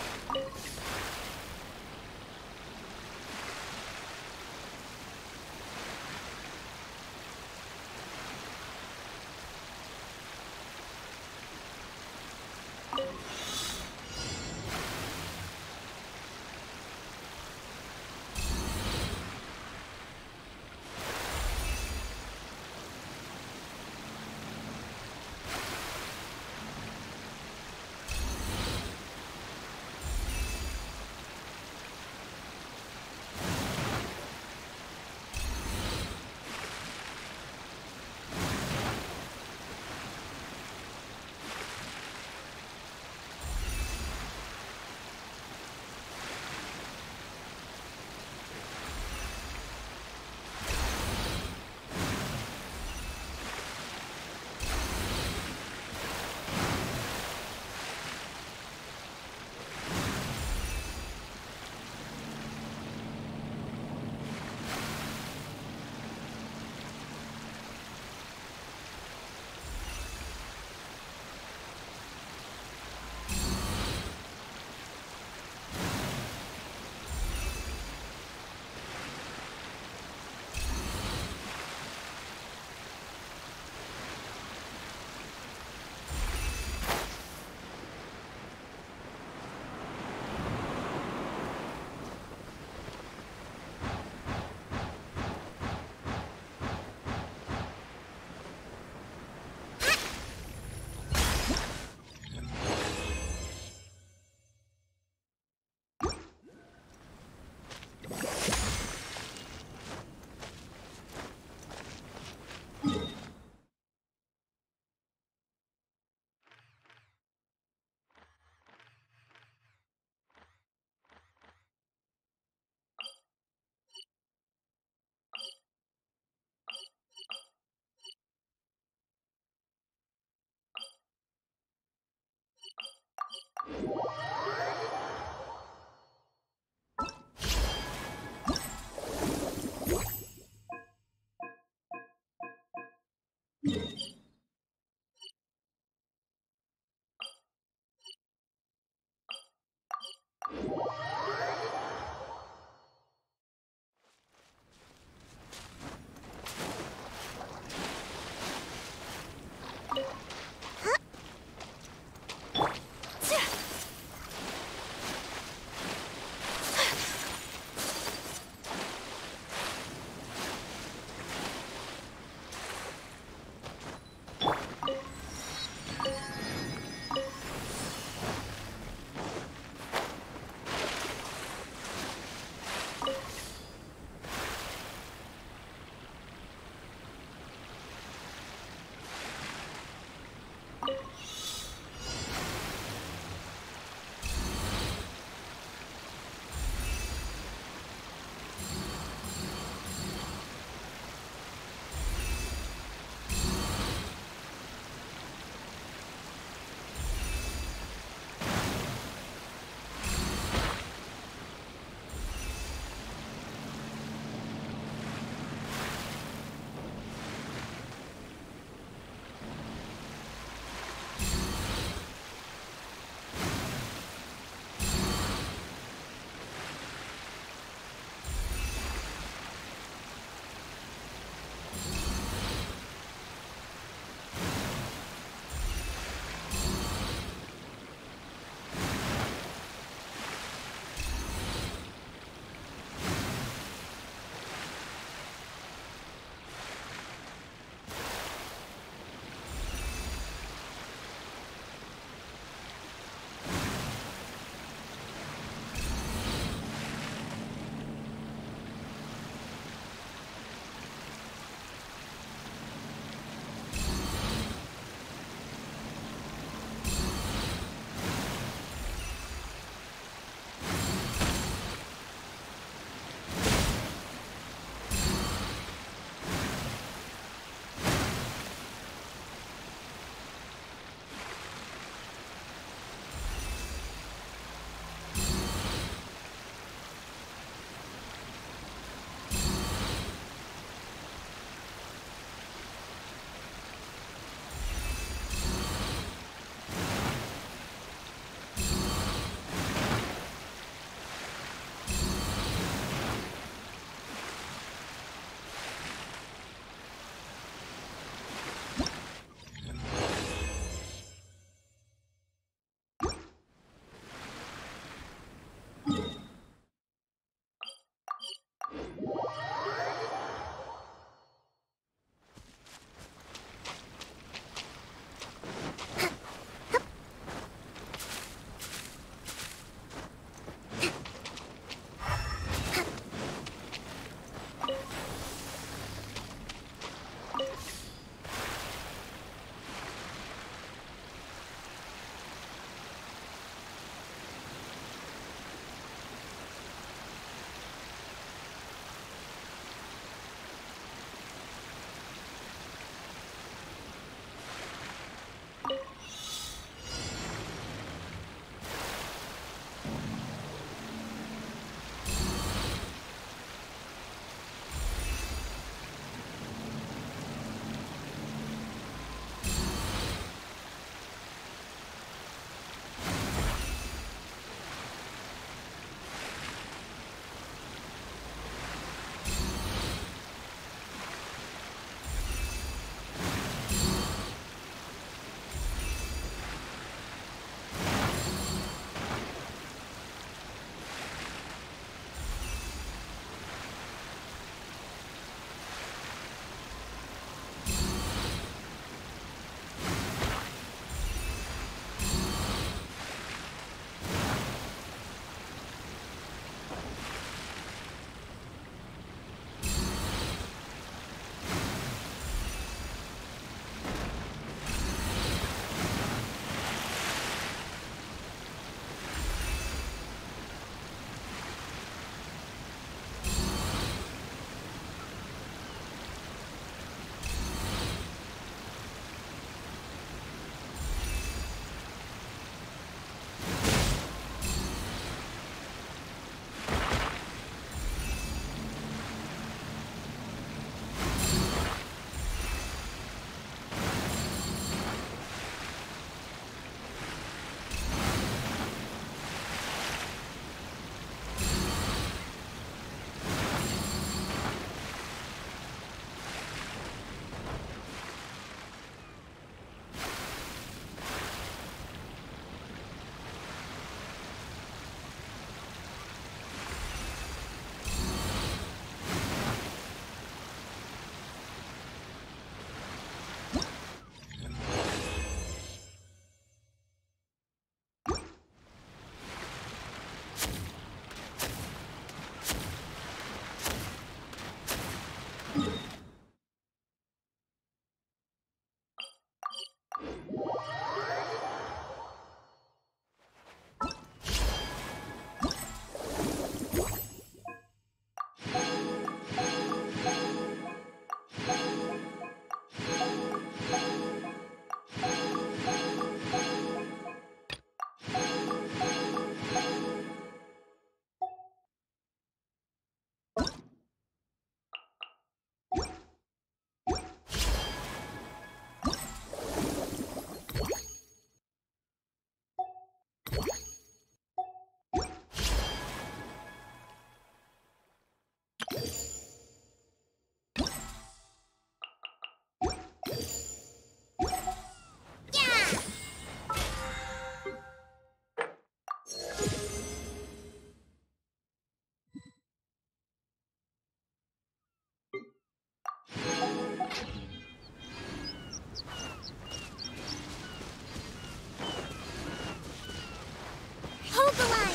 Hold the line!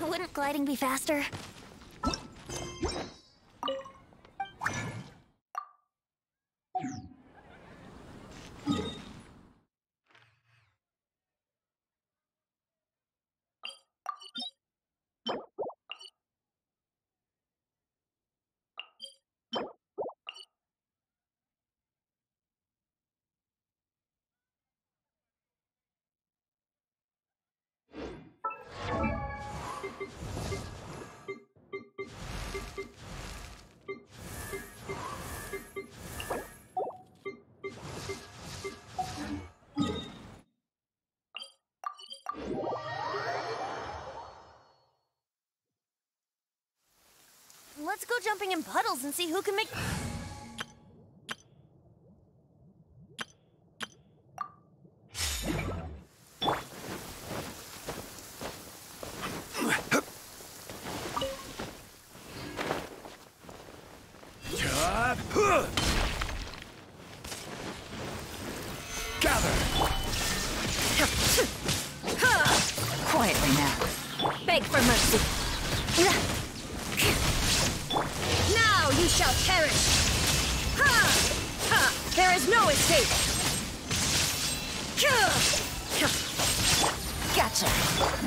Wouldn't gliding be faster? Let's go jumping in puddles and see who can make... Quietly now. Beg for mercy. Now you shall perish! Ha! Ha! There is no escape! Gotcha.